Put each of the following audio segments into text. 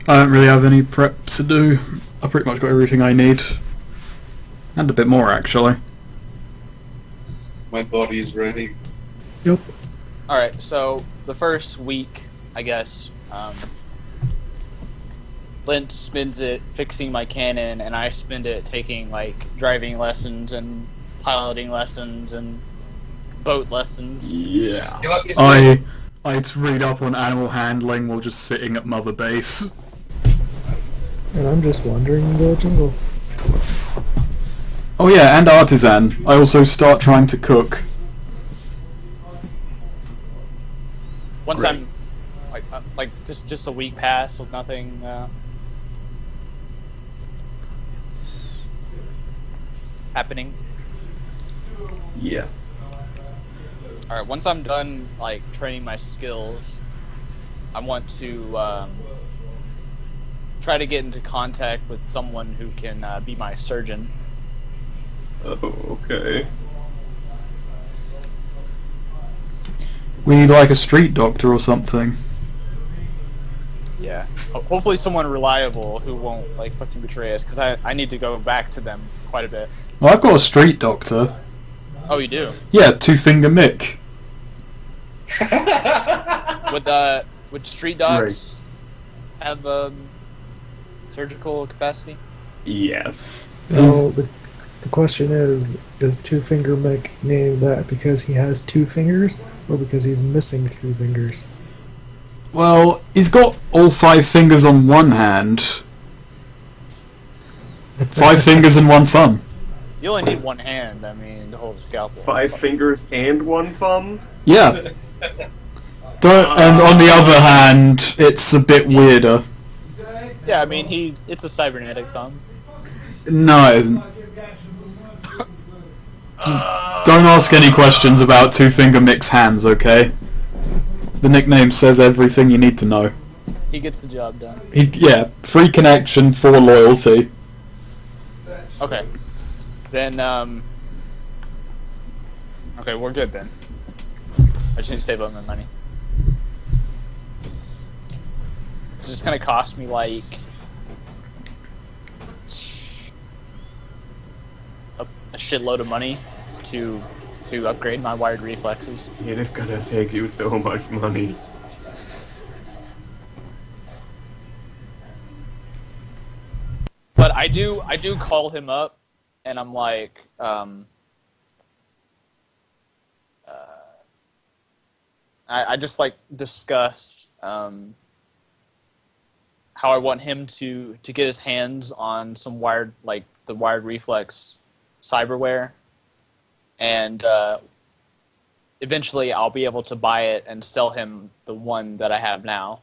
I don't really have any prep to do. I pretty much got everything I need. And a bit more, actually. My body's ready. Yep. Alright, so the first week, I guess, Flint spends it fixing my cannon, and I spend it taking, like, driving lessons and piloting lessons and boat lessons. Yeah. You know, it's like- I'd read up on animal handling while just sitting at Mother Base. And I'm just wandering the jungle. Oh yeah, and artisan. I also start trying to cook. Once Great. I'm, like just a week pass with nothing, happening. Yeah. Alright, once I'm done, like, training my skills, I want to, try to get into contact with someone who can, be my surgeon. Oh, okay. We need like a street doctor or something. Yeah. Hopefully someone reliable who won't, like, fucking betray us, because I need to go back to them quite a bit. Well, I've got a street doctor. Oh, you do? Yeah, Two Finger Mick. Would street dogs have, surgical capacity? Yes. No, the question is Two Finger Mick named that because he has two fingers or because he's missing two fingers? Well, he's got all 5 fingers on one hand. 5 fingers and 1 thumb. You only need one hand, I mean, to hold a scalpel. 5 fingers and 1 thumb? Yeah. And on the other hand, it's a bit weirder. Yeah, I mean, it's a cybernetic thumb. No, it isn't. Just don't ask any questions about Two Finger Mick's hands, okay? The nickname says everything you need to know. He gets the job done. Yeah, free connection for loyalty. Okay. Then, okay, we're good then. I just need to save up my money. It's just gonna cost me, like, a shitload of money to upgrade my wired reflexes. It is gonna take you so much money. But I do call him up, and I'm like, I just like discuss how I want him to get his hands on some wired, like the wired reflex cyberware, and eventually I'll be able to buy it and sell him the one that I have now.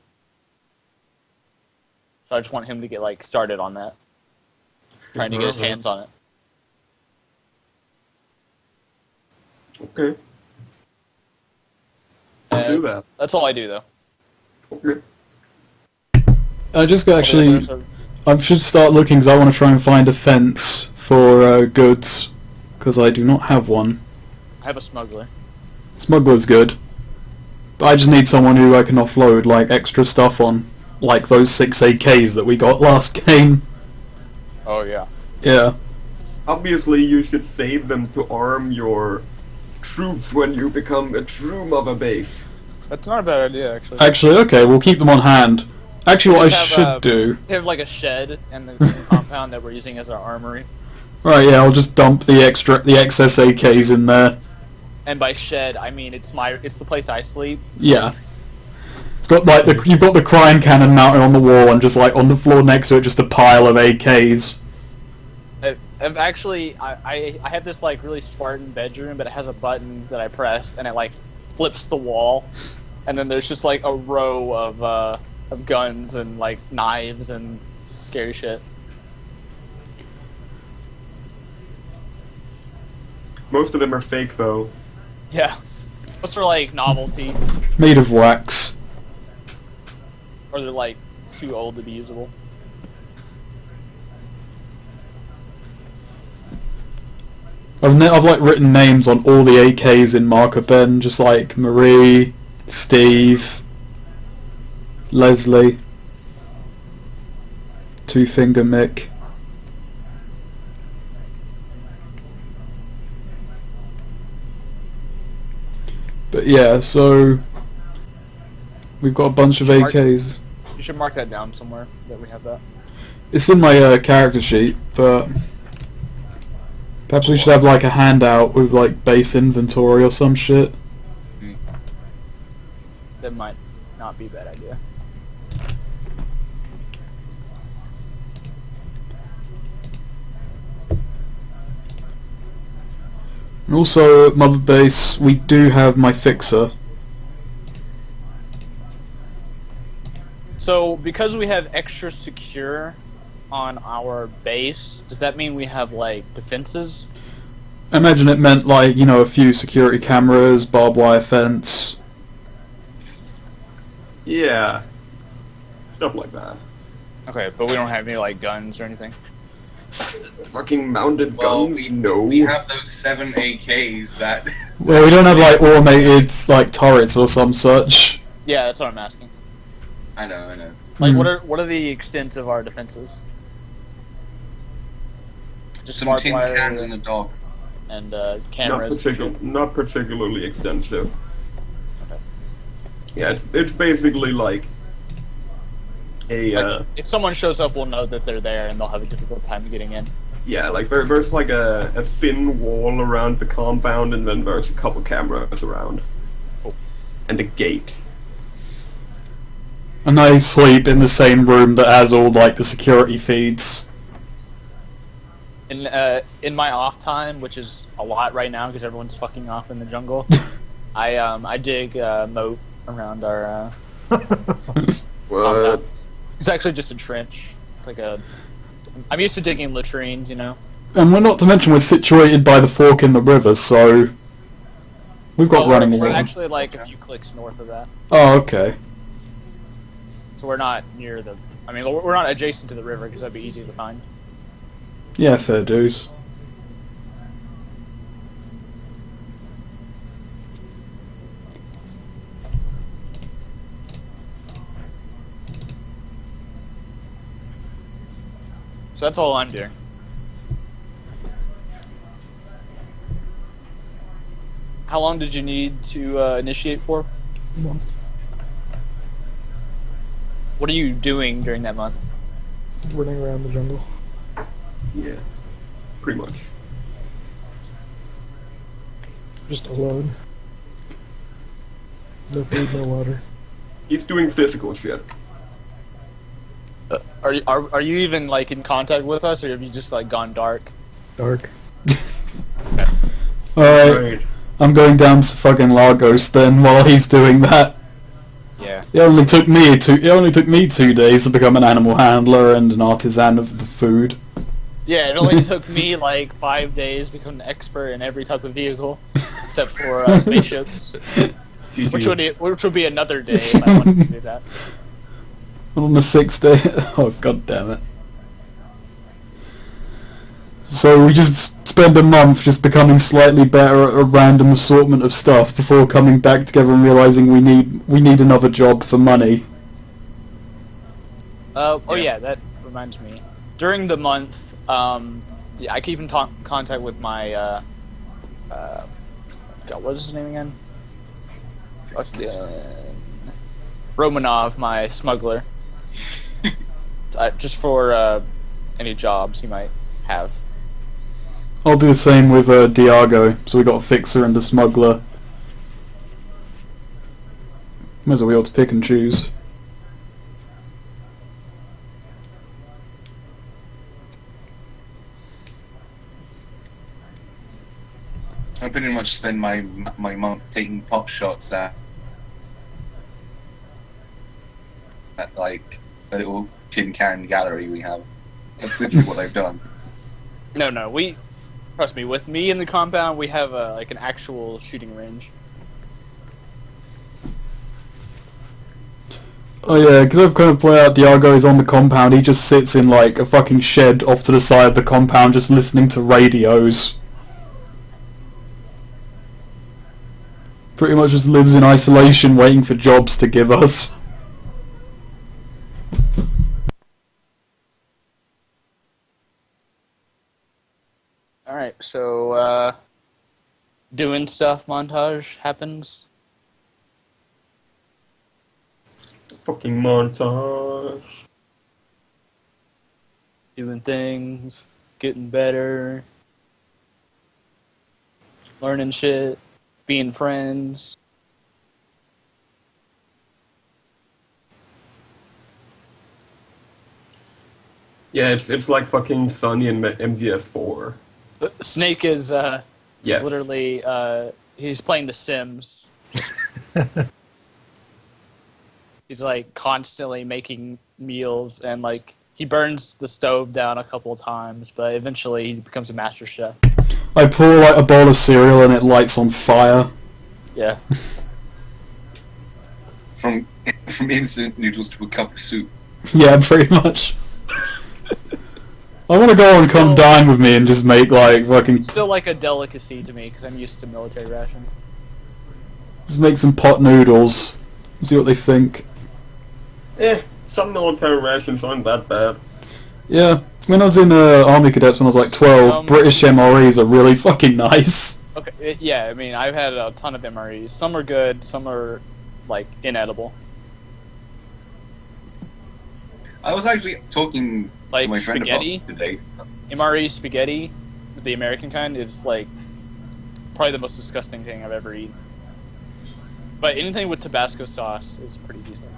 So I just want him to get like started on that, trying to get his hands on it. Okay. I'll do that. That's all I do though. Okay. I just got actually. I should start looking because I want to try and find a fence for goods because I do not have one. I have a smuggler. Smuggler's good, but I just need someone who I can offload like extra stuff on, like those 6 AKs that we got last game. Oh yeah. Yeah. Obviously, you should save them to arm your troops when you become a true mother base. That's not a bad idea, actually. Actually, okay, we'll keep them on hand. Actually, what I Just should have, do. We have like a shed and the compound that we're using as our armory. Right, yeah, I'll just dump the excess AKs in there. And by shed, I mean it's the place I sleep. Yeah. It's got like you've got the crime cannon mounted on the wall, and just like on the floor next to it, just a pile of AKs. I've actually, I have this like really Spartan bedroom, but it has a button that I press, and it like flips the wall, and then there's just like a row of guns and like knives and scary shit. Most of them are fake, though. Yeah, most are like novelty, Made of wax. or they're like too old to be usable. I've like written names on all the AKs in marker pen, just like Marie, Steve, Leslie. two-finger Mick. But yeah, so we've got a bunch of AKs. You should mark that down somewhere that we have that. It's in my character sheet, but perhaps we should have like a handout with like base inventory or some shit. That might not be a bad idea. And also at Mother Base we do have my fixer. So because we have extra secure on our base, does that mean we have like defenses? I imagine it meant like, you know, a few security cameras, barbed wire fence. Yeah. Stuff like that. Okay, but we don't have any like guns or anything. Fucking mounted Well, guns? No. we have those 7 AKs that. Well, we don't have like automated like turrets or some such. Yeah, that's what I'm asking. I know. Like, Hmm. what are the extent of our defenses? Just Some barbed tin wire cans and a dog. and not, cameras. not particularly extensive. Okay. Yeah, it's basically like a Like, if someone shows up, we'll know that they're there, and they'll have a difficult time getting in. yeah, like there's like a thin wall around the compound, and then there's a couple cameras around, and a gate. And I sleep in the same room that has all like the security feeds. In my off time, which is a lot right now because everyone's fucking off in the jungle, I dig moat around our compound. It's actually just a trench. It's like I'm used to digging latrines, you know. And we're not to mention we're situated by the fork in the river, so we've got Well, running we're water. actually like a few clicks north of that, Oh, okay. so we're not near the. I mean, we're not adjacent to the river because that'd be easy to find. Yeah, fair dues. So that's all I'm doing. How long did you need to initiate for? Month. What are you doing during that month? Running around the jungle. Yeah, pretty much. Just alone. No food, no water. He's doing physical shit. Are you even like in contact with us, or have you just like gone dark? Dark. Alright, I'm going down to fucking Lagos then while he's doing that. Yeah. It only took me 2 days to become an animal handler and an artisan of the food. Yeah, it only took me like 5 days to become an expert in every type of vehicle, except for spaceships, which would be another day if I wanted to do that. On the 6th day. Oh, god damn it. So we just spend a month just becoming slightly better at a random assortment of stuff before coming back together and realizing we need another job for money. Oh yeah, that reminds me. During the month, yeah, I keep in contact with my God, what is his name again? Romanov, my smuggler. Just for any jobs he might have. I'll do the same with Diago, so we got a fixer and a smuggler. Might as well be able to pick and choose. I pretty much spend my month taking pot shots at like a little tin can gallery we have. That's literally what I've done. No, trust me. With me in the compound, we have like an actual shooting range. Oh yeah, because I've kind of pointed out Diago is on the compound. He just sits in like a fucking shed off to the side of the compound, just listening to radios. Pretty much just lives in isolation, waiting for jobs to give us. Alright, so, doing stuff montage happens. Fucking montage. Doing things, getting better, learning shit, being friends. Yeah, it's like fucking Sunny in MGS4. Snake is, Yes. is literally, he's playing The Sims. He's, like, constantly making meals, and, like, he burns the stove down a couple of times, but eventually he becomes a master chef. I pour like a bowl of cereal and it lights on fire. Yeah. From instant noodles to a cup of soup. Yeah, pretty much. I want to go and come dine with me and just make like fucking. Still like a delicacy to me because I'm used to military rations. Just make some pot noodles. See what they think. Some military rations aren't that bad. Yeah, when I was in Army Cadets when I was like 12, British MREs are really fucking nice. Okay, yeah, I mean, I've had a ton of MREs. Some are good, some are, like, inedible. I was actually talking Like to my friend spaghetti? about this today. MRE spaghetti, the American kind, is, like, probably the most disgusting thing I've ever eaten. But anything with Tabasco sauce is pretty decent.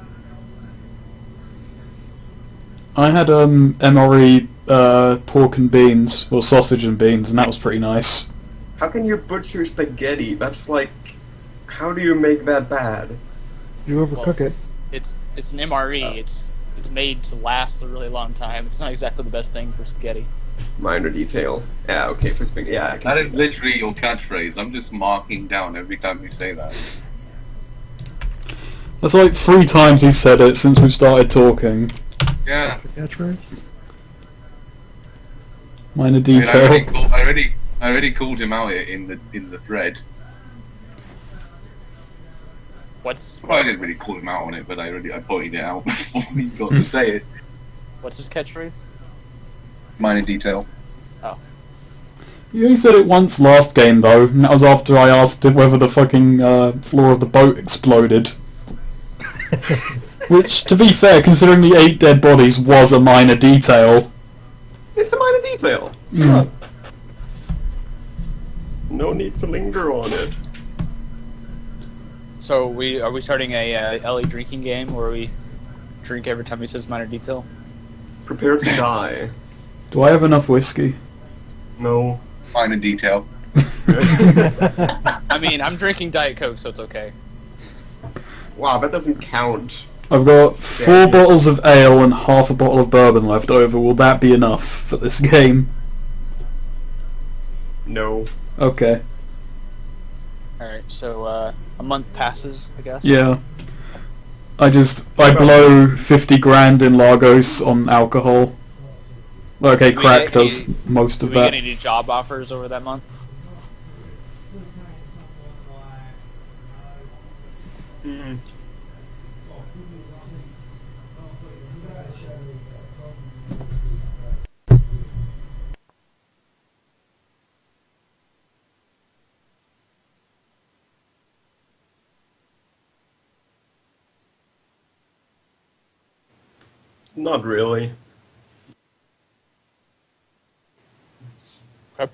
I had MRE pork and beans, or sausage and beans, and that was pretty nice. How can you butcher spaghetti? That's like... How do you make that bad? You overcook it. It's an MRE. It's made to last a really long time. It's not exactly the best thing for spaghetti. Minor detail. Yeah, okay, for spaghetti. Yeah, I can That see is literally your catchphrase. I'm just marking down every time you say that. That's like 3 times he said it since we've started talking. Yeah. That's the catchphrase. Minor I mean, detail. I already called him out in the thread. What's Well, I didn't really call him out on it, but I pointed it out before he got to say it. what's his catchphrase? Minor detail. You only said it once last game though, and that was after I asked him whether the fucking floor of the boat exploded. Which, to be fair, considering the 8 dead bodies, was a minor detail. It's a minor detail. Mm. No need to linger on it. So are we starting a Ellie drinking game where we drink every time he says minor detail? Prepare to die. Do I have enough whiskey? No. Minor detail. I mean, I'm drinking Diet Coke, so it's okay. Wow, that doesn't count. I've got 4 bottles of ale and half a bottle of bourbon left over. Will that be enough for this game? No. Okay. Alright, so a month passes, I guess. Yeah. I blow 50 grand in Lagos on alcohol. Okay, Do we crack get does any- most Did of we get that. any job offers over that month? Mm. Not really. Okay.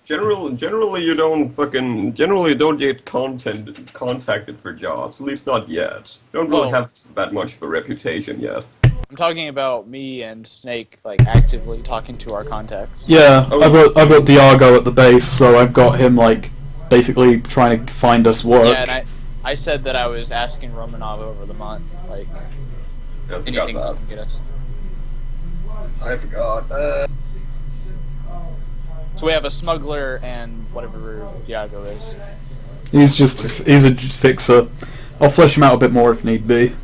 Generally you don't get contacted for jobs, at least not yet. Don't really Oh. have that much of a reputation yet. I'm talking about me and Snake, like, actively talking to our contacts. Yeah, Oh. I've got Diago at the base, so I've got him like basically trying to find us work. Yeah, and I said that I was asking Romanov over the month, like, I forgot anything that. he can get us. I forgot. So we have a smuggler and whatever Diago is. He's a fixer. I'll flesh him out a bit more if need be.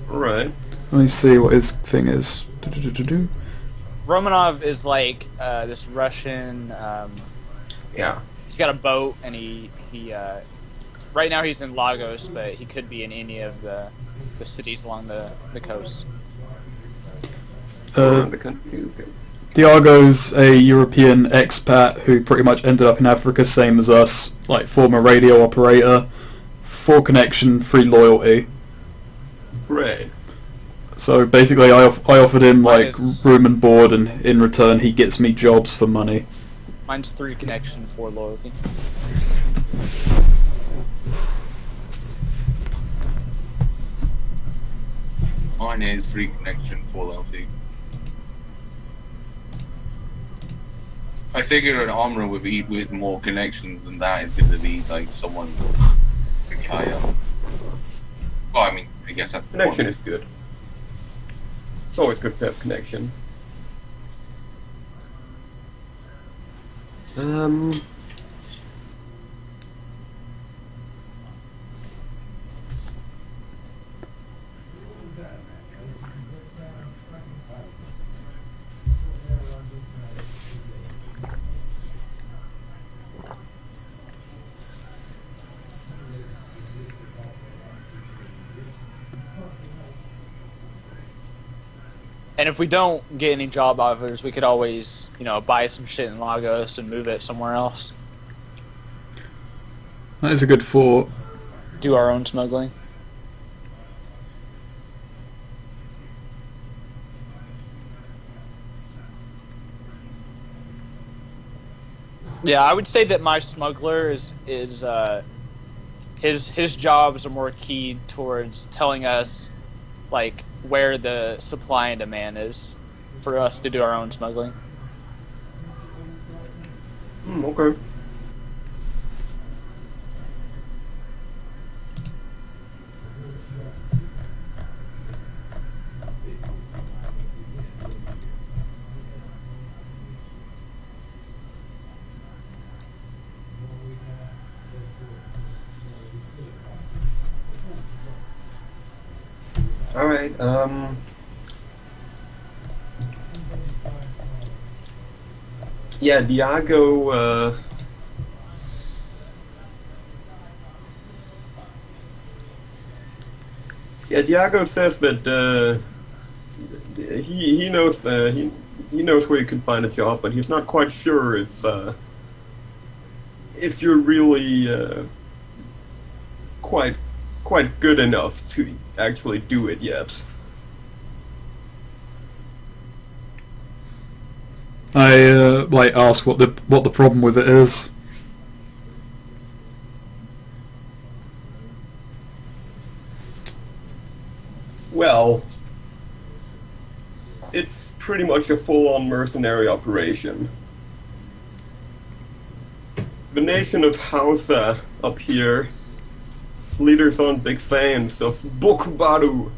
Right. Let me see what his thing is. Do-do-do-do-do. Romanov is like this Russian. Yeah. He's got a boat, and he right now he's in Lagos, but he could be in any of the cities along the coast. Around the country. Okay. Diago's a European expat who pretty much ended up in Africa, same as us, like former radio operator, 4 connection, 3 loyalty. Right. So basically, I offered him like Minus- room and board, and in return, he gets me jobs for money. Mine's 3 connection, 4 loyalty. Mine is 3 connection, 4 loyalty. I figure an armorer with more connections than that is going to be like someone pretty high up. Well, I mean, I guess that's the Connection point. is good. It's always good to have connection. And if we don't get any job offers, we could always, buy some shit in Lagos and move it somewhere else. That is a good thought. Do our own smuggling. Yeah, I would say that my smuggler is his jobs are more keyed towards telling us like where the supply and demand is for us to do our own smuggling. Okay. Alright, yeah, Diago, Diago says that, he knows, he knows where you can find a job, but he's not quite sure if you're really, quite good enough to actually do it yet. I ask what the problem with it is. Well, it's pretty much a full-on mercenary operation. The nation of Hausa up here, its leaders aren't big fans of Bokubaru.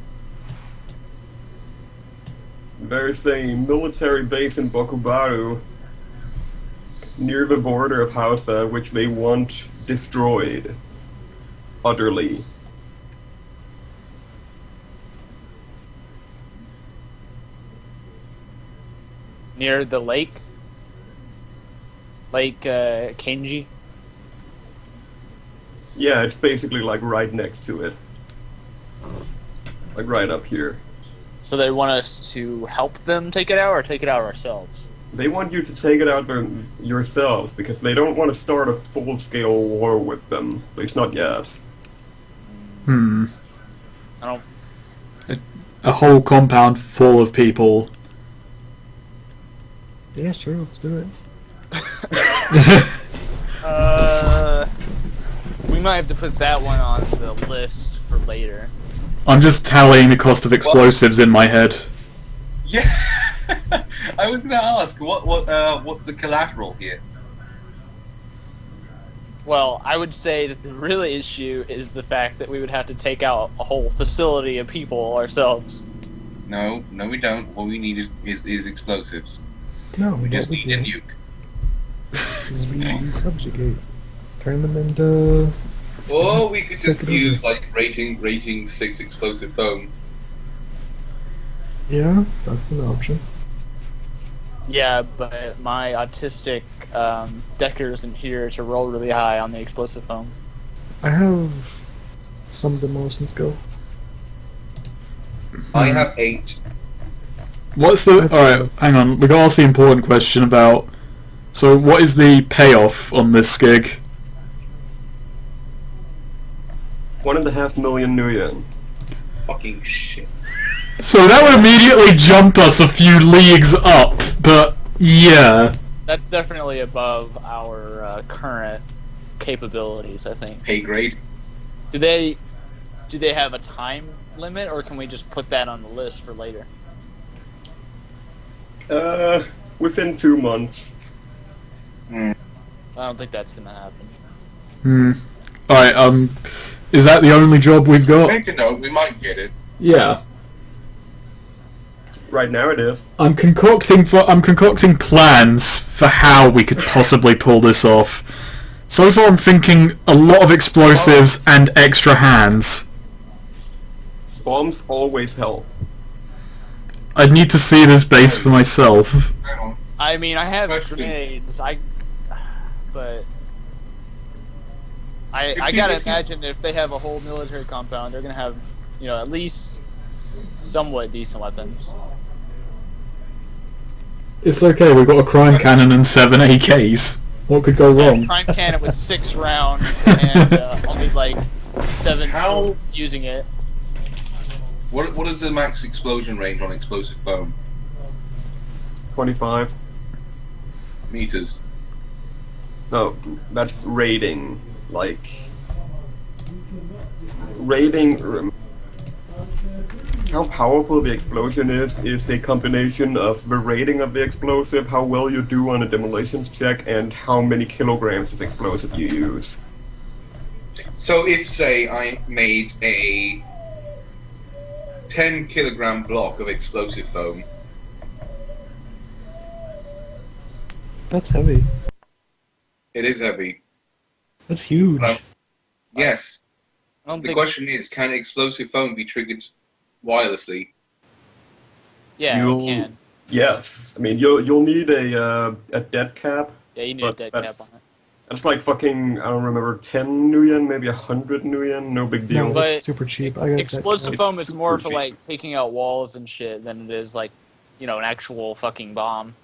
There's a military base in Bokubaru near the border of Hausa which they want destroyed utterly. Near the lake? Lake Kenji? Yeah, it's basically like right next to it. Like right up here. So they want us to help them take it out or take it out ourselves? They want you to take it out yourselves because they don't want to start a full-scale war with them. At least not yet. Hmm. I don't... A whole compound full of people. Yeah, sure, let's do it. We might have to put that one on the list for later. I'm just tallying the cost of explosives in my head. Yeah, I was gonna ask what's the collateral here? Well, I would say that the real issue is the fact that we would have to take out a whole facility of people ourselves. No, we don't. What we need is explosives. No, We just need a nuke. Because we subjugate. Turn them into... Or we could just take it over. use like rating 6 explosive foam. Yeah, that's an option. Yeah, but my autistic Decker isn't here to roll really high on the explosive foam. I have some demolition skill. I have 8. What's the... Alright, hang on. We got to ask the important question about... So, what is the payoff on this gig? 1.5 million new yen. Fucking shit. So that would immediately jump us a few leagues up, but yeah. That's definitely above our current capabilities, I think. Pay grade. Do they have a time limit, or can we just put that on the list for later? Within 2 months. I don't think that's gonna happen. Alright, is that the only job we've got? Make a note, we might get it. Yeah. Right now it is. I'm concocting plans for how we could possibly pull this off. So far I'm thinking a lot of explosives and extra hands. Bombs always help. I'd need to see this base for myself. Hang on. I mean, I have Question. grenades. But I If gotta you- imagine if they have a whole military compound, they're gonna have, at least somewhat decent weapons. It's okay, we've got a crime cannon and 7 AKs. What could go wrong? Prime cannon with 6 rounds and only like 7 How- people using it. What is the max explosion range on explosive foam? 25. Meters. No, that's rating. Like... Rating... How powerful the explosion is a combination of the rating of the explosive, how well you do on a demolitions check, and how many kilograms of explosive you use. So if, say, I made a 10 kilogram block of explosive foam, That's heavy. it is heavy. That's huge. Well, yes. I don't The think. question is, can explosive foam be triggered wirelessly? Yeah, You'll- you can. Yes. I mean, you'll need a dead cap. Yeah, you need a but dead that's- cap on it. That's like fucking, I don't remember, 10 new yen, maybe 100 new yen, no big deal. No, But it's super cheap. I got Explosive that. foam It's is more super for cheap. like taking out walls and shit than it is like, an actual fucking bomb.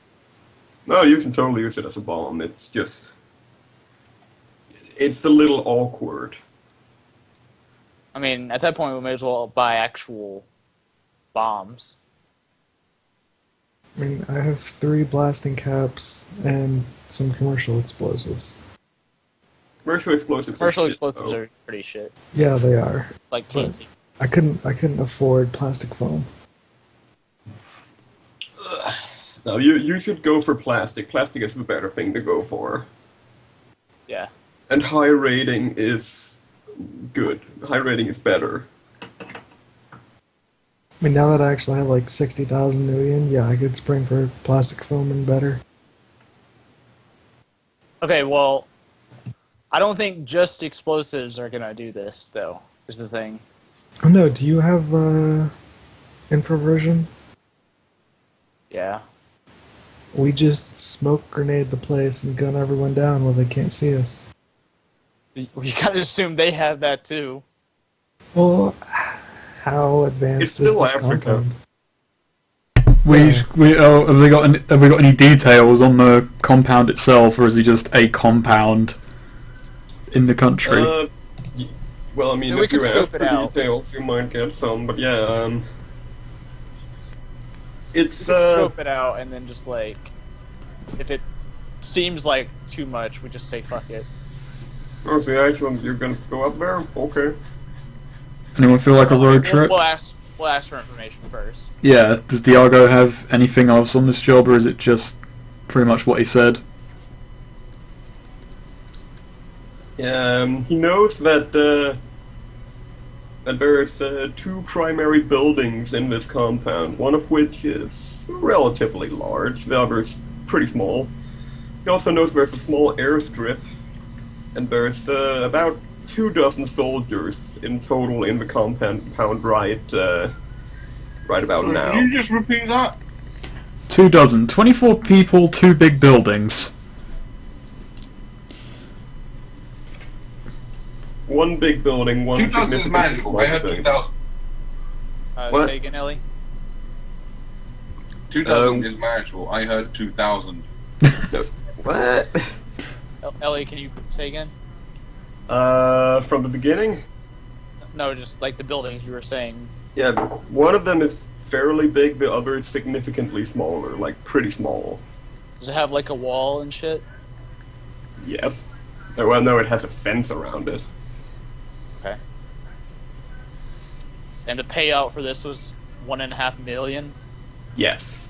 No, you can totally use it as a bomb. It's just... It's a little awkward. I mean, at that point, we may as well buy actual bombs. I mean, I have 3 blasting caps and some commercial explosives. Commercial explosives. Commercial shit, explosives though. are pretty shit. Yeah, they are. Like But- TNT. I couldn't afford plastic foam. No, you should go for plastic. Plastic is the better thing to go for. Yeah. And high rating is good. High rating is better. I mean, now that I actually have like 60,000 new yen, yeah, I could spring for plastic foam and better. Okay, well, I don't think just explosives are gonna do this, though, is the thing. Oh no, do you have infraversion? Yeah. We just smoke grenade the place and gun everyone down while they can't see us. You gotta assume they have that, too. Well, how advanced It's is still this Africa. compound? Have we got any details on the compound itself, or is it just a compound in the country? Well, I mean, Yeah, we if you could ask scope for it out. details, you might get some, but yeah, it's, We can scope it out and then just, like, if it seems like too much, we just say fuck it. oh, so actually, you're gonna go up there? Okay. Anyone feel like a road trip? We'll ask for information first. Yeah, does Diago have anything else on this job, or is it just pretty much what he said? Yeah, he knows that there's 2 primary buildings in this compound, one of which is relatively large, the other is pretty small. He also knows there's a small airstrip, and there's about 2 dozen soldiers in total in the compound right about So now. Could you just repeat that? 2 dozen. 24 people, 2 big buildings. One big building, one 2,000 is significantly manageable. I small heard building. 2,000. What? Say again, Ellie? 2,000 is marginal. I heard 2,000. What? Ellie, can you say again? From the beginning? No, just like the buildings you were saying. Yeah, one of them is fairly big, the other is significantly smaller, like pretty small. Does it have like a wall and shit? Yes. Well, no, it has a fence around it. Okay. And the payout for this was 1.5 million. Yes.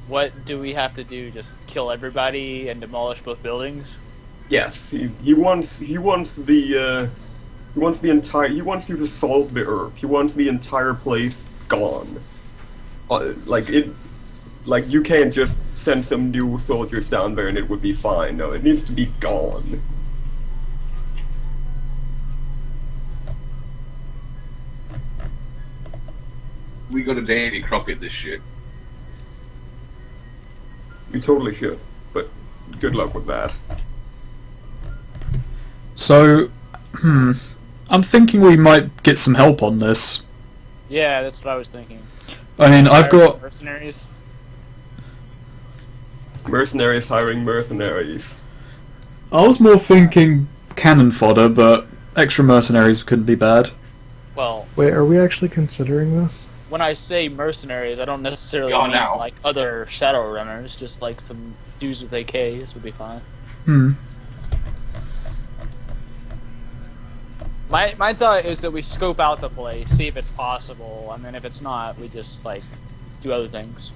What do we have to do? Just kill everybody and demolish both buildings? Yes. He wants you to solve the Earth. He wants the entire place gone. Like you can't just send some new soldiers down there and it would be fine. No, it needs to be gone. We got to Davy Crockett this shit. You totally should, but good luck with that. So, I'm thinking we might get some help on this. Yeah, that's what I was thinking. I mean, I've got... mercenaries. Mercenaries hiring mercenaries. I was more thinking cannon fodder, but extra mercenaries couldn't be bad. Well, Wait, are we actually considering this? when I say mercenaries, I don't necessarily Yeah, mean now. like other Shadowrunners. Just like some dudes with AKs would be fine. Hmm. My thought is that we scope out the place, see if it's possible, and then if it's not, we just like do other things.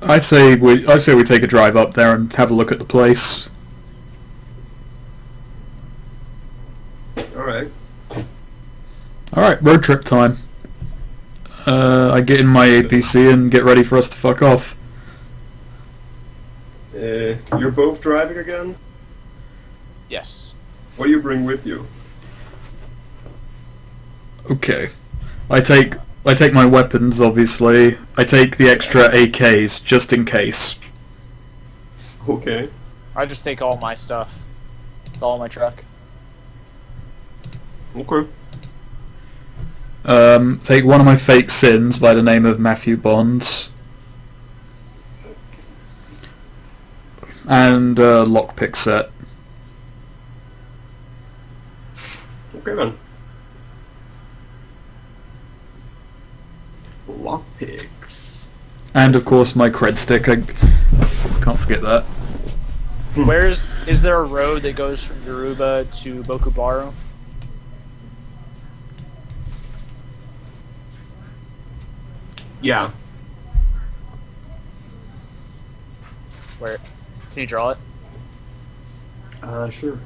I'd say we take a drive up there and have a look at the place. Alright. Alright, road trip time. I get in my APC and get ready for us to fuck off. You're both driving again? Yes. What do you bring with you? Okay. I take my weapons, obviously. I take the extra AKs, just in case. Okay. I just take all my stuff. It's all in my truck. Okay. Take one of my fake sins by the name of Matthew Bonds. And a lockpick set. Okay then. Lockpicks. And of course my cred stick, I can't forget that. Is there a road that goes from Yoruba to Bokubaru? Yeah. Where? Can you draw it? Sure.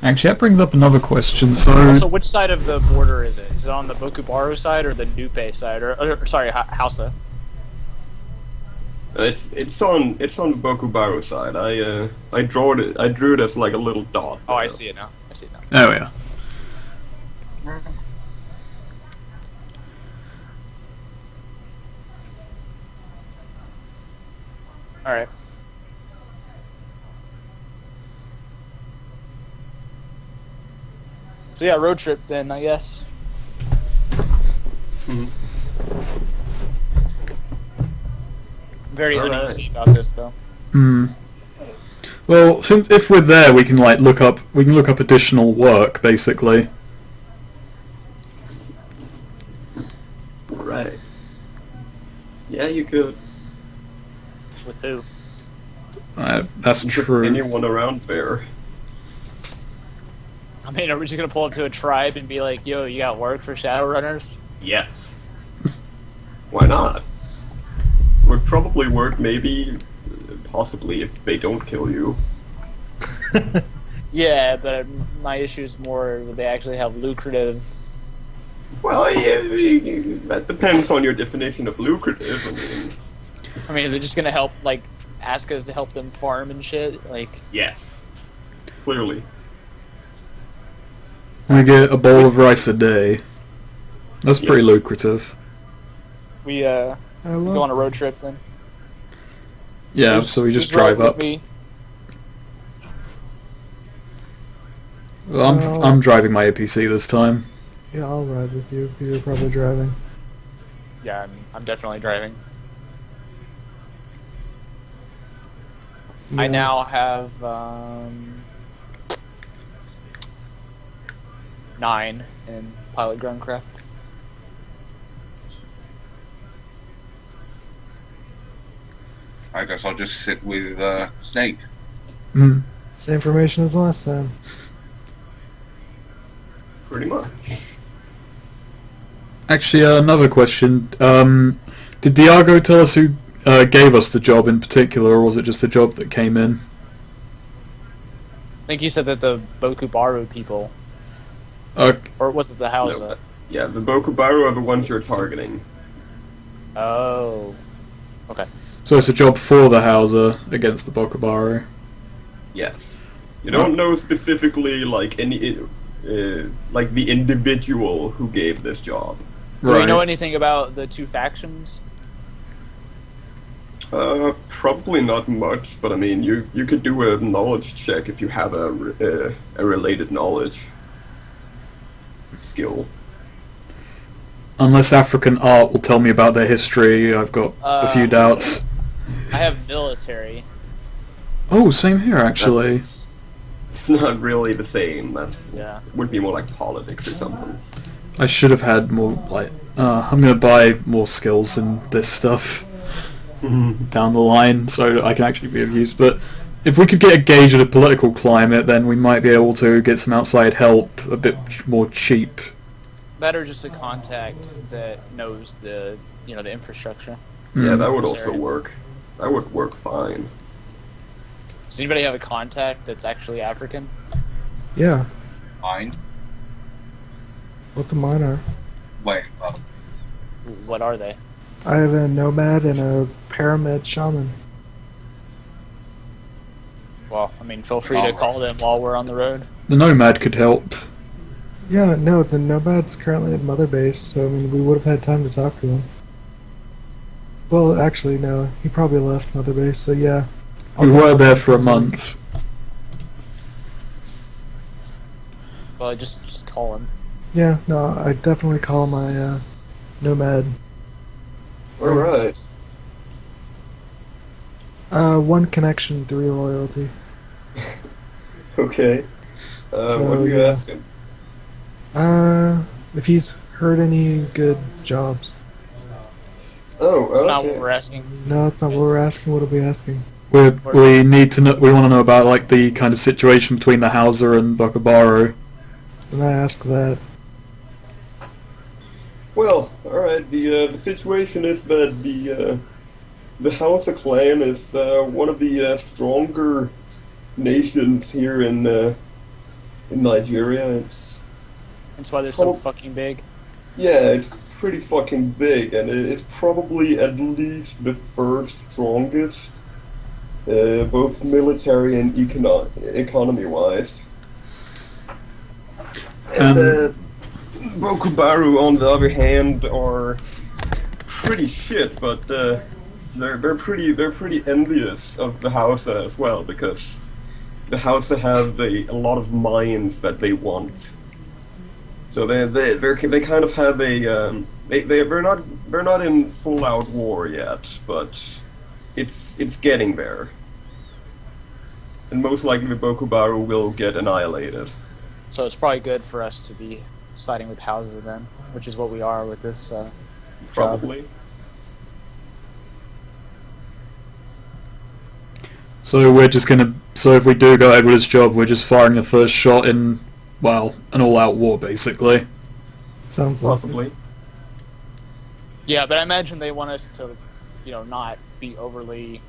Actually, that brings up another question. Also, which side of the border is it? Is it on the Bokubaru side or the Nupe side? Or sorry, Hausa? It's on the Bokubaru side. I drew it as like a little dot. Oh, I see it now. I see it now. Oh yeah. Alright. So yeah, road trip then, I guess. Mhm. Very Alright. uneasy about this though. Hmm. Well, since if we're there, we can like look up additional work, basically. Right. Yeah, you could. With who? That's With true. anyone around there. I mean, are we just gonna pull up to a tribe and be like, yo, you got work for Shadowrunners? Yes. Why not? Would probably work, maybe, possibly, if they don't kill you. Yeah, but my issue is more that they actually have lucrative. Well, yeah, that depends on your definition of lucrative. I mean, they're just gonna help, like, ask us to help them farm and shit. Like, Yes. Clearly. We get a bowl of rice a day. That's pretty lucrative. we I go on a road trip then. Yeah, so we just drive ride with up. me. Well, I'm driving my APC this time. Yeah, I'll ride with you. You're probably driving. Yeah, I'm definitely driving. I Yeah. now have 9 in pilot groundcraft. I guess I'll just sit with Snake. Hmm. Same information as last time. Pretty much. Actually, another question. Did Diago tell us who gave us the job in particular, or was it just the job that came in? I think you said that the Bokubaru people, Okay. or was it the house? No, yeah, the Bokubaru are the ones you're targeting. Oh, okay. So it's a job for the Hauser against the Bokubaru. Yes. You don't know specifically like any like the individual who gave this job. Do we know anything about the two factions? Probably not much, but I mean, you could do a knowledge check if you have a related knowledge skill. Unless African art will tell me about their history, I've got a few doubts. I have military. Oh, same here actually. It's not really the same. Yeah. Would be more like politics or something. I should have had more, like, I'm gonna buy more skills in this stuff down the line so I can actually be of use, but if we could get a gauge of the political climate, then we might be able to get some outside help a bit more cheap. Better just a contact that knows the infrastructure. Yeah, that would This also area. work. That would work fine. Does anybody have a contact that's actually African? Yeah, Fine. what the mine are. Wait, What are they? I have a nomad and a pyramid shaman. Well, I mean, feel free to call them while we're on the road. The Nomad could help. Yeah, no, the nomad's currently at Mother Base, so I mean, we would have had time to talk to him. Well, actually, no, he probably left Mother Base, so yeah. We were there for a month. Well, just call him. Yeah, no, I definitely call my nomad. Alright. 1 connection, 3 loyalty. Okay. So, what do you yeah. ask him? If he's heard any good jobs. Oh, That's okay. not what we're asking. No, it's not what we're asking. What are we asking? We need to know. We want to know about like the kind of situation between the Hauser and Bokubaru. And I ask that. Well, alright, the situation is that the Hausa clan is one of the stronger nations here in Nigeria. That's why they're so fucking big. Yeah, it's pretty fucking big, and it's probably at least the third strongest, both military and economy-wise. And Bokubaru, on the other hand, are pretty shit, but they're pretty envious of the Hausa as well, because the Hausa have a lot of mines that they want. So they kind of have a they're not in full out war yet, but it's getting there. And most likely the Bokubaru will get annihilated. So it's probably good for us to be siding with houses then, which is what we are with this job. Probably. So we're just gonna. So if we do go ahead with this job, we're just firing the first shot in, well, an all-out war, basically. Sounds like Possibly. Yeah, but I imagine they want us to, not be overly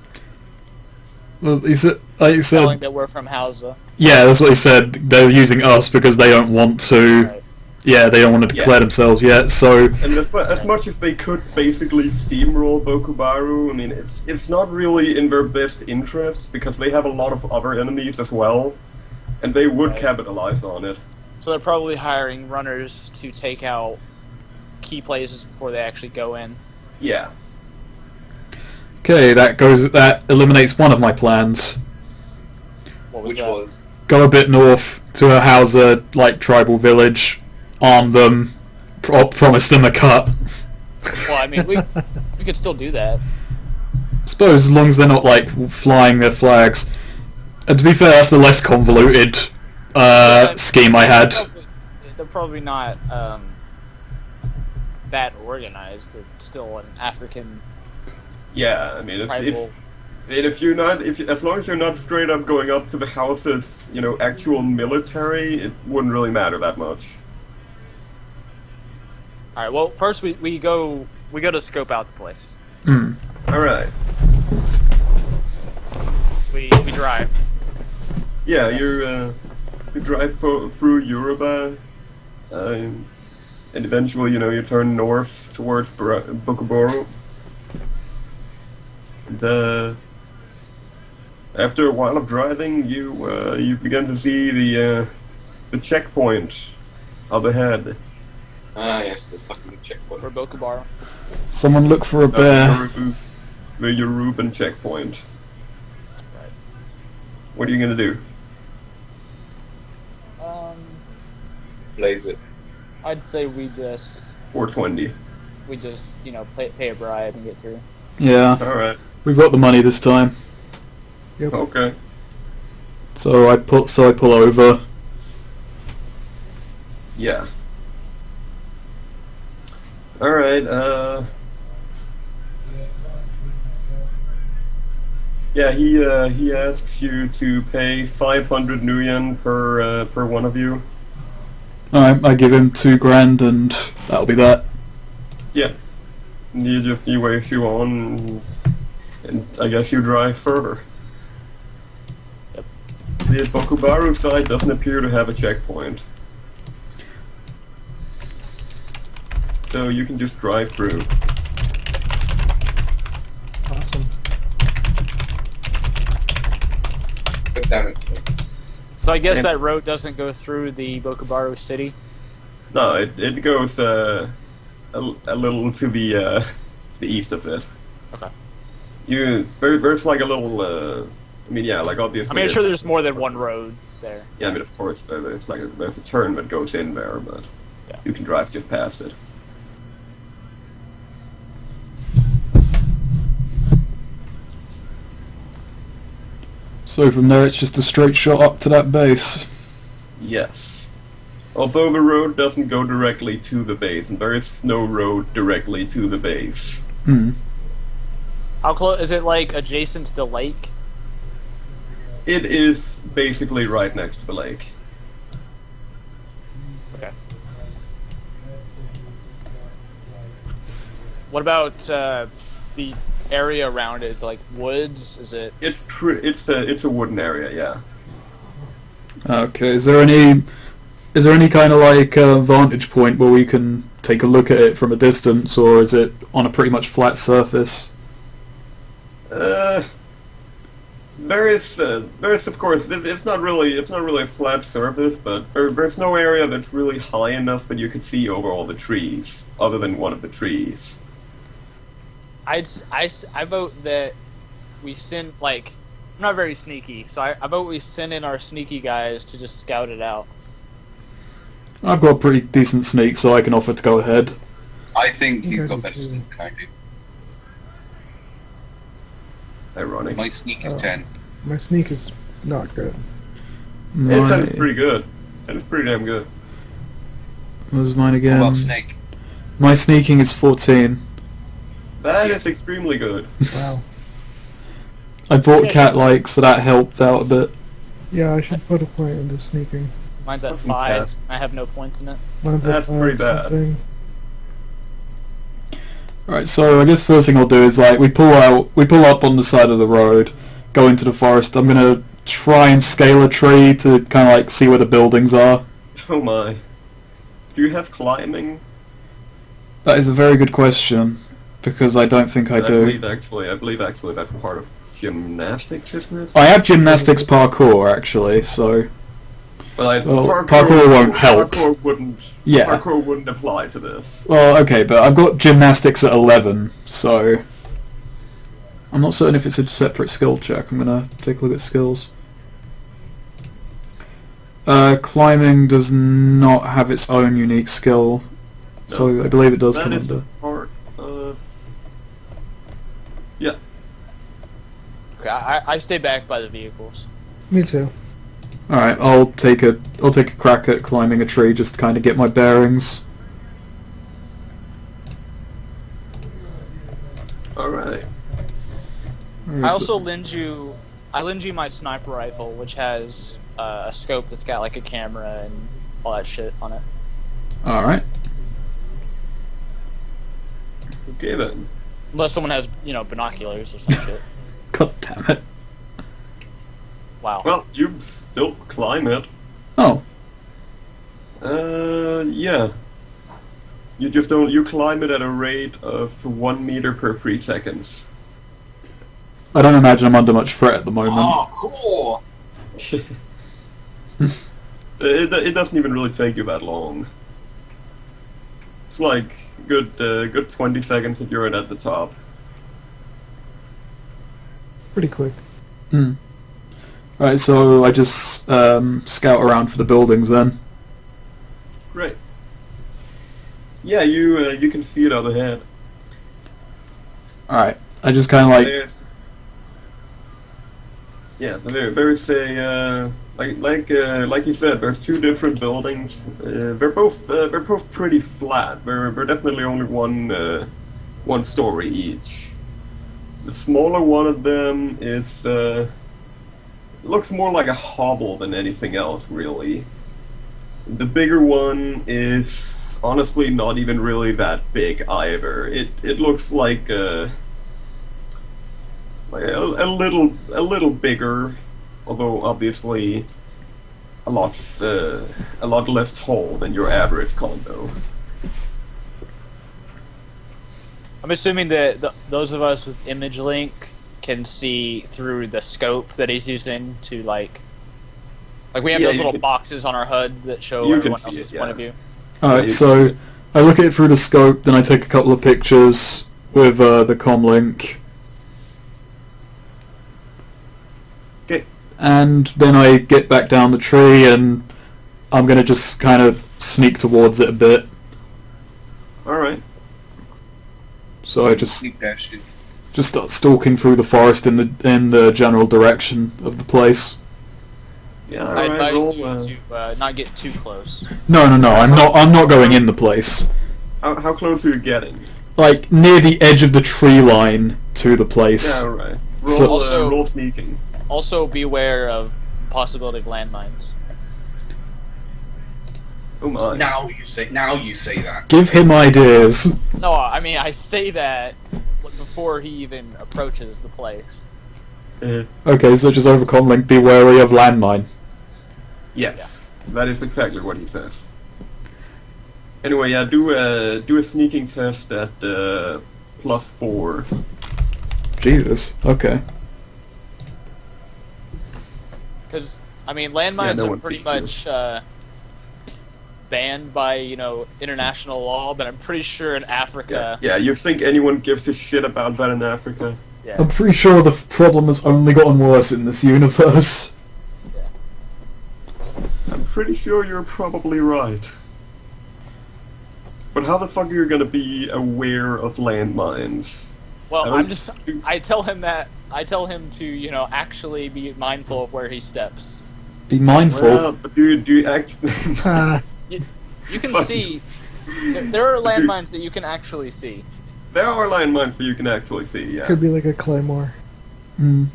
Well, he said, like he telling said, that we're from Hausa. yeah, that's what he said. They're using us because they don't want to. Right. Yeah, they don't want to declare themselves yet. So And as much as they could basically steamroll Bokubaru, I mean, it's not really in their best interests because they have a lot of other enemies as well, and they would Right. capitalize on it. So they're probably hiring runners to take out key places before they actually go in. Yeah. okay, that eliminates one of my plans. What was which that? was go a bit north to a Hausa like tribal village, arm them, promise them a cut. Well, I mean, we could still do that. I suppose as long as they're not like flying their flags. And to be fair, that's the less convoluted scheme I had. They're probably not that organized. They're still an African. Yeah, I mean, tribal. if you're not, as long as you're not straight up going up to the house's, actual military, it wouldn't really matter that much. All right. Well, first we go to scope out the place. All right. We drive. Yeah, you drive through Yoruba, and eventually, you turn north towards Bukuboro. And after a while of driving, you begin to see the checkpoint up ahead. Ah, yes, the fucking checkpoint. For Bokubaro. Someone look for a bear. The Yoruban checkpoint. Right. What are you gonna do? Blaze it. I'd say we just 420. Pay a bribe and get through. Yeah, All right. we've got the money this time. Yep. Okay. So I pull over. Yeah. All right. Yeah, he asks you to pay 500 nuyen per one of you. Alright, I give him $2,000 and that'll be that. Yeah. You wave you on, and I guess you drive further. Yep. The Bokubaru side doesn't appear to have a checkpoint. So you can just drive through. Awesome. Put down its name. So I guess And- that road doesn't go through the Bokubaro city. No, it goes a little to the east of it. Okay. There's like a little. I mean, yeah, like obviously. I mean, I'm sure there's more than one road there. Yeah, I mean, of course, there's a turn that goes in there, but Yeah. you can drive just past it. So from there it's just a straight shot up to that base. Yes. Although the road doesn't go directly to the base, and there is no road directly to the base. How close is it? Like adjacent to the lake? It is basically right next to the lake. Okay. What about the area around it? Is it like woods? Is it? It's a wooden area, yeah. Okay, is there any kind of like vantage point where we can take a look at it from a distance, or is it on a pretty much flat surface? There's of course it's not really a flat surface, but there's no area that's really high enough that you could see over all the trees, other than one of the trees. I vote that we send like I'm not very sneaky, so I vote we send in our sneaky guys to just scout it out. I've got a pretty decent sneak, so I can offer to go ahead. I think he's I got do better too. sneak than I do. Ironic. My sneak is Oh. 10. My sneak is not good. It sounds My, pretty good. It's pretty damn good. what was mine What again? about Snake? My sneaking is 14. That is extremely good. Wow. I bought cat-like, so that helped out a bit. Yeah, I should put a point into sneaking. Mine's at Fucking 5. cat. I have no points in it. Mine's at That's pretty 5 bad. something. Right, so I guess first thing I'll do is like we pull up on the side of the road, go into the forest. I'm gonna try and scale a tree to kind of like see where the buildings are. Oh my. Do you have climbing? That is a very good question, because I don't think I do. I believe actually that's part of gymnastics, isn't it? I have gymnastics parkour actually, so Well, parkour won't help. Yeah. Parkour wouldn't apply to this. well, okay, but I've got gymnastics at 11, so I'm not certain if it's a separate skill check. I'm gonna take a look at skills. Climbing does not have its own unique skill, so No. I believe it does That come is under. part of... Yeah. Okay, I stay back by the vehicles. Me too. Alright, I'll take a crack at climbing a tree just to kind of get my bearings. Alright. I also lend you my sniper rifle, which has a scope that's got like a camera and all that shit on it. Alright. Okay then. Unless someone has, binoculars or some shit. God damn it. Wow. Well, you still climb it. Oh. Yeah. You just don't. You climb it at a rate of 1 meter per 3 seconds. I don't imagine I'm under much threat at the moment. Oh, cool! It doesn't even really take you that long. It's like good 20 seconds if you're at the top. Pretty quick. Hmm. Alright, so I just scout around for the buildings then. Great. Yeah, you can see it out ahead. Alright, I just kind of like... There's a like you said, there's 2 different buildings. They're both pretty flat. They're definitely only one story each. The smaller one of them is looks more like a hovel than anything else, really. The bigger one is honestly not even really that big either. It looks like a little bigger, although obviously a lot less tall than your average condo. I'm assuming that those of us with image link can see through the scope that he's using to like we have Yeah, those you little can- boxes on our HUD that show You can everyone see else's it, point yeah. of view. Alright, so I look at it through the scope, then I take a couple of pictures with the comlink. Okay. And then I get back down the tree and I'm gonna just kind of sneak towards it a bit. Alright. So I just Sneak that shit. start stalking through the forest in the general direction of the place. Yeah, I alright, advise roll, you to not get too close. No, I'm not going in the place. how close are you getting? Like near the edge of the tree line to the place. Yeah, alright. So- Also- Roll sneaking. Also, beware of possibility of landmines. Oh my. Now you say that. Give him ideas. No, I mean I say that before he even approaches the place. Okay, so just over comlink, be wary of landmine. Yes, that is exactly what he says. Anyway, yeah, do a sneaking test at +4. Jesus. Okay. Because I mean landmines no are one pretty sees you. much banned by international law, but I'm pretty sure in Africa. Yeah, you think anyone gives a shit about that in Africa? Yeah. I'm pretty sure the problem has only gotten worse in this universe. I'm pretty sure you're probably right. But how the fuck are you gonna be aware of landmines? Well, I I'm don't- just. I tell him to actually be mindful of where he steps. Be mindful. Well, but do you actually... Ah, You can Fuck. see. There are landmines that you can actually see. There are landmines that you can actually see, yeah. could be like a claymore. Mm.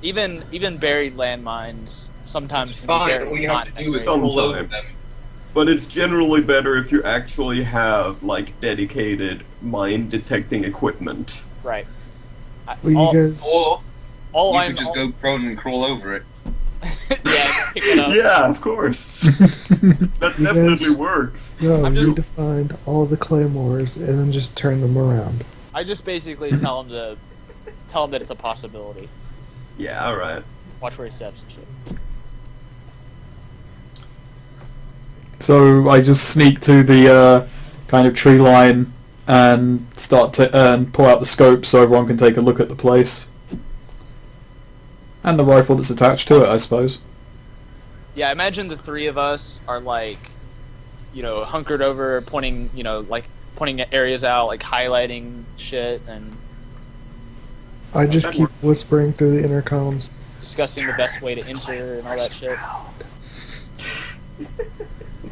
Even buried landmines sometimes can be Fine, buried all you not have to do is that roll over Sometimes. them. But it's generally better if you actually have, like, dedicated mine-detecting equipment. great. Right. Well, you guys, all You I'm could just go prone and crawl over it. yeah, pick it up. Yeah, of course. That You definitely guys- works. no, I'm you just- need to find all the claymores and then just turn them around. I just basically tell him that it's a possibility. Yeah, alright. Watch where he steps and shit. So I just sneak to the kind of tree line and start and pull out the scope so everyone can take a look at the place. And the rifle that's attached to it, I suppose. Yeah, imagine the three of us are like, hunkered over, pointing, pointing at areas out, like highlighting shit and I just keep whispering through the intercoms. discussing the best way to enter and all that shit.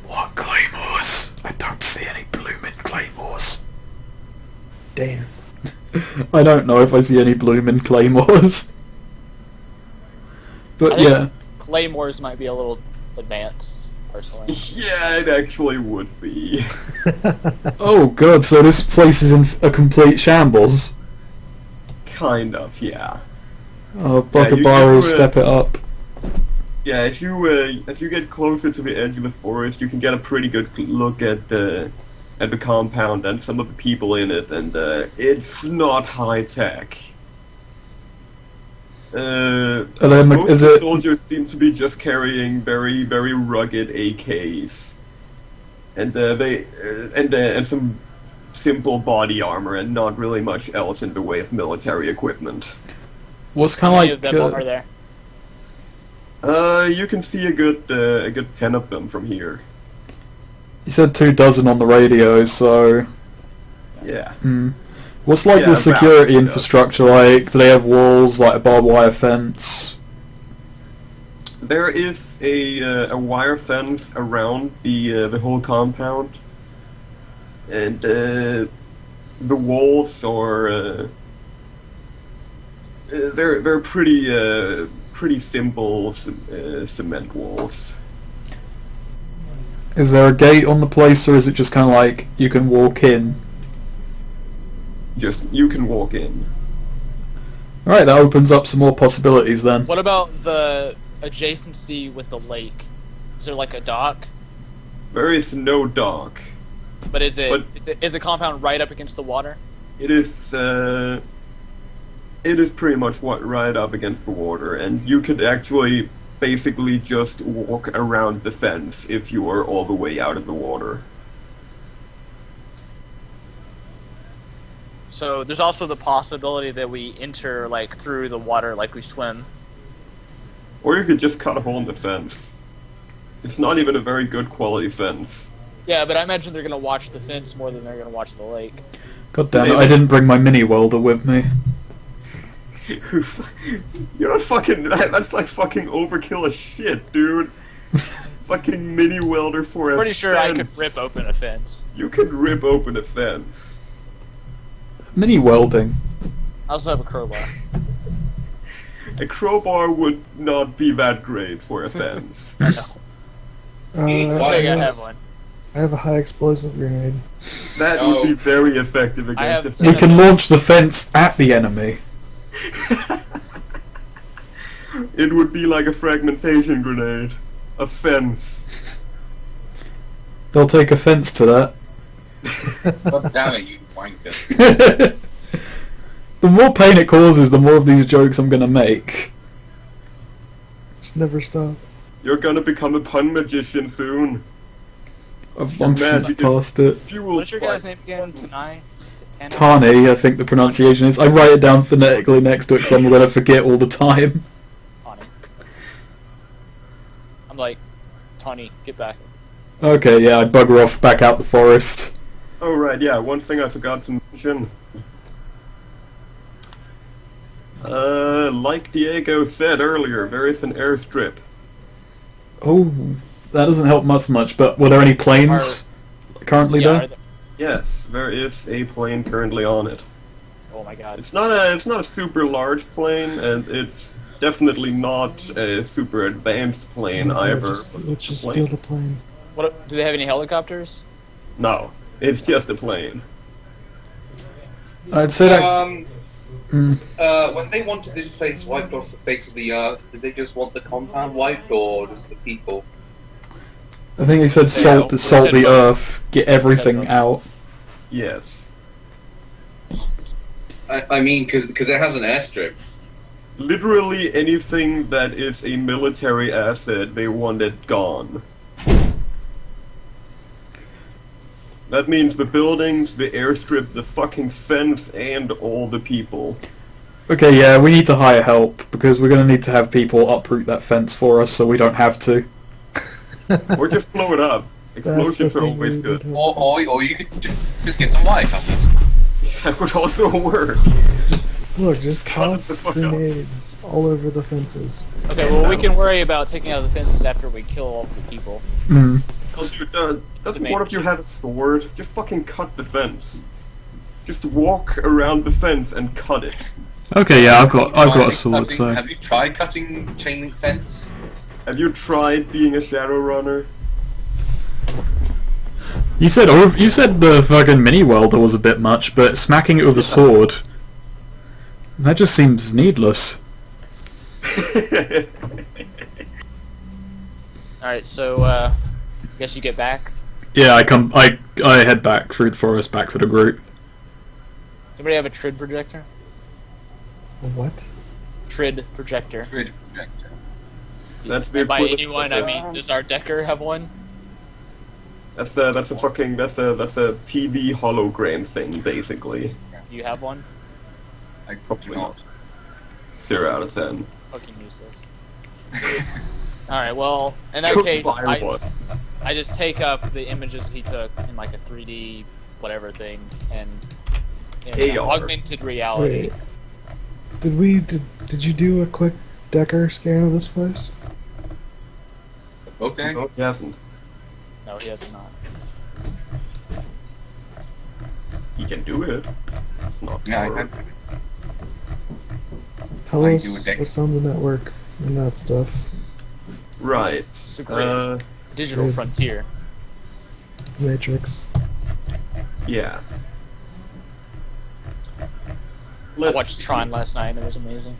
What claymores? I don't see any blooming claymores. Damn. I don't know if I see any blooming claymores. I But think yeah. Claymores might be a little advanced, personally. Yeah, it actually would be. Oh god, so this place is in a complete shambles. Kind of, yeah. Oh, Yeah, you Buckabaru, do, step it up. Yeah, if you get closer to the edge of the forest, you can get a pretty good look at the compound and some of the people in it, and it's not high tech. And then, Most is of the it... soldiers seem to be just carrying very, very rugged AKs, and and some simple body armor, and not really much else in the way of military equipment. What's How kind many of of them are there? You can see a good 10 of them from here. You said 24 on the radio, so... Yeah. What's like Yeah, the about, security yeah. infrastructure like? Do they have walls, like a barbed wire fence? There is a wire fence around the whole compound, and the walls are they're pretty simple cement walls. Is there a gate on the place, or is it just kind of like you can walk in? Just you can walk in. Alright, that opens up some more possibilities then. What about the adjacency with the lake? Is there like a dock? There is no dock. But is But- the compound right up against the water? It is pretty much right up against the water, and you could actually basically just walk around the fence if you are all the way out of the water. So there's also the possibility that we enter like through the water, like we swim. Or you could just cut a hole in the fence. It's not even a very good quality fence. Yeah, but I imagine they're gonna watch the fence more than they're gonna watch the lake. God damn it, I didn't bring my mini welder with me. You're not fucking. That's like fucking overkill as shit, dude. Fucking mini welder for a Pretty sure I fence. could rip open a fence. You could rip open a fence. Mini welding. I also have a crowbar. A crowbar would not be that great for a fence. No, Uh, so I, I have, have one. I have a high explosive grenade. That No. would be very effective I have- against We can launch the fence at the enemy. a It would be like a fragmentation grenade. A fence. They'll take offense to that. God damn it, you wanker. The more pain it causes, the more of these jokes I'm gonna make. Just never stop. You're gonna become a pun magician soon. I've long Man, since because passed it. fueled What's your by- guy's name again? Tanai? Tani, I think the pronunciation is. I write it down phonetically next to it because I'm gonna forget all the time. Tani. I'm like, Tani, get back. Okay, yeah, I bugger off back out the forest. Oh right, yeah, one thing I forgot to mention. Like Diego said earlier, there is an airstrip. Oh, that doesn't help much, but were there any planes currently Yeah, there? are there- Yes, there is a plane currently on it. Oh my god. It's not a super large plane, and it's definitely not a super advanced plane Yeah, either. let's just Plane. steal the plane. What? Do they have any helicopters? No, it's just a plane. I'd say that. When they wanted this place wiped off the face of the earth, did they just want the compound wiped or just the people? I think he said salt, Yeah, salt the said earth, get everything both. out. Yes. I mean, because it has an airstrip. Literally anything that is a military asset, they want it gone. That means the buildings, the airstrip, the fucking fence, and all the people. Okay, yeah, we need to hire help because we're gonna need to have people uproot that fence for us, so we don't have to. Or just blow it up. That's the Explosions are thing always we good. would Or you could just get some wire cutters. That would also work. just Cut toss the fuck up. grenades all over the fences. Okay, well we can worry about taking out the fences after we kill all the people. Mm. Because doesn't main one of you issue. have a sword? Just fucking cut the fence. Just walk around the fence and cut it. Okay, yeah, I've got a sword. Cutting, So have you tried cutting chain link fence? Have you tried being a Shadowrunner? you said the fucking mini welder was a bit much, but smacking it with a sword, that just seems needless. Alright, so I guess you get back. Yeah, I head back through the forest back to the group. Somebody have a TRID projector? What? TRID projector. Grid projector. That's the And by equivalent anyone, of I mean, does our Decker have one? That's a TV hologram thing, basically. Do you have one? I Probably do not. 0 out of 10. Fucking useless. Alright, well, in that Go case, buy one. I just take up the images he took in like a 3D whatever thing and in AR. augmented reality. Wait. Did you do a quick Decker scan of this place? Okay. No, he hasn't. No, he has not. He can do it. It's not Yeah, I hard. had. Tell I do us a Decker. what's on the network and that stuff. Right. a great- Digital Good. frontier. Matrix. Yeah. I watched Tron last night and it was amazing.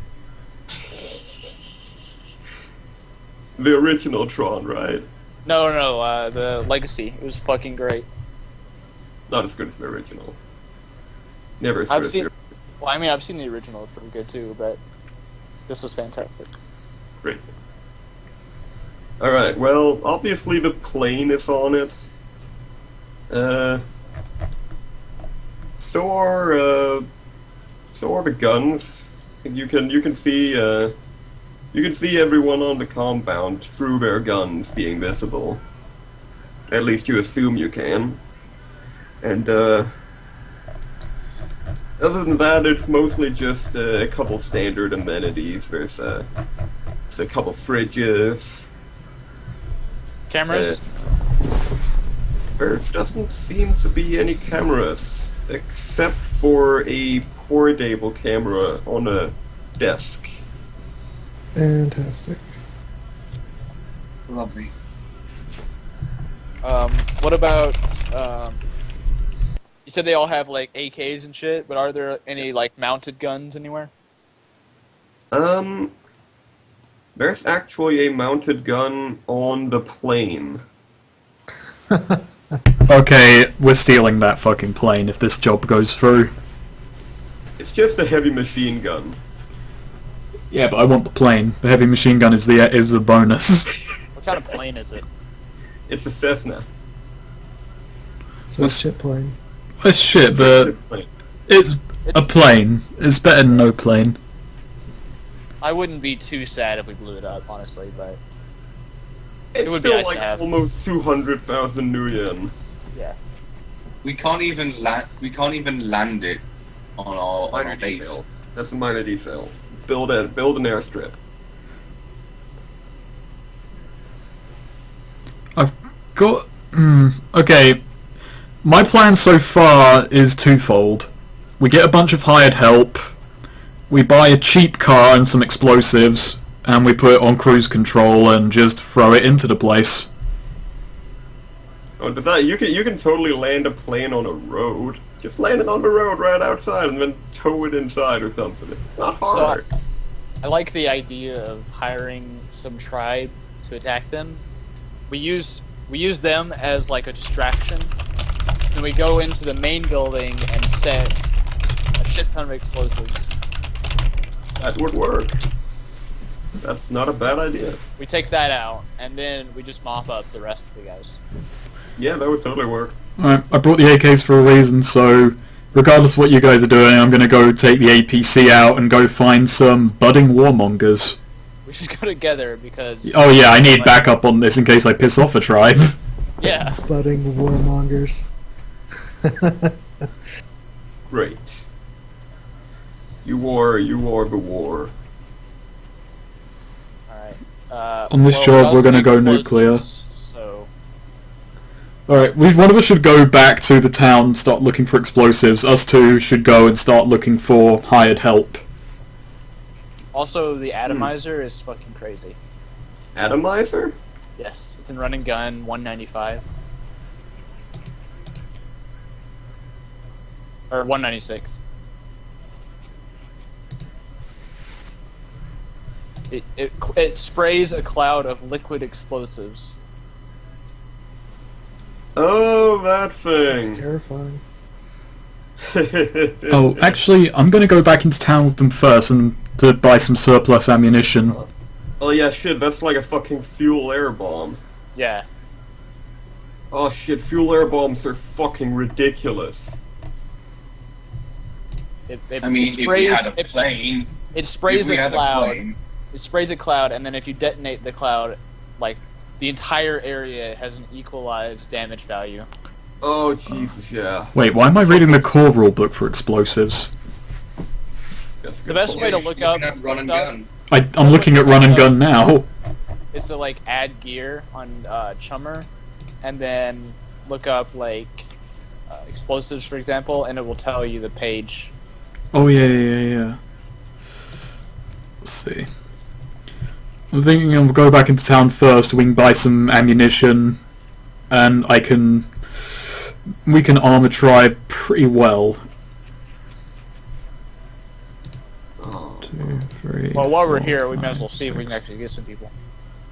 The original Tron, right? No, the Legacy. It was fucking great. Not as good as the original. Never as I've good as seen. the Well, I mean, I've seen the original. It's pretty good too, but this was fantastic. Great. Alright, well, obviously the plane is on it. So are the guns. You can see everyone on the compound through their guns being visible. At least you assume you can. And other than that, it's mostly just a couple standard amenities. There's a couple fridges. Cameras. There doesn't seem to be any cameras, except for a portable camera on a desk. Fantastic. Lovely. What about? You said they all have like AKs and shit, but are there any like mounted guns anywhere? There's actually a mounted gun on the plane. Okay, we're stealing that fucking plane if this job goes through. It's just a heavy machine gun. Yeah, but I want the plane. The heavy machine gun is the bonus. What kind of plane is it? It's a Cessna. So What's- shit plane. It's shit, but it's a plane. It's better than no plane. I wouldn't be too sad if we blew it up, honestly, but It's would be still nice to like have. almost 200,000 new yen. yeah. We can't even land. We can't even land it on our Minor base. detail. That's a minor detail. Build an airstrip. I've got... okay. My plan so far is twofold. We get a bunch of hired help, we buy a cheap car and some explosives, and we put it on cruise control and just throw it into the place. Oh, does that you can totally land a plane on a road. Just land it on the road right outside and then tow it inside or something. It's not hard. I like the idea of hiring some tribe to attack them. We use them as like a distraction. Then we go into the main building and set a shit ton of explosives. That would work. That's not a bad idea. We take that out, and then we just mop up the rest of the guys. Yeah, that would totally work. Alright, I brought the AKs for a reason, so regardless of what you guys are doing, I'm gonna go take the APC out and go find some budding warmongers. We should go together because. Oh yeah, I need backup on this in case I piss off a tribe. Yeah. Budding warmongers. Great. You are the war. Alright. On this job, we're gonna go nuclear. So. Alright, one of us should go back to the town, start looking for explosives. Us two should go and start looking for hired help. Also, the atomizer is fucking crazy. Atomizer? Yes, it's in Run and Gun 195. Or 196. It sprays a cloud of liquid explosives. Oh, that It's thing. terrifying. Oh, actually, I'm gonna go back into town with them first and to buy some surplus ammunition. Oh yeah, shit, that's like a fucking fuel air bomb. Yeah. Oh shit, fuel air bombs are fucking ridiculous. It I mean, if we sprays, had a plane, it sprays if we a had cloud. plane, It sprays a cloud, and then if you detonate the cloud, like, the entire area has an equalized damage value. Oh Jesus, yeah. Wait, why am I reading the core rulebook for explosives? That's a The good best point. way to you look can up have run and stuff gun. I'm looking at run and gun now. is to, like, add gear on Chummer, and then look up, like, explosives, for example, and it will tell you the page. Oh yeah. Let's see. I'm thinking I'll go back into town first. We can buy some ammunition, and we can arm a tribe pretty well. Oh. 2, 3. Well, while we're 4, here, we might 5, as well see if we can 6. actually get some people.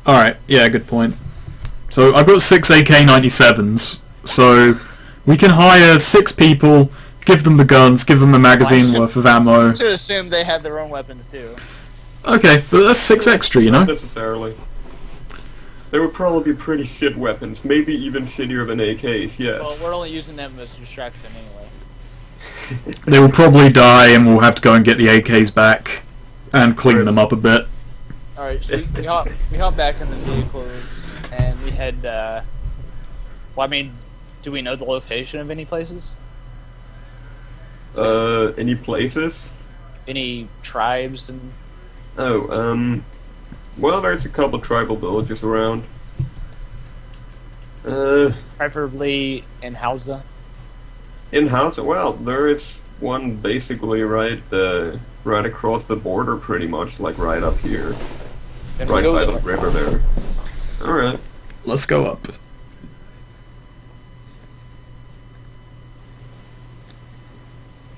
Alright, yeah, good point. So I've got 6 AK-97s, so we can hire 6 people, give them the guns, give them a magazine worth of ammo. I should assume they have their own weapons, too. Okay, but that's 6 extra, you know? Not necessarily. They would probably be pretty shit weapons, maybe even shittier than AKs, yes. Well, we're only using them as a distraction anyway. They will probably die and we'll have to go and get the AKs back and clean them up a bit. Alright, so we hop back in the vehicles, and we head, well, I mean, do we know the location of any places? Any places? Any tribes and... Oh, well, there's a couple tribal villages around. Preferably in Hausa? In-house, well, there is one basically right across the border pretty much, like right up here. Then Right we go by there. the river there. Alright. Let's go up.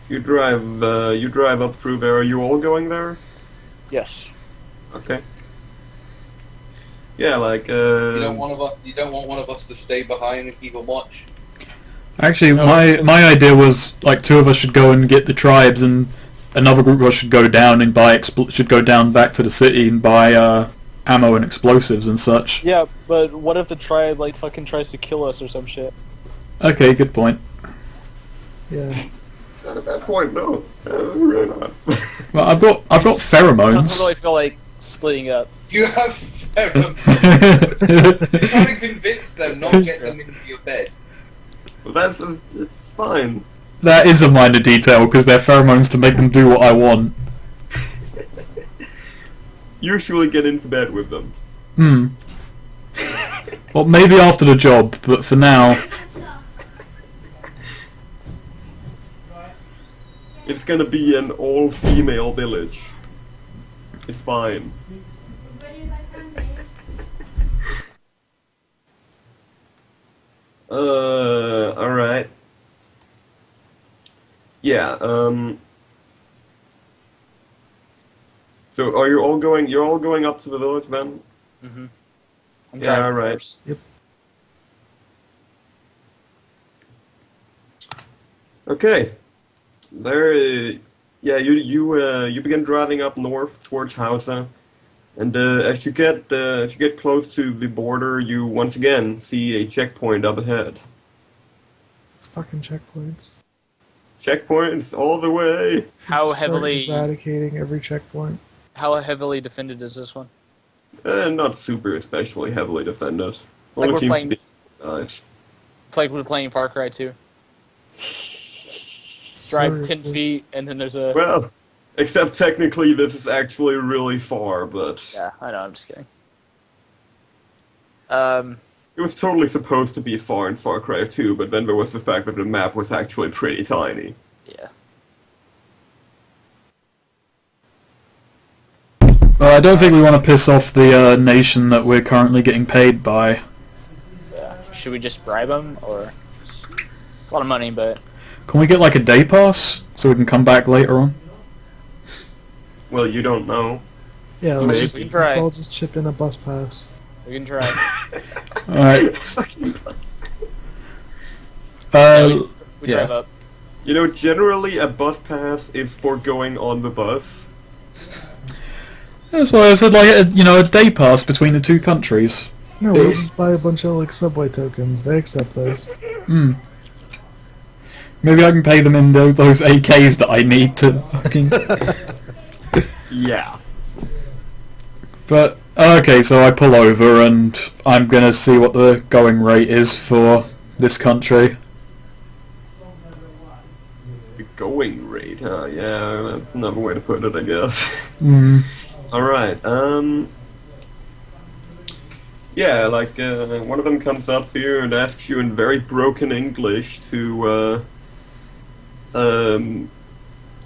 You drive up through there. Are you all going there? Yes. Okay. Yeah, like, You don't want one of us to stay behind and keep a watch. Actually, No, my it's- my idea was like 2 of us should go and get the tribes, and another group of us should go down and should go down back to the city and buy ammo and explosives and such. Yeah, but what if the tribe, like, fucking tries to kill us or some shit? Okay, good point. Yeah. it's not a bad point, no. Really not. Well, I've got I don't pheromones. really feel like splitting up. You have pheromones. Try to convince them, not get them into your bed. But it's fine. That is a minor detail because they're pheromones to make them do what I want. Usually get into bed with them. Well, maybe after the job, but for now. It's gonna be an all-female village. It's fine. Alright. Yeah, so are you all going, you're all going up to the village then? Mm-hmm. I'm Yeah, driving alright. first. Okay. There, yeah, you begin driving up north towards Hausa, and as you get close to the border, you once again see a checkpoint up ahead. It's fucking checkpoints. Checkpoints all the way. How Just start heavily eradicating every checkpoint. defended is this one? Not super especially heavily defended. Like Only we're seems playing- to be nice. It's like we're playing Far Cry 2. Drive 10 Seriously. feet, and then there's a... Well, except technically this is actually really far, but Yeah, I know, I'm just kidding. it was totally supposed to be far in Far Cry 2, but then there was the fact that the map was actually pretty tiny. Yeah. Well, I don't think we want to piss off the nation that we're currently getting paid by. Yeah. Should we just bribe them, or... It's a lot of money, but... Can we get like a day pass so we can come back later on? Well, you don't know. Yeah, Maybe. let's We can try. let's all just chip in a bus pass. We can try. Alright. We Yeah. drive up. You know, generally a bus pass is for going on the bus. That's why I said, like, a day pass between the two countries. No, we'll just buy a bunch of like subway tokens. They accept those. Hmm. Maybe I can pay them in those AKs that I need to fucking... Yeah. But, okay, so I pull over and I'm gonna see what the going rate is for this country. The going rate, huh? Yeah, that's another way to put it, I guess. Hmm. Alright, yeah, like, one of them comes up to you and asks you in very broken English to,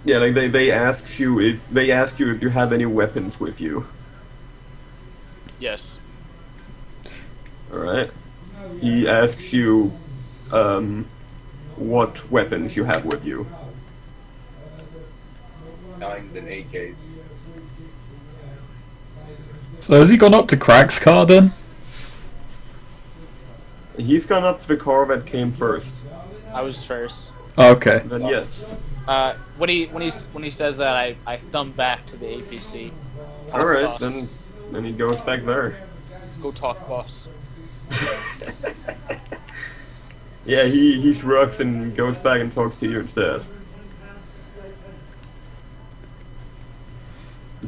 yeah, like, they ask you if you have any weapons with you. Yes. Alright. He asks you, what weapons you have with you. 9s and AKs. So has he gone up to Crack's car then? He's gone up to the car that came first. I was first. Okay. Then yes. When he says that, I thumb back to the APC. Talk, Alright, boss. then he goes back there. Go talk, boss. Yeah, he shrugs and goes back and talks to you instead.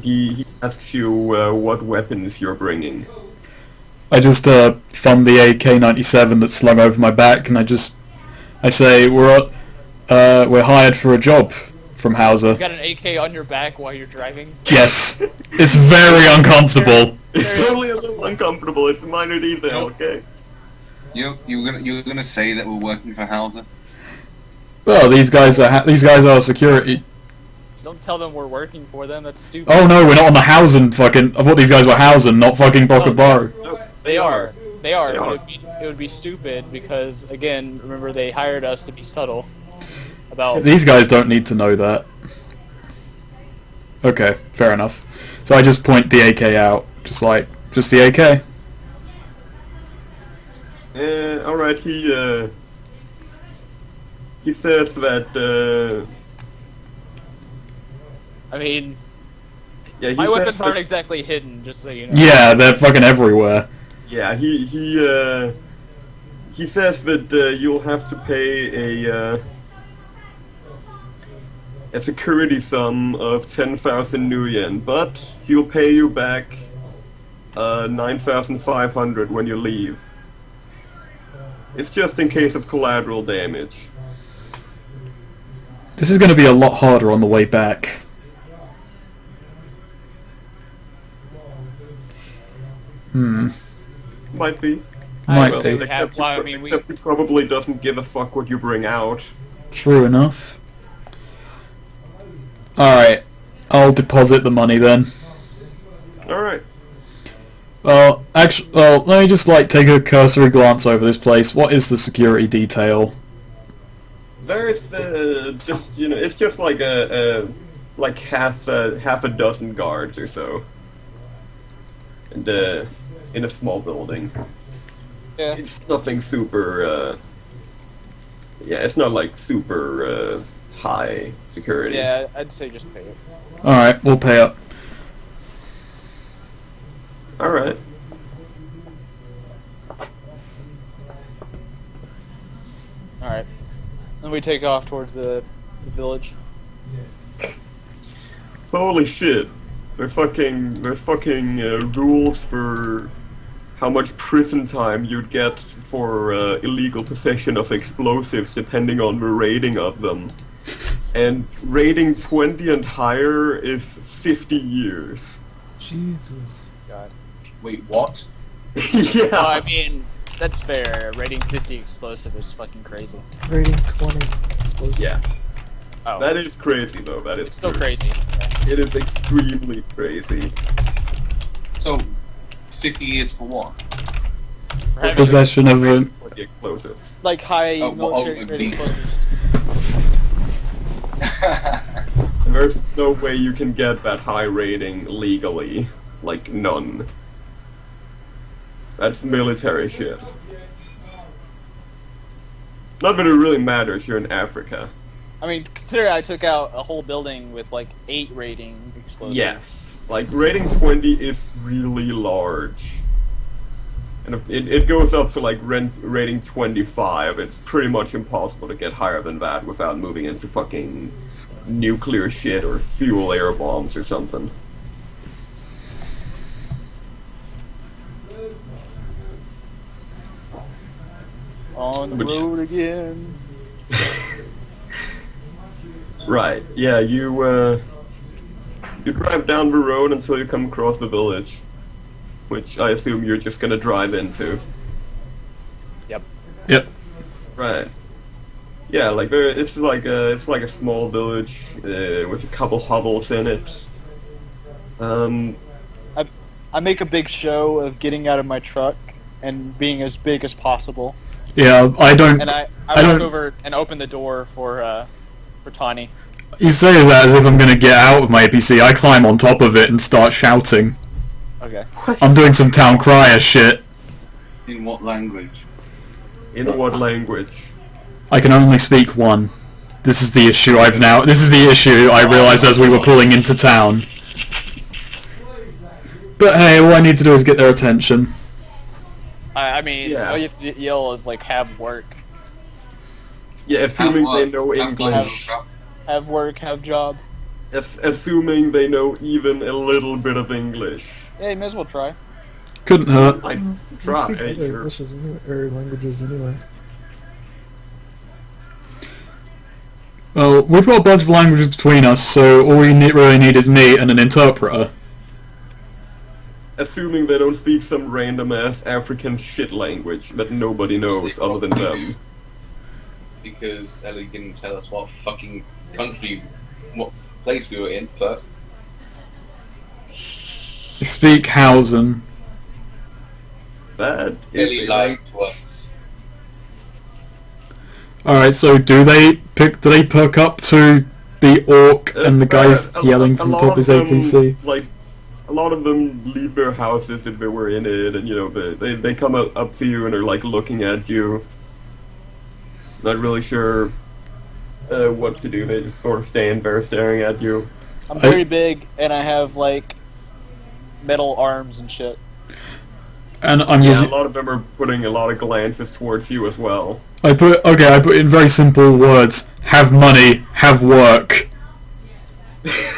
He asks you what weapons you're bringing. I just thumb the AK-97 that's slung over my back, and I say we're hired for a job from You Hauser. got an AK on your back while you're driving? Yes, it's very uncomfortable. It's totally a little uncomfortable. It's a minor detail, okay? You're gonna say that we're working for Hauser? Well, these guys are security. Don't tell them we're working for them. That's stupid. Oh no, we're not on the Hausen fucking. I thought these guys were Hausen, not fucking Bokabaru. They are. They are. They But are. it would be stupid because, again, remember they hired us to be subtle about. These guys don't need to know that. Okay, fair enough. So I just point the AK out, just the AK. Alright, he says that, I mean, yeah, he my says weapons aren't that- exactly hidden, just so you know. Yeah, they're fucking everywhere. Yeah, he says that you'll have to pay a security sum of 10,000 new yen, but he'll pay you back 9,500 when you leave. It's just in case of collateral damage. This is going to be a lot harder on the way back. Might be. Might Well, be. we have- well, I mean, we- Except he probably doesn't give a fuck what you bring out. True enough. Alright, I'll deposit the money then. Alright. Well, let me just take a cursory glance over this place. What is the security detail? There's just, you know, it's just like like half a dozen guards or so. And in a small building. Yeah. It's nothing super yeah, it's not like super high security. Yeah, I'd say just pay it. Alright, we'll pay up. Alright. Alright. Then we take off towards the village. Holy shit. There's fucking rules for how much prison time you'd get for illegal possession of explosives depending on the rating of them. And rating 20 and higher is 50 years. Jesus. God. Wait, what? Yeah. Well, I mean, that's fair. Rating 50 explosive is fucking crazy. Rating 20 explosive. Yeah. Oh, That is crazy though, that is it's still true. crazy. Yeah. It is extremely crazy. So, 50 years for what? For having, Possession of a... For the explosives. like high Oh, well, military grade the- explosives. And there's no way you can get that high rating legally. Like, none. That's military shit. Not that it really matters, you're in Africa. I mean, consider I took out a whole building with like 8 rating explosives. Yes. Like, rating 20 is really large. And if it goes up to like rating 25, it's pretty much impossible to get higher than that without moving into fucking nuclear shit or fuel air bombs or something. On the But yeah. road again. Right, yeah, you drive down the road until you come across the village. Which I assume you're just gonna drive into. Yep. Right. Yeah, like it's like a small village with a couple hovels in it. I make a big show of getting out of my truck and being as big as possible. Yeah, I don't... And I I walk don't- over and open the door for Tawny. You say that as if I'm gonna get out of my APC. I climb on top of it and start shouting. Okay. I'm doing some town crier shit. In what language? In what language? I can only speak one. This is the issue This is the issue I realised as we were pulling into town. But hey, all I need to do is get their attention. I mean, Yeah. all you have to yell is like, have work. Yeah, assuming they know Have English. work. Have work, have job. Assuming they know even a little bit of English. Yeah, you may as well try. Couldn't hurt. I We try, speak other sure. Englishes or languages anyway. Well, we've got a bunch of languages between us, so all we really need is me and an interpreter. Assuming they don't speak some random ass African shit language that nobody knows other than them. Because Ellie can tell us what fucking country, what place we were in first. Speak Hausen. That is Ellie a- lied to us. Alright, so do they perk up to the orc and the guys yelling from lot top of his of them, APC? Like, a lot of them leave their houses if they were in it, and you know they come up to you and are like looking at you. Not really sure what to do. They just sort of stand there staring at you. I'm very big, and I have like metal arms and shit. And I'm Yeah, a using... lot of them are putting a lot of glances towards you as well. I put in very simple words. Have money, have work.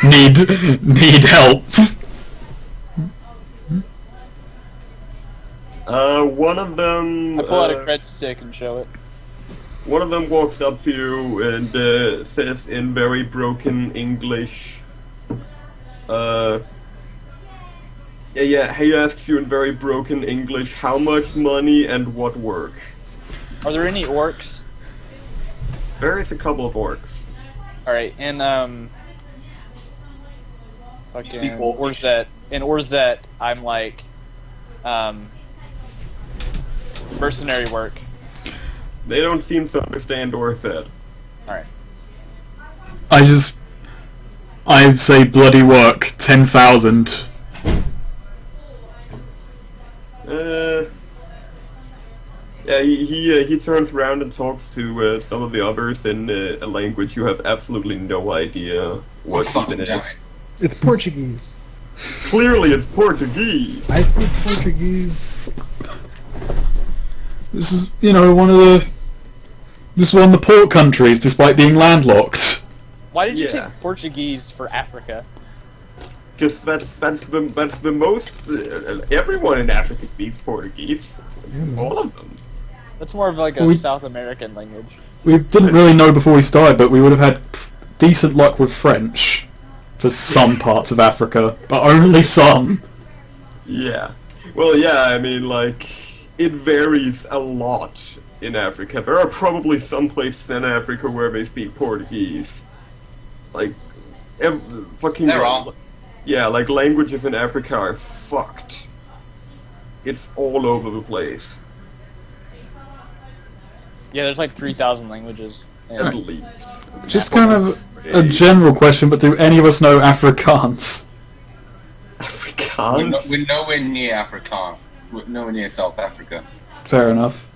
Need help. One of them. I pull out a cred stick and show it. One of them walks up to you and says in very broken English, yeah, he asks you in very broken English, how much money and what work? Are there any orcs? There is a couple of orcs. Alright, in fucking speak Orcish? Orzet. In Orzet, I'm like mercenary work. They don't seem to understand Orthed. Alright. I say bloody work, 10,000. Yeah, he turns around and talks to some of the others in a language you have absolutely no idea what even it is. It's Portuguese. Clearly it's Portuguese! I speak Portuguese. This is, one of the port countries, despite being landlocked. Why did you Yeah. take Portuguese for Africa? Because that's the most. Everyone in Africa speaks Portuguese. All of them. That's more of like a South American language. We didn't really know before we started, but we would have had decent luck with French for some parts of Africa, but only some. Yeah. Well, yeah, I mean, like, it varies a lot in Africa. There are probably some places in Africa where they speak Portuguese. Like, fucking... There are. Yeah, like, languages in Africa are fucked. It's all over the place. Yeah, there's like 3,000 languages. At least. Just kind of a general question, but do any of us know Afrikaans? Afrikaans? We're nowhere near Afrikaans. We're nowhere near South Africa. Fair enough.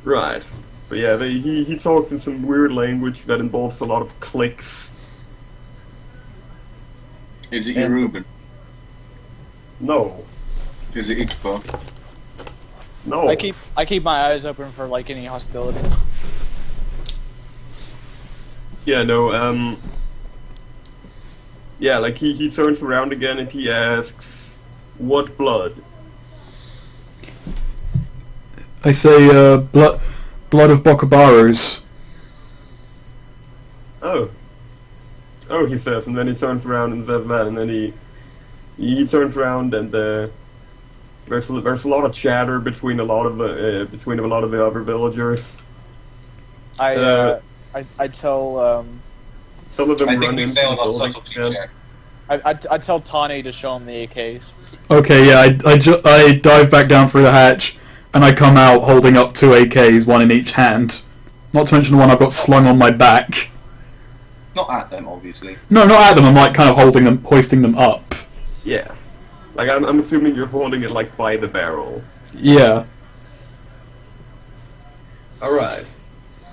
Right. But yeah, he talks in some weird language that involves a lot of clicks. Is it Yoruban? No. Is it Igbo? No. I keep my eyes open for like any hostility. Yeah, no, yeah, like he turns around again and he asks, "What blood?" I say, blood of Bokabarus. Oh. Oh, he says, and then he turns around and says that, and then he turns around and there's a lot of chatter between a lot of the other villagers. I tell Some of them I think run we into failed the our building subtlety again. check. I tell Tani to show him the AKs. Okay, yeah, I dive back down through the hatch, and I come out holding up 2 AKs, one in each hand. Not to mention the one I've got slung on my back. Not at them, obviously. No, not at them, I'm like kind of hoisting them up. Yeah. Like, I'm assuming you're holding it, like, by the barrel. Yeah. Alright.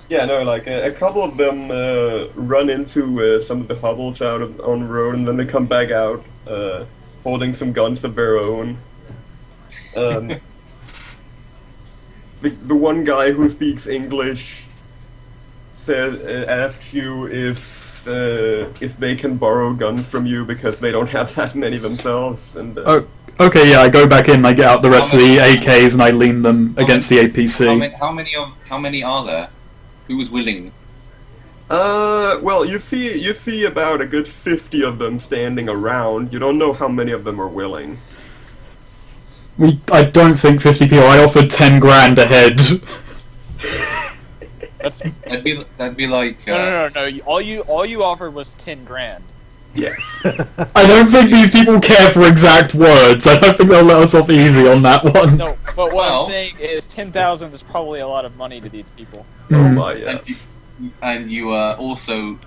Yeah, no, like, a couple of them run into some of the hovels out on the road, and then they come back out, holding some guns of their own. The one guy who speaks English asks you if they can borrow guns from you because they don't have that many themselves. And okay, yeah, I go back in, I get out the rest of the AKs, and I lean them against the APC. How many are there? Who was willing? Well, you see about a good 50 of them standing around. You don't know how many of them are willing. I don't think 50 people. I offered 10 grand a head. That'd be like. No. All you offered was 10 grand. Yeah. I don't think these people care for exact words. I don't think they'll let us off easy on that one. No, but what I'm saying is 10,000 is probably a lot of money to these people. Oh my, yeah. And you also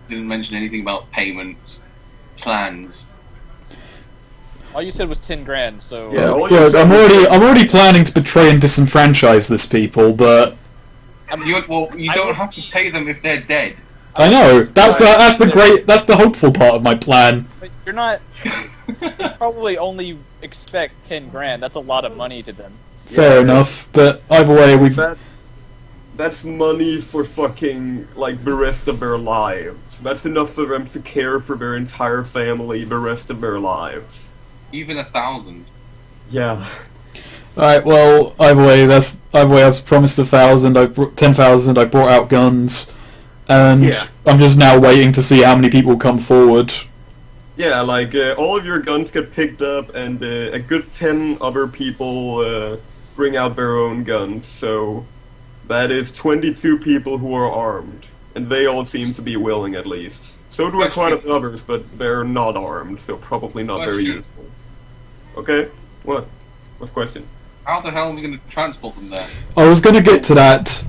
didn't mention anything about payment plans. All you said was 10 grand, so... Yeah, Look, I'm already planning to betray and disenfranchise this people, but... You don't have to pay them if they're dead. I know, that's the hopeful part of my plan. But you're not... You probably only expect 10 grand, that's a lot of money to them. Fair enough, but either way, that's money for fucking, like, the rest of their lives. That's enough for them to care for their entire family the rest of their lives. Even 1,000. Yeah. Alright, well, either way, I've promised 1,000, 10,000, I brought out guns, and Yeah. I'm just now waiting to see how many people come forward. Yeah, like, all of your guns get picked up, and a good 10 other people bring out their own guns, so that is 22 people who are armed, and they all seem to be willing at least. So do quite a few others, but they're not armed, so probably not very useful. Okay? What? What's the question? How the hell are we going to transport them there? I was going to get to that.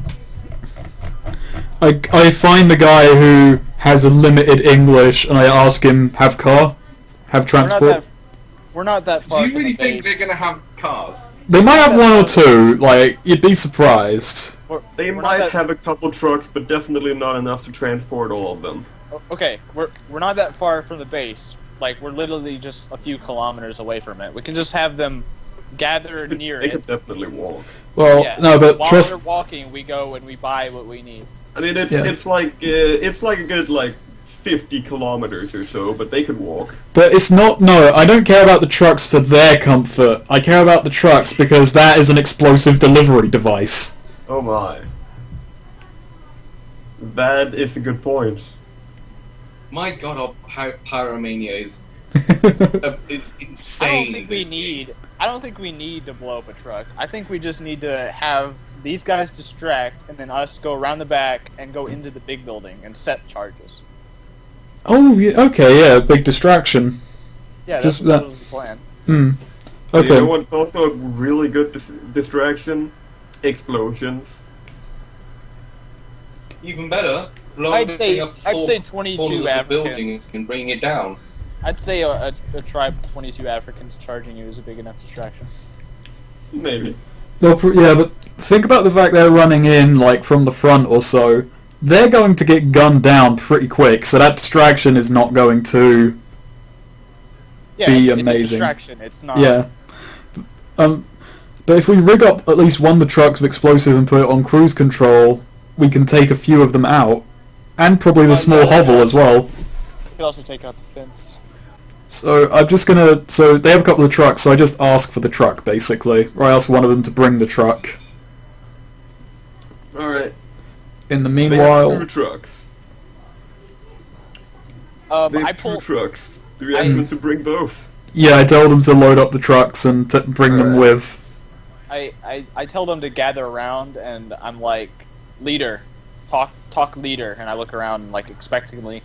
I find the guy who has a limited English, and I ask him, have transport? We're not that far. Do you really from the think base. they're going to have cars? They might have one or two, like, you'd be surprised. They might have a couple trucks, but definitely not enough to transport all of them. Okay, we're not that far from the base. Like, we're literally just a few kilometers away from it. We can just have them gather near They it. could definitely walk. Well, Yeah. no, but While trust... we're walking, we go and we buy what we need. I mean, it's like a good, like, 50 kilometers or so, but they could walk. But it's not. No, I don't care about the trucks for their comfort. I care about the trucks because that is an explosive delivery device. Oh my. That is a good point. My god, pyromania is insane. I don't think in we this game. need. I don't think we need to blow up a truck. I think we just need to have these guys distract, and then us go around the back and go into the big building and set charges. Oh, yeah, okay, yeah, big distraction. Yeah, Just that that- was the plan. Hmm. But Okay. you know what's also a really good distraction? Explosions. Even better, I'd say up I'd say corners 22 of the building Africans. and bringing it down. I'd say a tribe of 22 Africans charging you is a big enough distraction. Maybe. Well, yeah, but think about the fact they're running in, like, from the front or so. They're going to get gunned down pretty quick, so that distraction is not going to... Yeah, Be it's a amazing. distraction. It's not. Yeah. But if we rig up at least one of the trucks with explosive and put it on cruise control, we can take a few of them out. And probably the small hovel as well. You could also take out the fence. So I'm just gonna... So they have a couple of trucks, so I just ask for the truck, basically. Or I ask one of them to bring the truck. Alright. In the They have meanwhile... 2 trucks. They I have 2 pull. trucks. Do we ask them to bring both? Yeah, I tell them to load up the trucks and to bring them Alright. with. I tell them to gather around, and I'm like, leader, talk leader, and I look around like expectantly.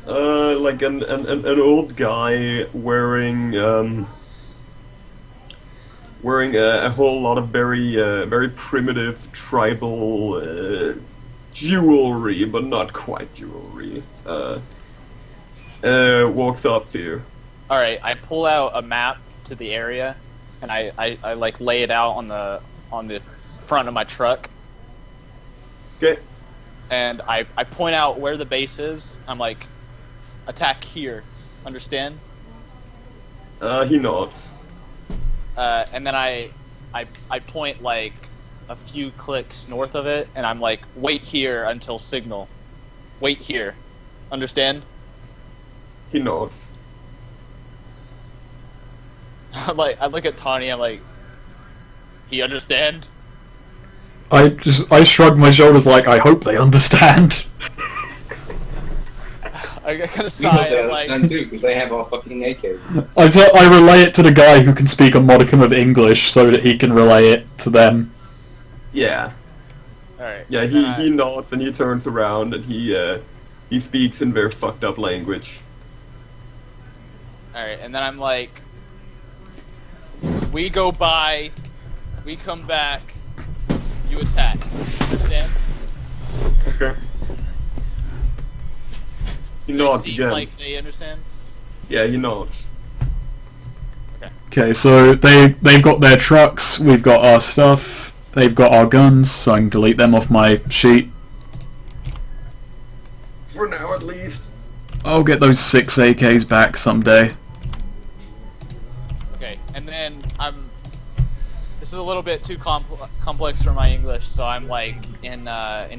Like an old guy wearing a whole lot of very primitive tribal jewelry, but not quite jewelry. Walks up to you. All right, I pull out a map to the area, and I like lay it out on the front of my truck, Okay. and I point out where the base is. I'm like, attack here, understand? He nods. And then I point like a few clicks north of it, and I'm like, wait here until signal. Wait here, understand? He nods. I'm like, I look at Tawny. I'm like, he understand? I shrug my shoulders like, I hope they understand. I kind of We hope sigh. they I'm like, understand too, because they have our fucking AKs. I relay it to the guy who can speak a modicum of English so that he can relay it to them. Yeah. all right. Yeah. He nods and he turns around and he speaks in very fucked up language. All right, and then I'm like, we go by, we come back, you attack. Understand? Okay. He They nods seem again. like they understand. Yeah, he nods. Okay, so they've got their trucks, we've got our stuff, they've got our guns, so I can delete them off my sheet. For now, at least. I'll get those 6 AKs back someday. Okay, and then this is a little bit too complex for my English, so I'm like in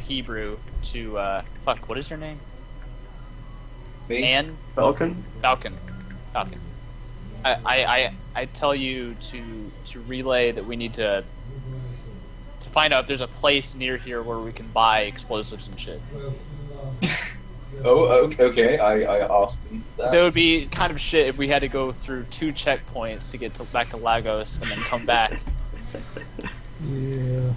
Hebrew to fuck. What is your name? Me? Anne? Falcon. Falcon. I tell you to relay that we need to find out if there's a place near here where we can buy explosives and shit. Oh, okay. I asked them that. So it would be kind of shit if we had to go through 2 checkpoints to get back to Lagos and then come back. Yeah.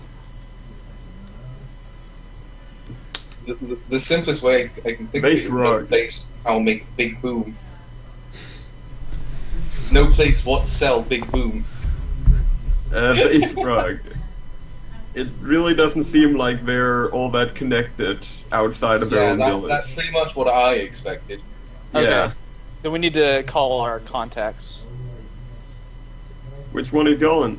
The simplest way I can think Base of it is no road. place I'll make big boom. No place what sell big boom. Base rug. It really doesn't seem like they're all that connected outside of their Yeah, own village. that's pretty much what I expected. Okay. Yeah. Then we need to call our contacts. Which one is going?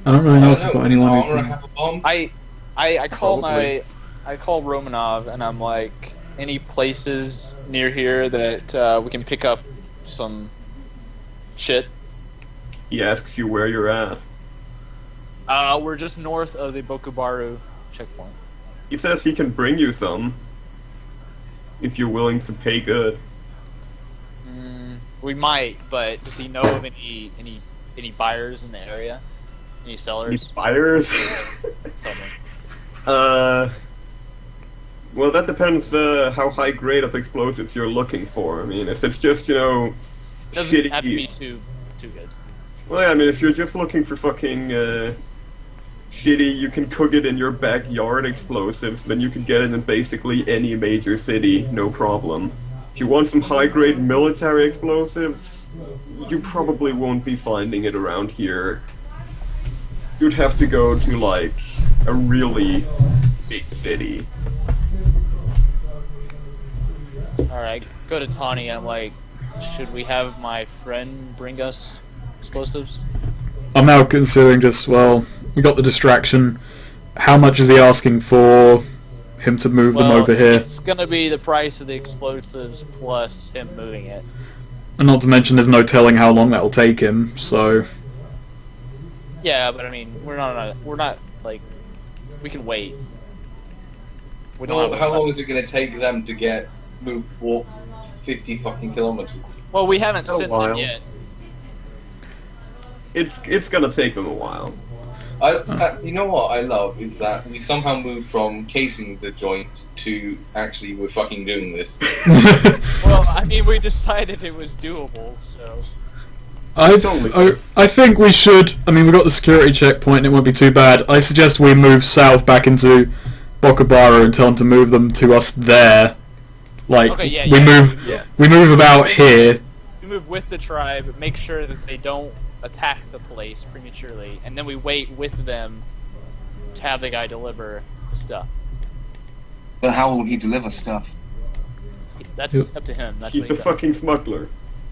I don't really I know don't if I've know, got anyone who armor can... have a bomb? I call Probably. I call Romanov and I'm like, any places near here that we can pick up some shit? He asks you where you're at. We're just north of the Bokubaru checkpoint. He says he can bring you some. If you're willing to pay good. We might, but does he know of any buyers in the area? Any sellers? Any buyers? Something. Well, that depends how high grade of explosives you're looking for. I mean, if it's just, Doesn't shitty... have to be too good. Well, yeah, I mean, if you're just looking for fucking, shitty, you can cook it in your backyard explosives, then you can get it in basically any major city, no problem. If you want some high-grade military explosives, you probably won't be finding it around here. You'd have to go to, like, a really big city. Alright, go to Tawny, I'm like, should we have my friend bring us explosives? I'm now considering just, well, we got the distraction. How much is he asking for him to move them over here? It's gonna be the price of the explosives plus him moving it. And not to mention there's no telling how long that'll take him, so... Yeah, but I mean, we're not, like, we can wait. We don't have How long is it going to take them to walk 50 fucking kilometers? Well, we haven't A sent while. them yet. It's gonna take them a while. You know what I love is that we somehow moved from casing the joint to actually we're fucking doing this. Well, I mean, we decided it was doable, so... I think we should... I mean, we got the security checkpoint, it won't be too bad. I suggest we move south back into Bokubaru and tell them to move them to us there. Like, Okay, yeah, we move about here. We move with the tribe, make sure that they don't attack the place prematurely, and then we wait with them to have the guy deliver the stuff. But how will he deliver stuff? That's up to him. That's He's what he the does. fucking smuggler.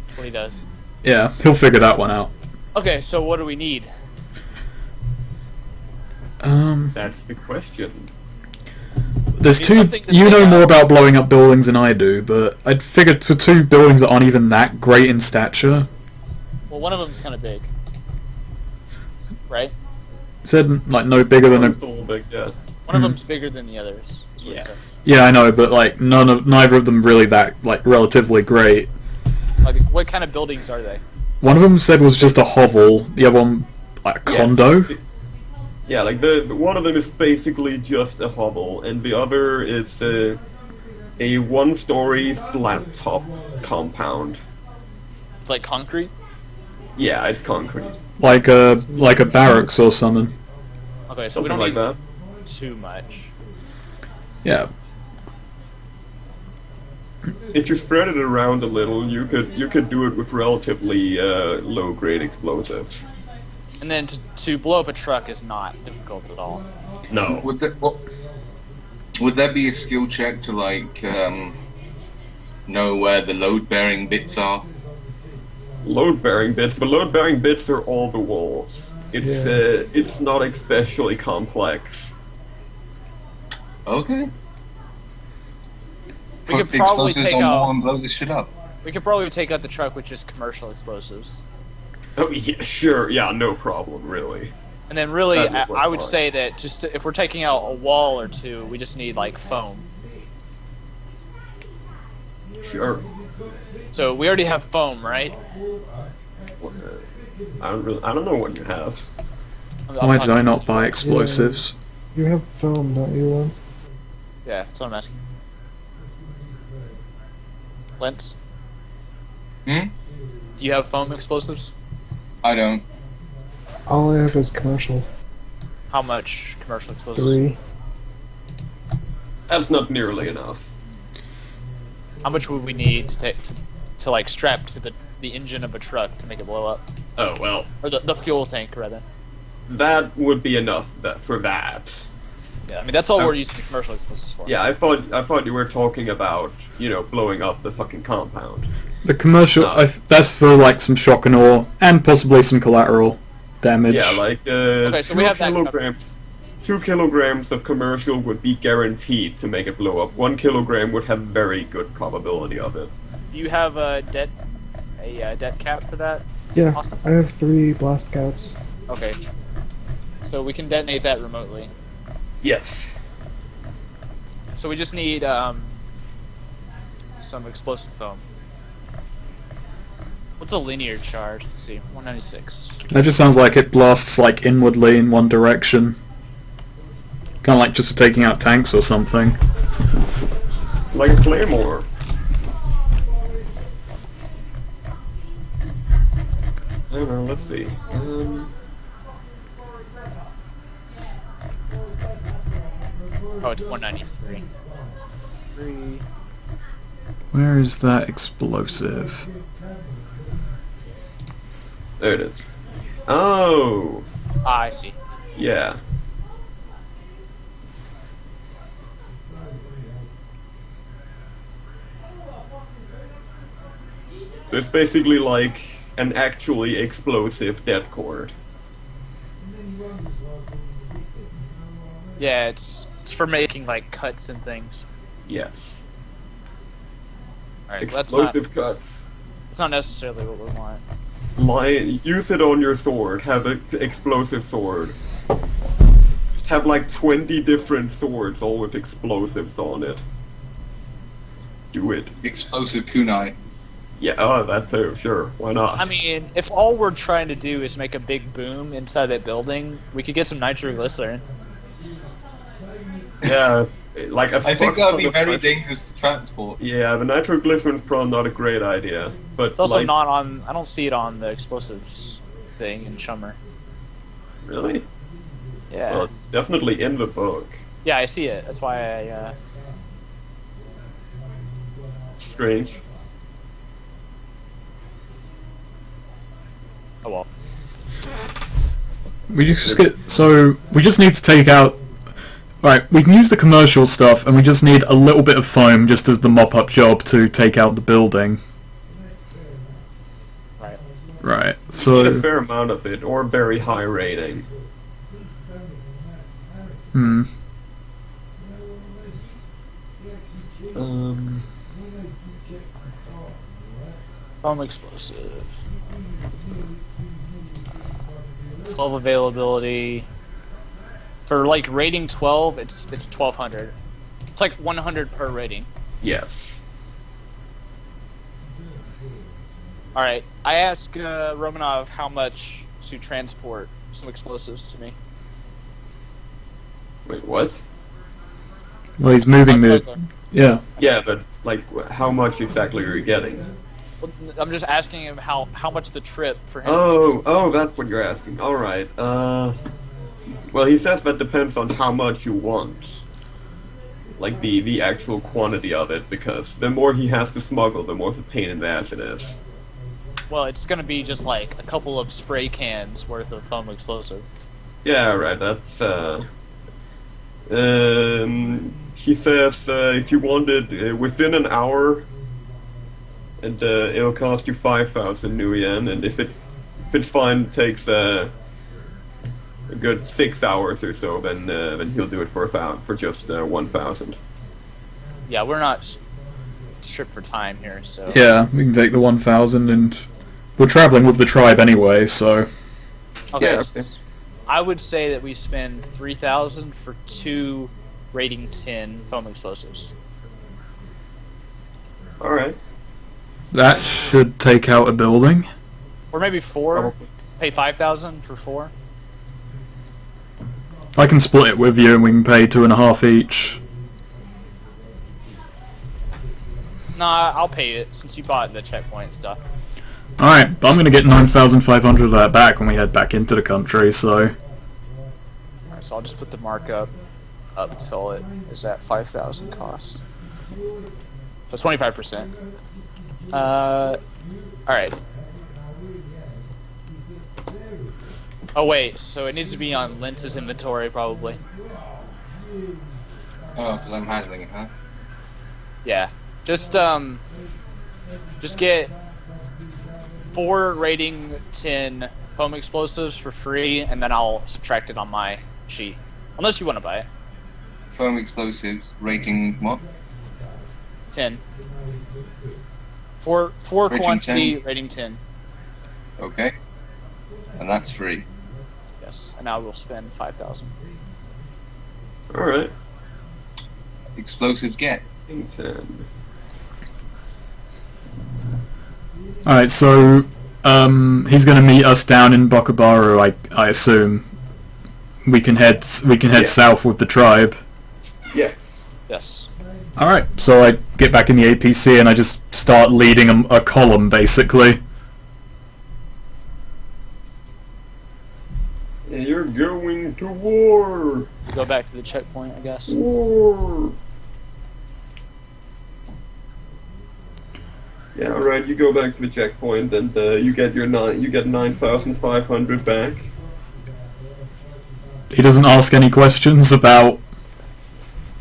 That's what he does. Yeah, he'll figure that one out. Okay, so what do we need? That's the question. There's Need two... something to You take know out. more about blowing up buildings than I do, but I'd figured for two buildings that aren't even that great in stature... Well, one of them's kind of big, right? Said, like, no bigger than a... It's a little big, yeah. One of them's bigger than the others. Is what he said. Yeah, I know, but, like, neither of them really that, like, relatively great. Like, what kind of buildings are they? One of them said was just a hovel, the other one, like, a condo? Yeah, like, the one of them is basically just a hovel, and the other is a one-story flat-top compound. It's like concrete. Yeah, it's concrete. Like a barracks or something. Okay, so we Something don't like need that. too much. Yeah. If you spread it around a little, you could do it with relatively low-grade explosives. And then to blow up a truck is not difficult at all. No. Would there be a skill check to like know where the load-bearing bits are? Load-bearing bits. The load-bearing bits are all the walls. It's not especially complex. Okay. We could Put the probably explosives take on out. more and blow this shit up. We could probably take out the truck with just commercial explosives. Oh yeah, sure. Yeah, no problem, really. And then really, That'd work I would fine. say that just if we're taking out a wall or two, we just need like foam. Sure. So we already have foam, right? I don't know what you have. I'm Why did I talking- not buy explosives? You have foam, don't you, Lance? Yeah, that's what I'm asking. Lens, Hmm? do you have foam explosives? I don't. All I have is commercial. How much commercial explosives? 3. That's not nearly enough. How much would we need to take to like strap to the engine of a truck to make it blow up, Oh well, or the fuel tank rather? that would be enough for that. Yeah, I mean that's all we're using the commercial explosives for. Yeah, I thought you were talking about, blowing up the fucking compound. The commercial, No. that's for like some shock and awe, and possibly some collateral damage. Yeah, like Okay, so we have that kilograms. 2 kilograms of commercial would be guaranteed to make it blow up. 1 kilogram would have very good probability of it. Do you have a debt cap for that? Yeah, Awesome. I have 3 blast caps. Okay. So we can detonate that remotely. Yes. So we just need some explosive foam. What's a linear charge? Let's see, 196. That just sounds like it blasts like inwardly in one direction. Kind of like just for taking out tanks or something. Like a claymore. I don't know, let's see. Oh, it's 193. 3. Where is that explosive? There it is. Oh! Ah, I see. Yeah. So it's basically like an actually explosive dead cord. Yeah, it's for making like cuts and things. Yes. Alright, Explosive cuts. that's not necessarily what we want. Use it on your sword. Have an explosive sword. Just have like 20 different swords, all with explosives on it. Do it. Explosive kunai. Yeah, oh, that's it, sure. Why not? I mean, if all we're trying to do is make a big boom inside that building, we could get some nitroglycerin. Yeah, like a I think fuck that would ton be of very nitro- dangerous to transport. Yeah, the nitroglycerin's probably not a great idea, but It's also like, not on. I don't see it on the explosives thing in Shummer. really? Yeah. Well, it's definitely in the book. Yeah, I see it. That's why I. Strange. Oh well. We just get we just need to take out. Right, we can use the commercial stuff, and we just need a little bit of foam just as the mop-up job to take out the building. Right. Right. Need a So. fair amount of it, or very high rating. Hmm. Foam explosive. 12 availability. For like rating 12, it's 1200. It's like 100 per rating. Yes. All right. I asked Romanov how much to transport some explosives to me. Wait, what? Well, he's moving the. Smuggler. Yeah. Yeah, but like, how much exactly are you getting? Well, I'm just asking him how much the trip for him. Oh, that's what you're asking. All right. Well, he says that depends on how much you want. Like the actual quantity of it, because the more he has to smuggle, the more of a pain in the ass it is. Well, it's gonna be just like a couple of spray cans worth of foam explosive. Yeah, right. That's he says if you want it within an hour, and it'll cost you 5,000 new yen, and if it's fine, it takes a good 6 hours or so, then he'll do it for just 1,000. Yeah, we're not stripped for time here, so. Yeah, we can take the 1,000, and we're traveling with the tribe anyway, so. Okay. Yeah, I would say that we spend 3,000 for 2 rating 10 foam explosives. All right. That should take out a building. Or maybe 4. Probably. Pay 5,000 for 4. I can split it with you, and we can pay 2.5 each. Nah, I'll pay it since you bought the checkpoint stuff. Alright, but I'm gonna get 9,500 of that back when we head back into the country, so. Alright, so I'll just put the markup up till it is at 5,000 cost. So 25%. Alright. Oh wait, so it needs to be on Lintz's inventory probably. Oh, because I'm handling it, huh? Yeah. Just get 4 rating 10 foam explosives for free, and then I'll subtract it on my sheet. Unless you want to buy it. Foam explosives, rating what? 10. 4 Rating quantity, 10? rating 10. Okay. And that's free. Yes, and I will spend 5,000. Alright. Explosives get. 10. Alright, so he's going to meet us down in Bokubaru, I assume. We can head Yeah. south with the tribe. Yes. Yes. Alright, so I get back in the APC and I just start leading a column, basically. And you're going to war! Go back to the checkpoint, I guess. War! Yeah, alright, you go back to the checkpoint and you get 9,500 back. He doesn't ask any questions about...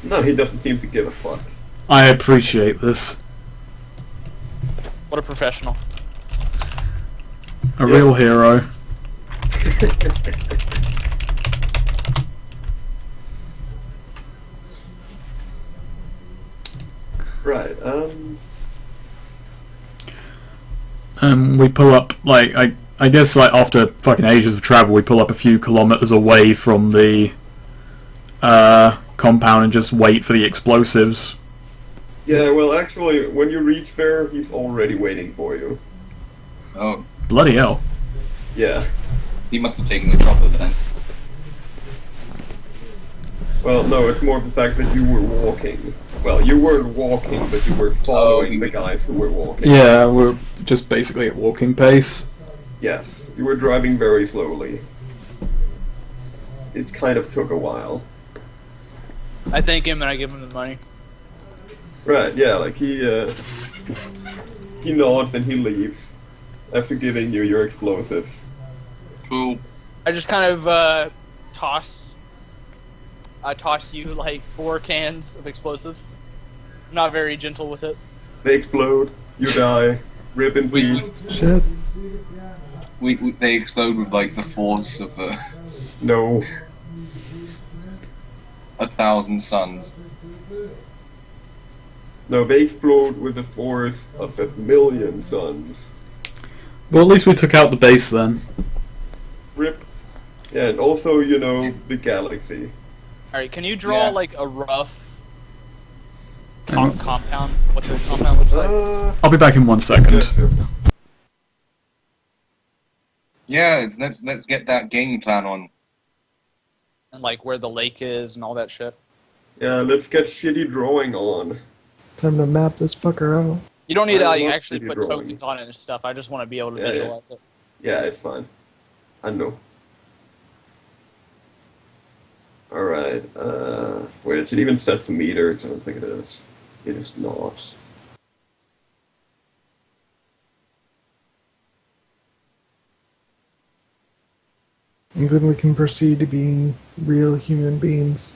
No, he doesn't seem to give a fuck. I appreciate this. What a professional. A real hero. Right, We pull up, like, I guess, like, after fucking ages of travel, we pull up a few kilometers away from the compound and just wait for the explosives. yeah, well, actually, when you reach there, he's already waiting for you. Oh, Bloody hell. Yeah. he must have taken the chopper then. Well, no, it's more the fact that you were walking. Well, you weren't walking, but you were following the guys who were walking. Yeah, we're just basically at walking pace. Yes, you were driving very slowly. It kind of took a while. I thank him and I give him the money. Right, yeah, like he nods and he leaves after giving you your explosives. Cool. I just kind of toss you like 4 cans of explosives. I'm not very gentle with it. They explode, you die, rip in peace. Shit. They explode with like the force of No. 1,000 suns. No, they explode with the force of 1,000,000 suns. Well, at least we took out the base then. Rip. Yeah, and also, you know, the galaxy. Alright, can you draw Yeah. like a rough Hang on. compound? What the compound looks like? I'll be back in 1 Yeah, second. sure. Yeah, let's get that game plan on. And like where the lake is and all that shit. Yeah, let's get shitty drawing on. Time to map this fucker out. You don't need to I like, love actually city put drawing. tokens on it and stuff. I just want to be able to Yeah, yeah. visualize it. Yeah, it's fine. I know. Alright, wait, is it even set to meters? I don't think it is. It is not. And then we can proceed to being real human beings.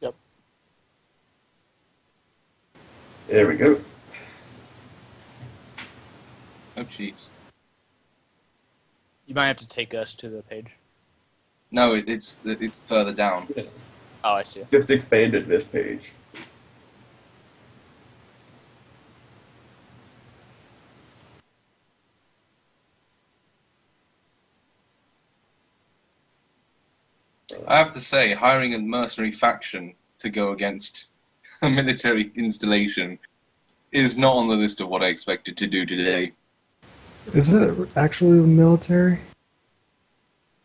Yep. There we go. Oh jeez. You might have to take us to the page. No, it's further down. Oh, I see. Just expanded this page. I have to say, hiring a mercenary faction to go against a military installation is not on the list of what I expected to do today. Is it actually military?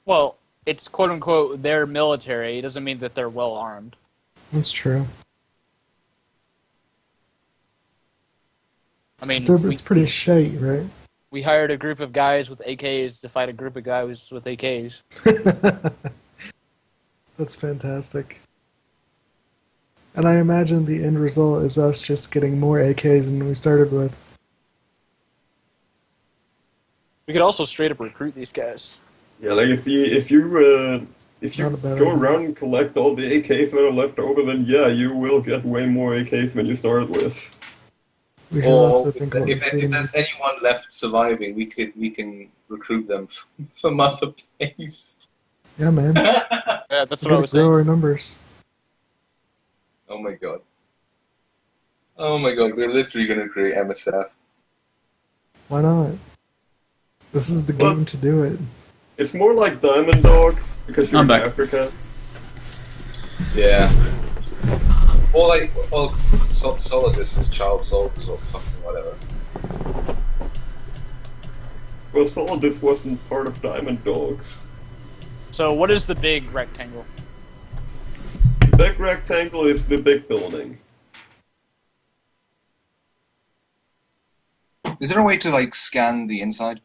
Well, it's quote unquote their military. It doesn't mean that they're well armed. That's true. I mean, It's pretty shite, right? we hired a group of guys with AKs to fight a group of guys with AKs. That's fantastic. And I imagine the end result is us just getting more AKs than we started with. We could also straight up recruit these guys. Yeah, like if you Not a bad go idea. around and collect all the AKs that are left over, then yeah, you will get way more AKs than you started with. We should also think about if recruiting. there's anyone left surviving, we can recruit them from other place. Yeah, man. Yeah, that's We what I gotta was grow saying. our numbers. Oh my god. Oh my god, we're literally going to create MSF. Why not? This is the Well- game to do it. It's more like Diamond Dogs, because you're I'm in back. Africa. Yeah. Or like, well, Solidus is child soldiers or fucking whatever. Well, Solidus wasn't part of Diamond Dogs. So what is the big rectangle? The big rectangle is the big building. Is there a way to like scan the inside?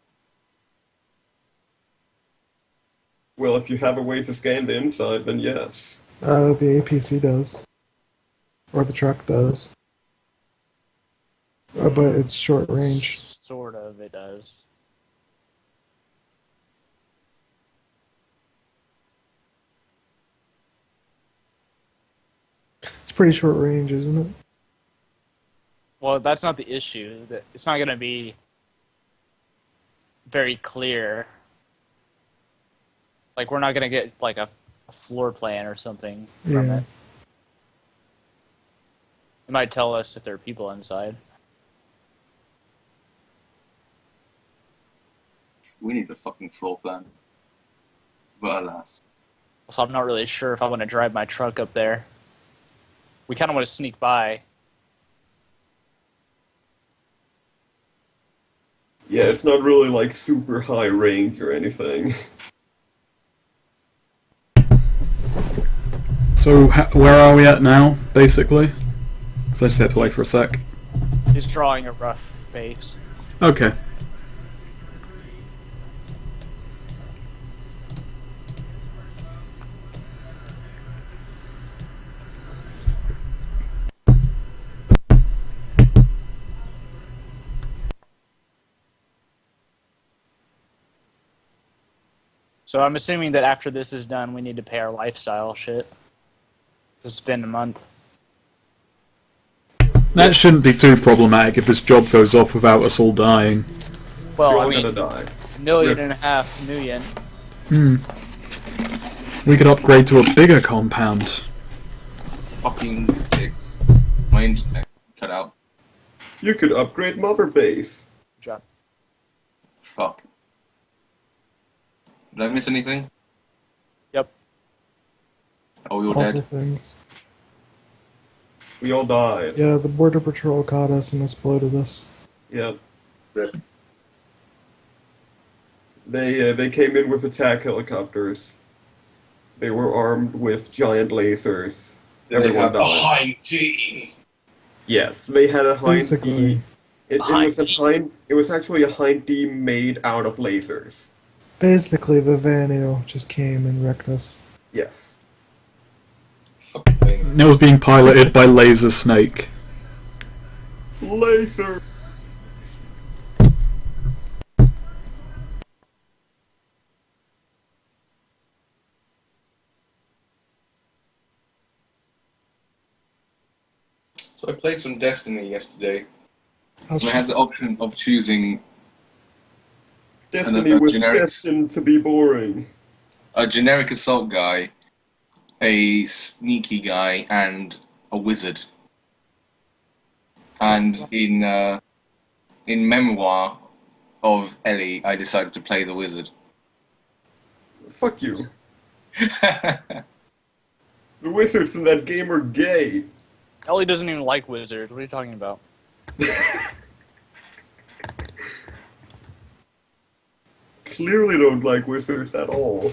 Well, if you have a way to scan the inside, then yes. The APC does. Or the truck does. But it's short range. Sort of, it does. It's pretty short range, isn't it? Well, that's not the issue. It's not going to be very clear. Like, we're not going to get, like, a floor plan or something from Yeah. it. It might tell us if there are people inside. We need a fucking floor plan. But alas. So I'm not really sure if I want to drive my truck up there. We kind of want to sneak by. Yeah, it's not really like super high range or anything. So where are we at now, basically? Because I just had to wait for a sec. He's drawing a rough face. Okay. So I'm assuming that after this is done, we need to pay our lifestyle shit. It's been a month. That shouldn't be too problematic if this job goes off without us all dying. Well, You're I all mean, gonna die. $1.5 million. We could upgrade to a bigger compound. Fucking dick. My internet cut out. You could upgrade Mother Base. Good job. Fuck. Did I miss anything? Yep. Oh, you're Awful dead. things. We all died. Yeah, the border patrol caught us and exploded us. Yep. Rip. They came in with attack helicopters. They were armed with giant lasers. They Everyone have a died. high T. Yes, they had a hind Basically. D. It was actually a hind D made out of lasers. Basically, the Vaneo just came and wrecked us. Yes. Fucking thing. It was being piloted by Laser Snake. Laser. So I played some Destiny yesterday. How's And I had the option of choosing Destiny a was generic- destined to be boring. a generic assault guy, a sneaky guy, and a wizard. And in Memoir of Ellie, I decided to play the wizard. Fuck you. The wizards in that game are gay. Ellie doesn't even like wizards. What are you talking about? Clearly don't like wizards at all.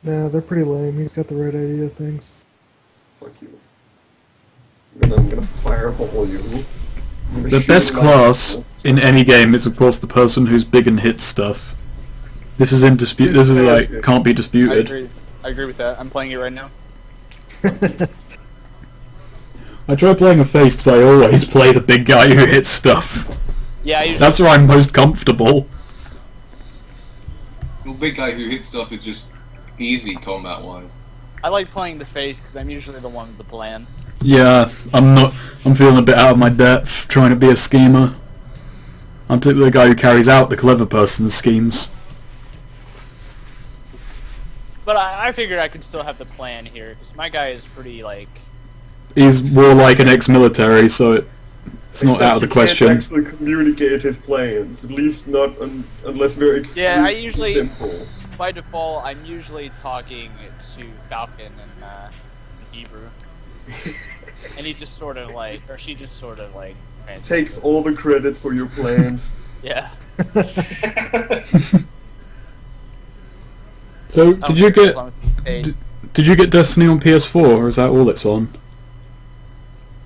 Nah, they're pretty lame. He's got the right idea of things. Fuck you. I'm gonna fireball you. I'm gonna The shoot best my class rifle. in any game is, of course, the person who's big and hits stuff. This is in dispute. This is like can't be disputed. I agree with that. I'm playing it right now. I try playing a face because I always play the big guy who hits stuff. Yeah, I usually That's where I'm most comfortable. The big guy who hits stuff is just easy combat-wise. I like playing the face because I'm usually the one with the plan. Yeah, I'm feeling a bit out of my depth trying to be a schemer. I'm typically the guy who carries out the clever person's schemes. But I figured I could still have the plan here because my guy is pretty like. He's more like an ex-military, so it's not out of the He question. can't actually communicate his plans, at least not unless they're extremely Yeah, I usually- simple. by default, I'm usually talking to Falcon in Hebrew, and he just sort of like, or she just sort of like translates Takes it. all the credit for your plans. Yeah. So, I don't did you care, get as long as it's paid. did you get Destiny on PS4, or is that all it's on?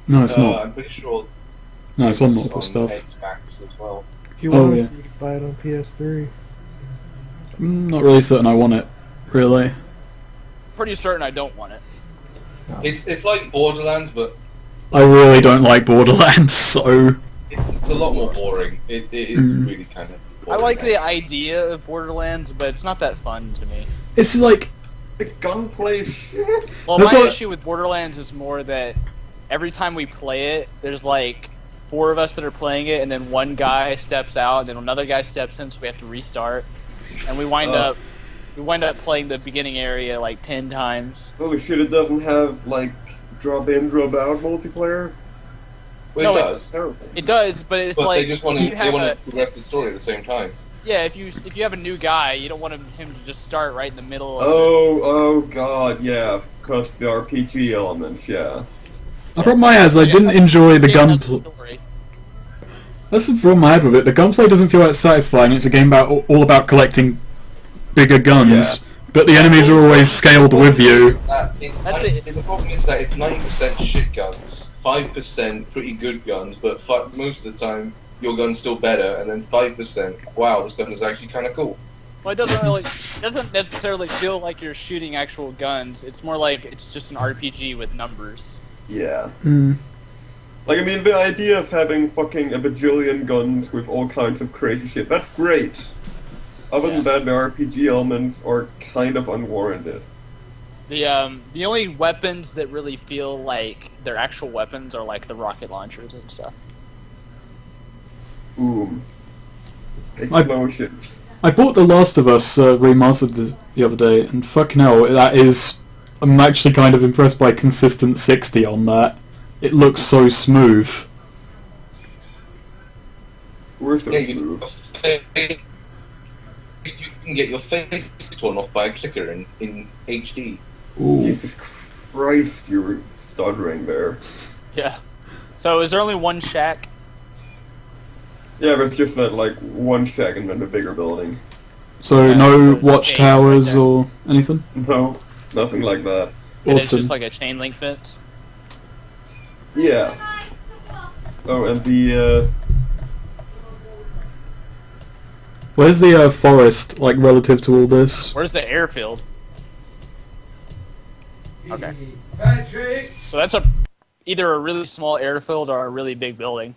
No, it's not. I'm pretty sure No, it's on multiple on stuff. Xbox as well. If you Oh, wanted yeah. to, you could buy it on PS3. I'm not really certain I want it, really. Pretty certain I don't want it. It's like Borderlands, but I really don't like Borderlands, so... it's a lot more boring. It is really kind of I boring. like the idea of Borderlands, but it's not that fun to me. It's like... The gunplay shit. Well, That's my what- issue with Borderlands is more that every time we play it, there's like 4 of us that are playing it, and then one guy steps out, and then another guy steps in, so we have to restart, and we wind up playing the beginning area like 10 times. Holy shit, it doesn't have, like, drop in, drop out multiplayer? Well, No, it does. Terrible. It does, but it's But like they just want you to have a- progress the story at the same time. yeah. If you have a new guy, you don't want him to just start right in the middle. Of Oh god, yeah. Because the RPG elements, yeah. The problem I had is I Yeah. didn't enjoy the Game has a gunplay. story. That's the problem I had with it. The gunplay doesn't feel that satisfying. It's a game all about collecting bigger guns, but the enemies are always scaled with you. That's it. The problem is that it's 90% shit guns, 5% pretty good guns, but most of the time your gun's still better, and then 5%, wow, this gun is actually kind of cool. Well, it doesn't necessarily feel like you're shooting actual guns. It's more like it's just an RPG with numbers. Yeah. Mm. Like, I mean, the idea of having fucking a bajillion guns with all kinds of crazy shit, that's great. Other than that, the RPG elements are kind of unwarranted. The only weapons that really feel like they're actual weapons are like the rocket launchers and stuff. Boom. Explosions. I bought The Last of Us remastered the other day, and fucking hell, that is... I'm actually kind of impressed by consistent 60 on that. It looks so smooth. Where's the Yeah, you can get your face torn off by a clicker in HD. Ooh. Jesus Christ, you were stuttering there. Yeah. So is there only one shack? Yeah, but it's just that, like, one shack and then the bigger building. So Yeah, no there's a watchtowers chain right or anything? No, nothing like that. And it's Awesome. just like a chain link fence. Yeah. Oh, and the, Where's the forest, like, relative to all this? Where's the airfield? Okay. So that's either a really small airfield or a really big building.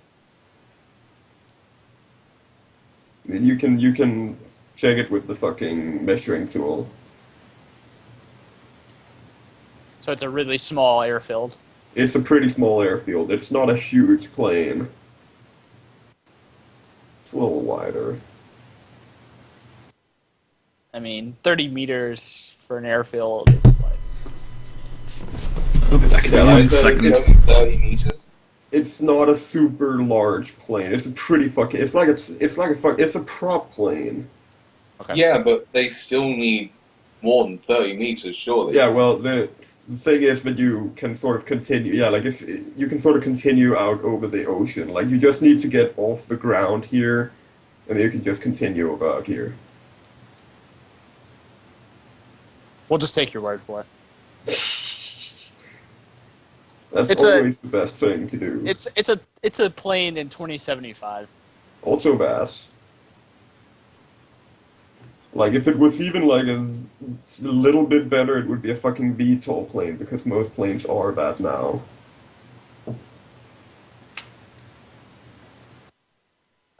you can check it with the fucking measuring tool. So it's a really small airfield. It's a pretty small airfield. It's not a huge plane. It's a little wider. I mean, 30 meters for an airfield is like... I'll be back in Yeah, one like that, second. It's only 30 meters. It's not a super large plane. It's a pretty fucking. It's a prop plane. Okay. Yeah, but they still need more than 30 meters, surely. Yeah, well, the thing is that you can sort of continue. Yeah, like if you can sort of continue out over the ocean. Like you just need to get off the ground here, and then you can just continue about here. We'll just take your word for it. That's It's always the best thing to do. It's a plane in 2075. Also bad. Like, if it was even, like, a little bit better, it would be a fucking VTOL plane, because most planes are that now.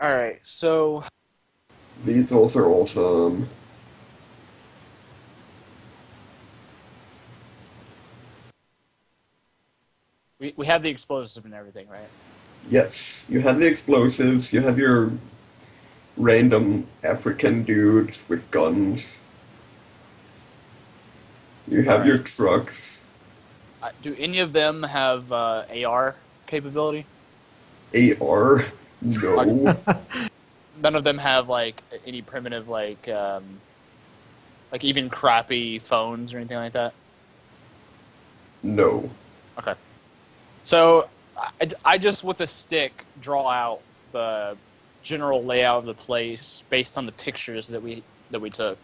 Alright, so... VTOLs are awesome. We have the explosives and everything, right? Yes, you have the explosives, you have your random African dudes with guns. You have your trucks. Do any of them have AR capability? AR? No. None of them have like any primitive like Like even crappy phones or anything like that? No. Okay. So I just with a stick draw out the general layout of the place based on the pictures that we took,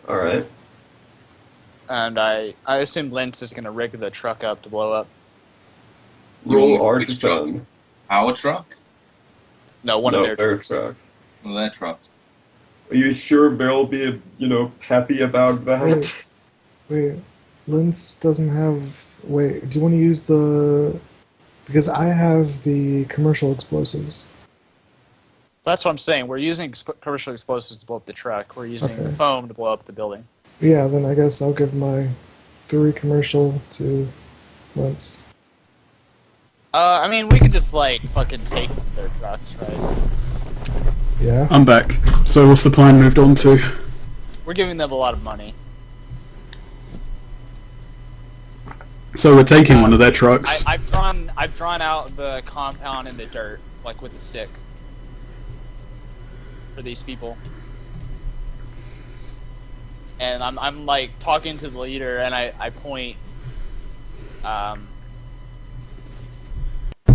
Alright. and I assume Lynx is gonna rig the truck up to blow up. Roll Which truck? artisan. Our truck? No, one of their trucks. trucks. Well, their trucks. Are you sure they'll be, happy about that? Wait, Linz doesn't have. Wait, do you want to use the? Because I have the commercial explosives. That's what I'm saying. We're using commercial explosives to blow up the truck. We're using Okay. foam to blow up the building. Yeah, then I guess I'll give my 3 commercial to Linz. I mean, we could just like fucking take their trucks, right? Yeah. I'm back. So what's the plan moved on to? We're giving them a lot of money. So we're taking one of their trucks. I've drawn out the compound in the dirt, like with a stick, for these people. And I'm like talking to the leader, and I point.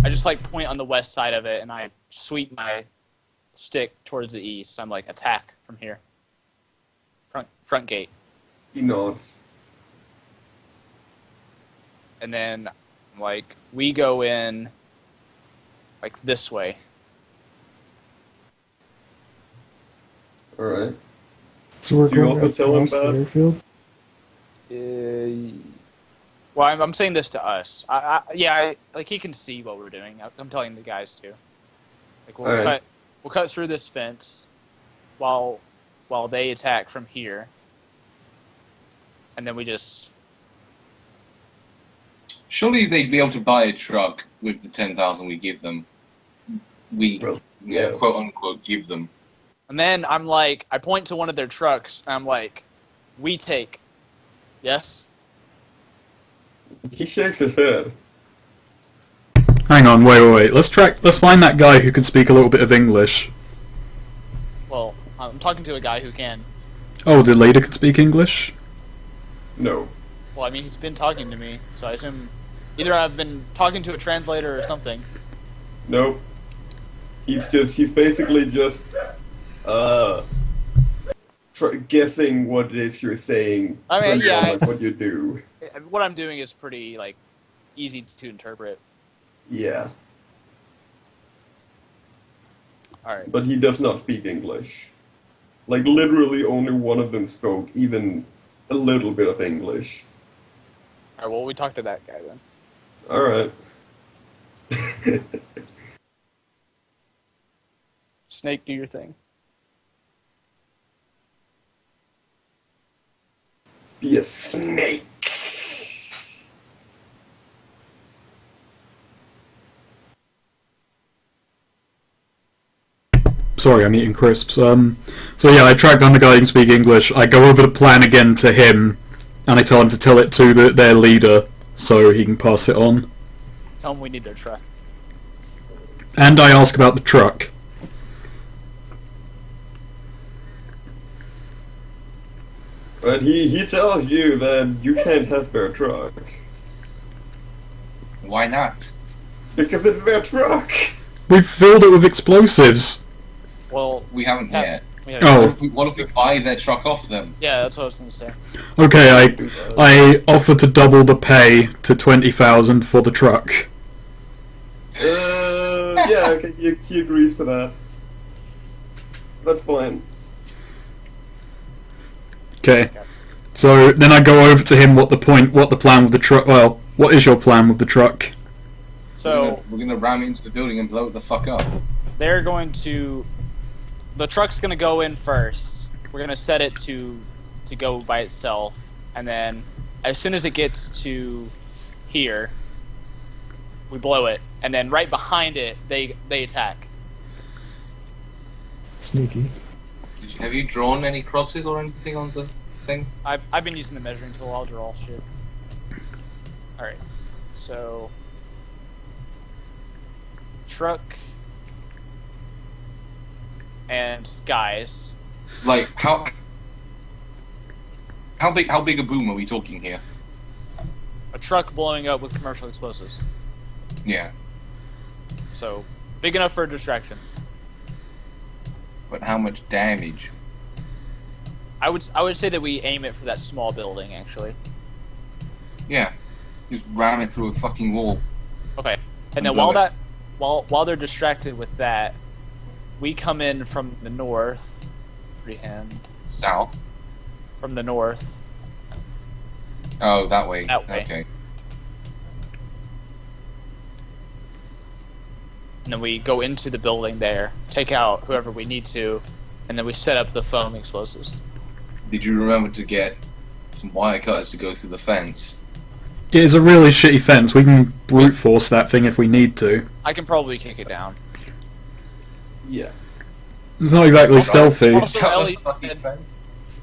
I just like point on the west side of it, and I sweep my stick towards the east. I'm like, attack from here. Front gate. He nods. And then, like, we go in, like, this way. Alright. So we're Do you going also right tell him past the that? airfield? Well, I'm saying this to us. Like, he can see what we're doing. I'm telling the guys too. Like, Alright. we'll cut through this fence while they attack from here. And then we just... Surely they'd be able to buy a truck with the 10,000 we give them. Well, yes. Quote unquote give them. And then I'm like, I point to one of their trucks, and I'm like, we take. Yes? He shakes his head. Hang on, wait. Let's find that guy who can speak a little bit of English. Well, I'm talking to a guy who can. Oh, the leader can speak English? No. Well, I mean, he's been talking to me, so I assume either I've been talking to a translator or something. Nope. He's basically just, guessing what it is you're saying. I mean, based on, yeah, like, what you do. What I'm doing is pretty, like, easy to interpret. Yeah. Alright. But he does not speak English. Like, literally only one of them spoke even a little bit of English. Alright, well, we talk to that guy then. Alright. Snake, do your thing. Be a snake. Sorry, I'm eating crisps. So yeah, I track down the guy who can speak English. I go over the plan again to him, and I tell him to tell it to their leader so he can pass it on. Tell them we need their truck. And I ask about the truck. But he tells you that you can't have their truck. Why not? Because it's their truck! We've filled it with explosives. Well, We haven't yet. we have- Oh. What if we buy their truck off them? Yeah, that's what I was gonna say. Okay, I offer to double the pay to 20,000 for the truck. Yeah, okay, he agrees to that. That's fine. Okay. So then I go over to him what the plan with the truck. Well, what is your plan with the truck? So, we're gonna ram it into the building and blow it the fuck up. they're going to... The truck's gonna go in first. We're gonna set it to go by itself. And then, as soon as it gets to here, we blow it. And then right behind it, they attack. Sneaky. Have you drawn any crosses or anything on the thing? I've been using the measuring tool. I'll draw shit. Alright. So... Truck... And guys. Like, how... How big a boom are we talking here? A truck blowing up with commercial explosives. Yeah, So, big enough for a distraction. but how much damage? I would say that we aim it for that small building, actually. Yeah, just ram it through a fucking wall. Okay. And then blow while they're distracted with that, we come in from the north. Freehand. South. From the north. Oh, that way. That way. Okay. And then we go into the building there, take out whoever we need to, and then we set up the foam explosives. Did you remember to get some wire cutters to go through the fence? It is a really shitty fence. We can brute force that thing if we need to. I can probably kick it down. Yeah. It's not exactly stealthy.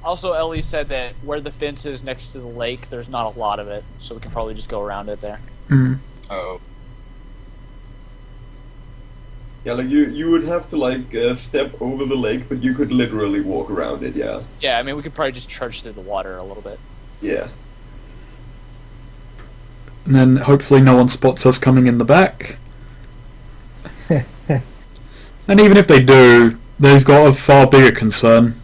Also, Ellie said that where the fence is next to the lake, there's not a lot of it, so we can probably just go around it there. Mm. Oh. Yeah, like you would have to like step over the lake, but you could literally walk around it. Yeah. Yeah, I mean, we could probably just trudge through the water a little bit. Yeah. And then hopefully no one spots us coming in the back. And even if they do, they've got a far bigger concern.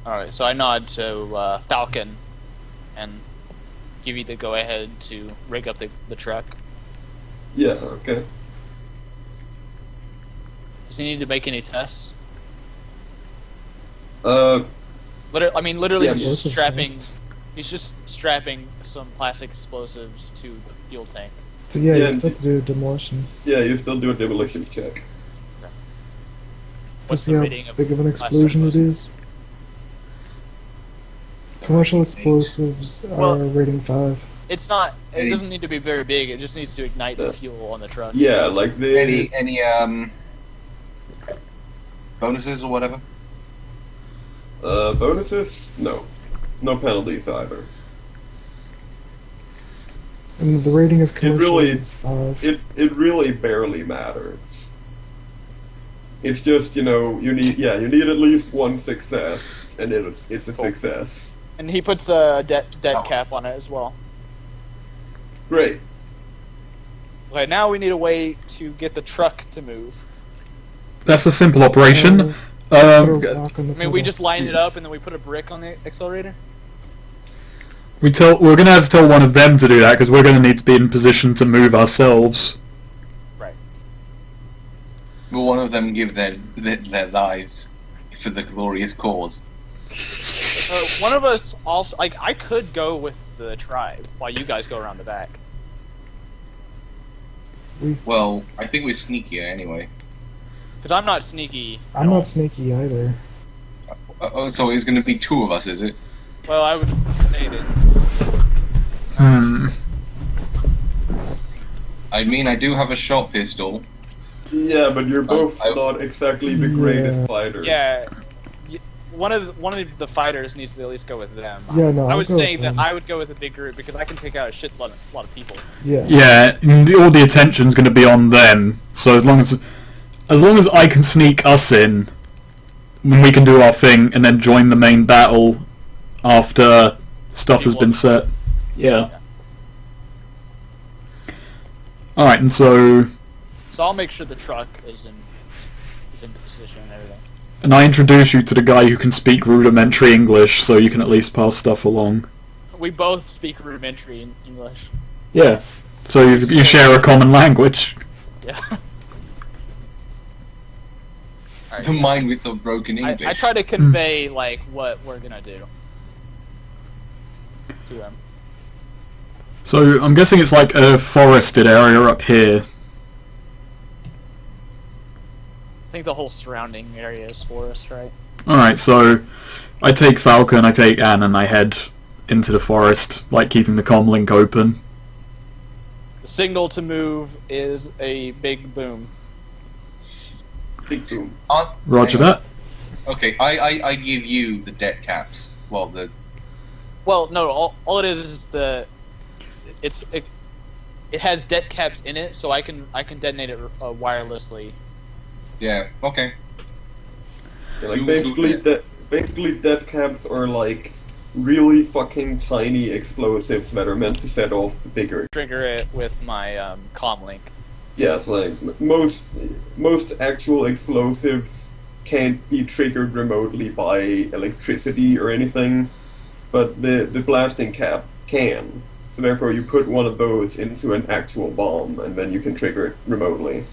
Alright, so I nod to Falcon and give you the go-ahead to rig up the truck. Yeah. Okay. Does he need to make any tests? Uh. Literally, Yeah, he's just explosives strapping. test. He's just strapping some plastic explosives to the fuel tank. So yeah, Yeah, you still have to do demolitions Yeah. You still do a demolition check. to What's see the how rating of big of an plastic explosion it explosives? is. Commercial explosives are Well- rating 5. It's not. It Any- doesn't need to be very big. It just needs to ignite the fuel on the truck. Yeah, like the Any bonuses or whatever? bonuses? No. No penalties either. And the rating of commercial really- is 5. It really barely matters. It's just, you need at least one success, and it's a success. And he puts a debt cap on it as well. Great. Okay, now we need a way to get the truck to move. That's a simple operation. Put a Um, rock on the I mean, we pedal. just line it up and then we put a brick on the accelerator. we're going to have to tell one of them to do that because we're going to need to be in position to move ourselves. Right. Will one of them give their lives for the glorious cause? One of us also, like, I could go with the tribe while you guys go around the back. Well, I think we're sneakier anyway. Because I'm not sneaky. I'm not sneaky either. So it's going to be two of us, is it? Well, I would say that. Hmm. I mean, I do have a shot pistol. Yeah, but you're both I- not exactly the greatest Yeah. fighters. Yeah. One of the fighters needs to at least go with them. Yeah, no, I I'll would go say with that them. I would go with a big group because I can take out a lot of people. Yeah. Yeah, all the attention's going to be on them. So as long as I can sneak us in, when we can do our thing and then join the main battle after stuff has been set. Yeah. All right, and so I'll make sure the truck is in position and everything. and I introduce you to the guy who can speak rudimentary English, so you can at least pass stuff along. We both speak rudimentary in English. Yeah. So you share a common language. Yeah. The mind with the broken English. I try to convey like what we're gonna do to them. So I'm guessing it's like a forested area up here. I think the whole surrounding area is forest, right? Alright, so I take Falcon, I take Anne, and I head into the forest, like keeping the comm link open. The signal to move is a big boom. Big boom. Roger Hang on. that. Okay, I give you the debt caps. Well, Well, no, all it is it has det caps in it, so I can detonate it wirelessly. yeah, okay. Yeah, like You basically, shoot Basically, dead caps are like really fucking tiny explosives that are meant to set off the bigger. Trigger it with my comm link. Yes, like most actual explosives can't be triggered remotely by electricity or anything, but the blasting cap can. So therefore, you put one of those into an actual bomb, and then you can trigger it remotely.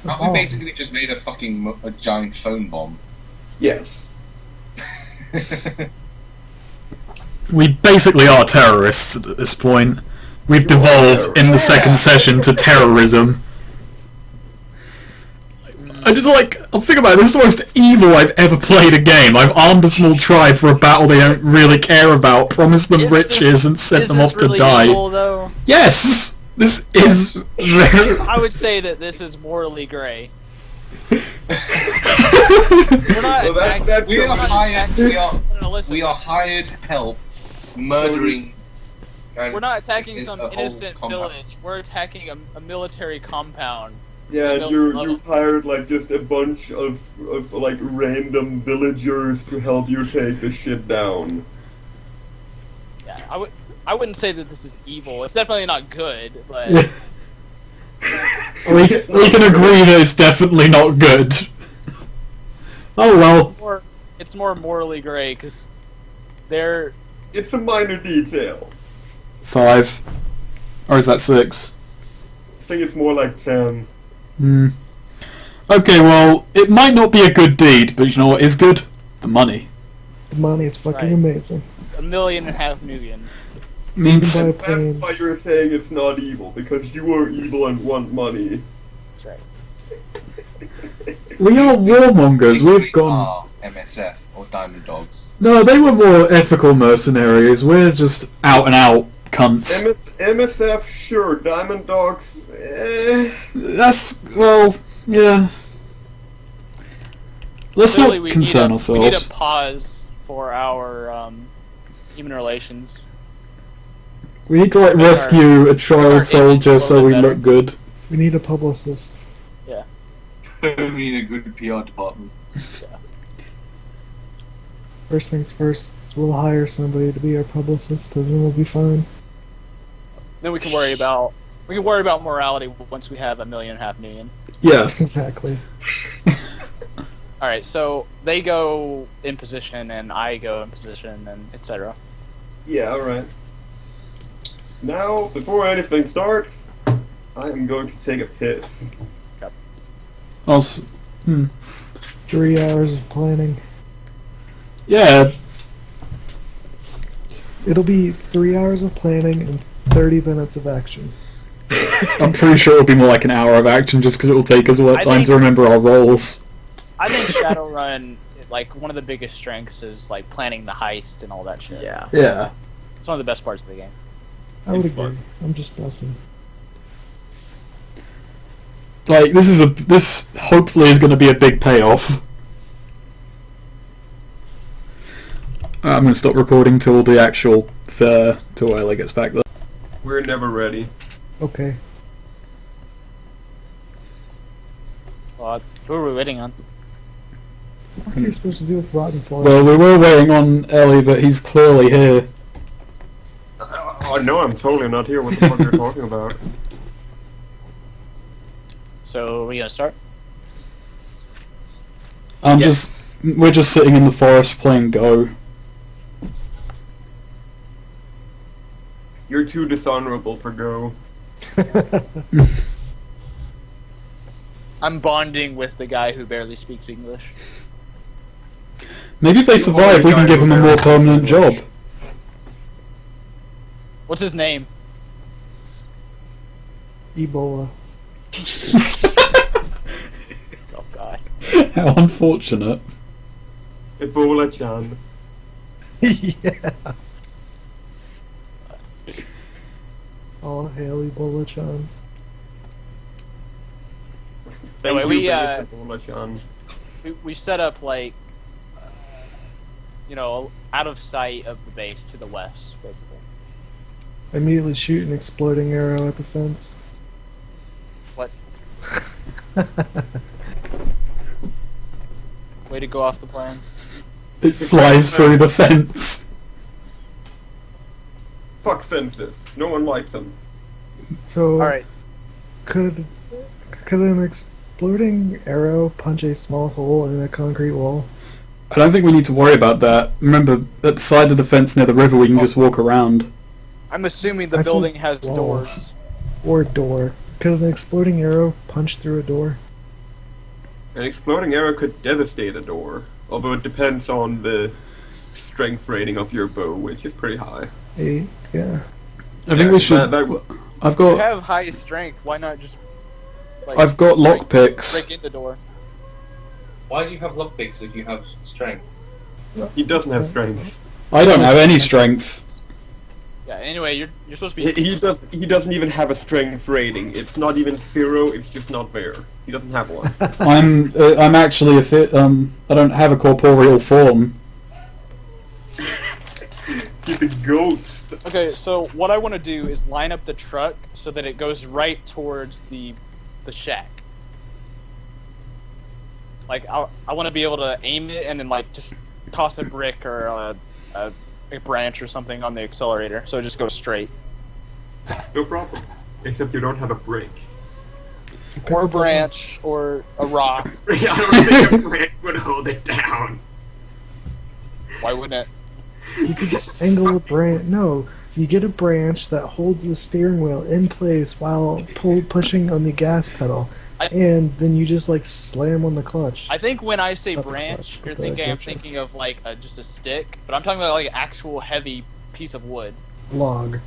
Have we basically just made a giant phone bomb? Yes. We basically are terrorists at this point. We've devolved in the second session to terrorism. I just I'm thinking about it, this is the most evil I've ever played a game. I've armed a small tribe for a battle they don't really care about, promised them riches, and sent them off to really die. Evil, though? Yes! This is very... I would say that this is morally grey. We're not attacking. We are hired help, murdering. We're not attacking some a whole innocent compound. village. We're attacking a military compound. Yeah, Build you've level. hired like just a bunch of like random villagers to help you take this shit down. Yeah, I wouldn't say that this is evil. It's definitely not good, but we can agree that it's definitely not good. Oh well. it's more morally grey because they're. It's a minor detail. 5. Or is that 6? I think it's more like 10. Okay, well, it might not be a good deed, but you know what is good? The money. The money is fucking Right. amazing. It's $1.5 million. Means Buy That's planes. why you're saying it's not evil, because you are evil and want money. That's right. we are warmongers. We've gone. Are MSF or Diamond Dogs. No, they were more ethical mercenaries. We're just out and out cunts. MSF, sure. Diamond Dogs, That's well, yeah. Let's Clearly, not concern we need ourselves. a pause for our human relations. We need to rescue a child image soldier a so little we bit look good. We need a publicist. I mean, a good PR department. First things first, we'll hire somebody to be our publicist, and then we'll be fine. Then we can worry about morality once we have $1.5 million. Yeah. Exactly. All right, so they go in position, and I go in position, and etc. yeah, alright. Now, before anything starts, I am going to take a piss. Also, 3 hours of planning. yeah. It'll be 3 hours of planning and 30 minutes of action. I'm pretty sure it'll be more like an hour of action just because it will take us a lot of I time think- to remember our roles. I think Shadowrun, like one of the biggest strengths is like planning the heist and all that shit. Yeah. Yeah. It's one of the best parts of the game. I would It's agree. fun. I'm just messing. Like, this hopefully is going to be a big payoff. I'm going to stop recording till the actual, till Ellie gets back there. We're never ready. Okay. Who are we waiting on? What are you supposed to do with rotten flesh? Well, we were waiting on Ellie, but he's clearly here. Oh no, I'm totally not here. What the fuck you're talking about? So are we gonna start? We're just sitting in the forest playing Go. You're too dishonorable for Go. I'm bonding with the guy who barely speaks English. Maybe if they survive, we can give him a more permanent job. What's his name? Ebola. Oh god. How unfortunate. Ebola-chan. Yeah. All hail Ebola-chan. Thank Anyway, you, we, Mr. Ebola-chan. We set up like, out of sight of the base to the west, basically. Immediately shoot an exploding arrow at the fence. What? Way to go off the plan. It flies through the fence. Fuck fences. No one likes them. So, Alright. could an exploding arrow punch a small hole in a concrete wall? I don't think we need to worry about that. Remember, at the side of the fence near the river, we can just walk around. I'm assuming the I see building has wall. doors. Or door? Could an exploding arrow punch through a door? An exploding arrow could devastate a door, although it depends on the strength rating of your bow, which is pretty high. 8, yeah. I think we should. I've You got. have high strength. Why not just? Like, I've got lockpicks. break in the door. Why do you have lockpicks if you have strength? He doesn't have strength. I don't have any strength. Yeah. Anyway, you're supposed to be. He doesn't even have a strength rating. It's not even 0. It's just not there. He doesn't have one. I'm actually I don't have a corporeal form. He's a ghost. Okay, so what I want to do is line up the truck so that it goes right towards the shack. Like I want to be able to aim it and then like just toss a brick or a branch or something on the accelerator, so it just goes straight. No problem. Except you don't have a break. Or a branch or a rock. I don't think a branch would hold it down. Why wouldn't it? You could just angle a branch. No, you get a branch that holds the steering wheel in place while pushing on the gas pedal, and then you just like slam on the clutch. I think when I say Not the branch, clutch, you're but the thinking I'm gear shift. thinking of like just a stick, but I'm talking about like an actual heavy piece of wood Log.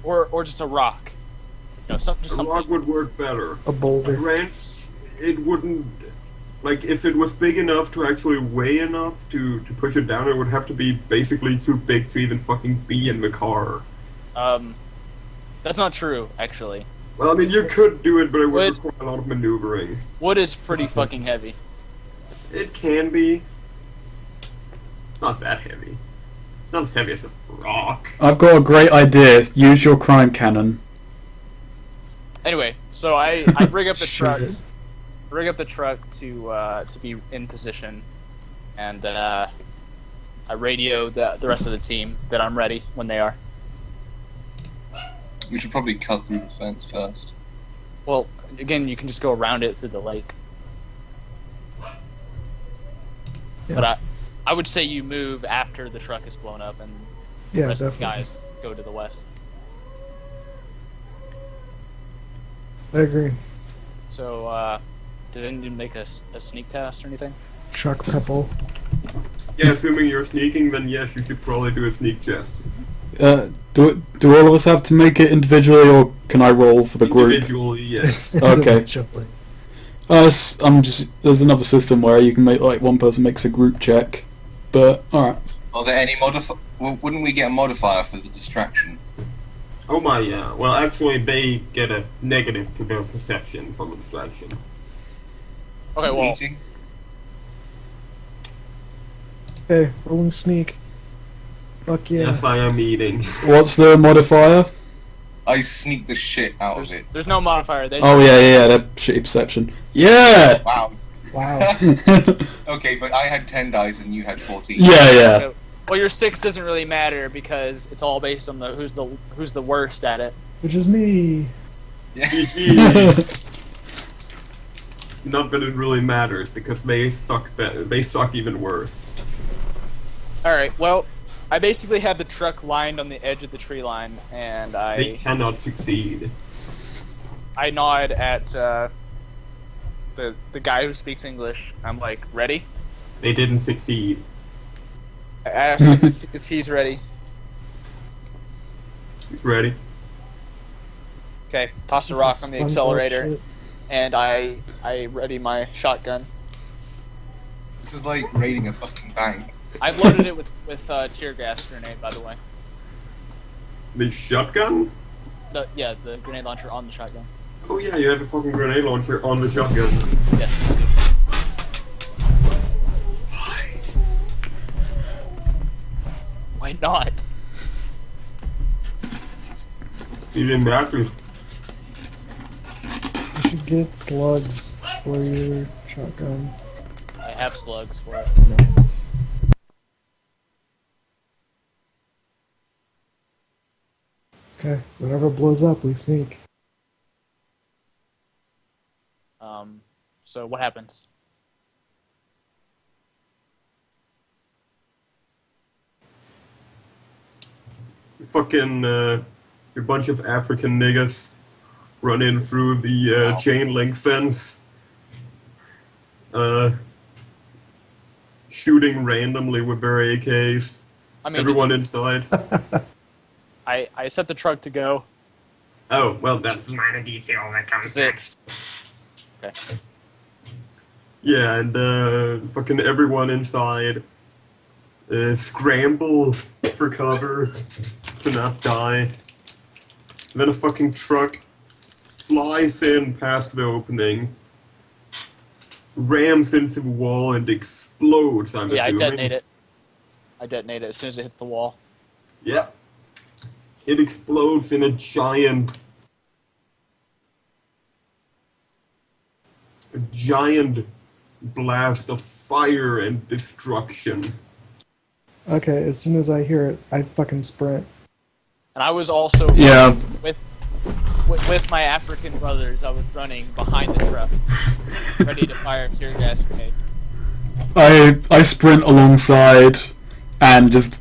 or just a rock. You know, just A something. log would work better. A A boulder. branch, it wouldn't. Like, if it was big enough to actually weigh enough to push it down, it would have to be basically too big to even fucking be in the car. That's not true, actually. Well, I mean, you could do it, but it would Wood- require a lot of maneuvering. Wood is pretty fucking heavy. It can be. It's not that heavy. It's not as heavy as a rock. I've got a great idea. Use your crime cannon. Anyway, so I rig up the Shoot truck. it. Rig up the truck to be in position, and I radio the rest of the team that I'm ready when they are. We should probably cut through the fence first. Well, again, you can just go around it through the lake. Yeah. But I would say you move after the truck is blown up, and the Yeah, rest of the definitely. guys go to the west. I agree. So, did anyone make a sneak test or anything? Truck pebble. Yeah, assuming you're sneaking, then yes, you should probably do a sneak test. Do all of us have to make it individually, or can I roll for the group? Individually, yes. Okay. Individually. There's another system where you can make like one person makes a group check, but all right. Are there any wouldn't we get a modifier for the distraction? Oh my, yeah. Well, actually, they get a negative to their perception from a distraction. Okay, well, Eating? Okay, rolling sneak. Fuck yeah. Yes, I am eating. What's the modifier? I sneak the shit out of it. there's no modifier. They Oh yeah, that shitty perception. Yeah. Wow. Wow. Okay, but I had 10 dice and you had 14. Yeah. Okay. Well, your 6 doesn't really matter because it's all based on who's the worst at it. Which is me. Not that it really matters because they suck better. They suck even worse. All right. Well, I basically had the truck lined on the edge of the tree line, and They cannot succeed. I nod at the guy who speaks English. I'm like, ready? They didn't succeed. I asked him if he's ready. He's ready. Okay, toss a This rock is on the SpongeBob accelerator, shit. and I ready my shotgun. This is like raiding a fucking bank. I've loaded it with tear gas grenade, by the way. The shotgun? The grenade launcher on the shotgun. Oh yeah, you have a fucking grenade launcher on the shotgun. Yes. I do. Why not? You didn't have to. You should get slugs for your shotgun. I have slugs for it. Nice. Okay, whatever blows up, we sneak. So what happens? Fucking, a bunch of African niggas run in through the Wow. chain link fence, shooting randomly with their AKs. I mean, Everyone inside. I set the truck to go. Oh, well, that's a minor detail that comes Is it- next. Okay. Yeah, and fucking everyone inside scramble for cover to not die. Then a fucking truck flies in past the opening, rams into the wall, and explodes, I'm Yeah, I assuming. detonate it. I detonate it as soon as it hits the wall. Yeah. It explodes in a giant blast of fire and destruction. Okay, as soon as I hear it, I fucking sprint. And I was also Yeah. with my African brothers. I was running behind the truck, ready to fire a tear gas grenade. I sprint alongside and just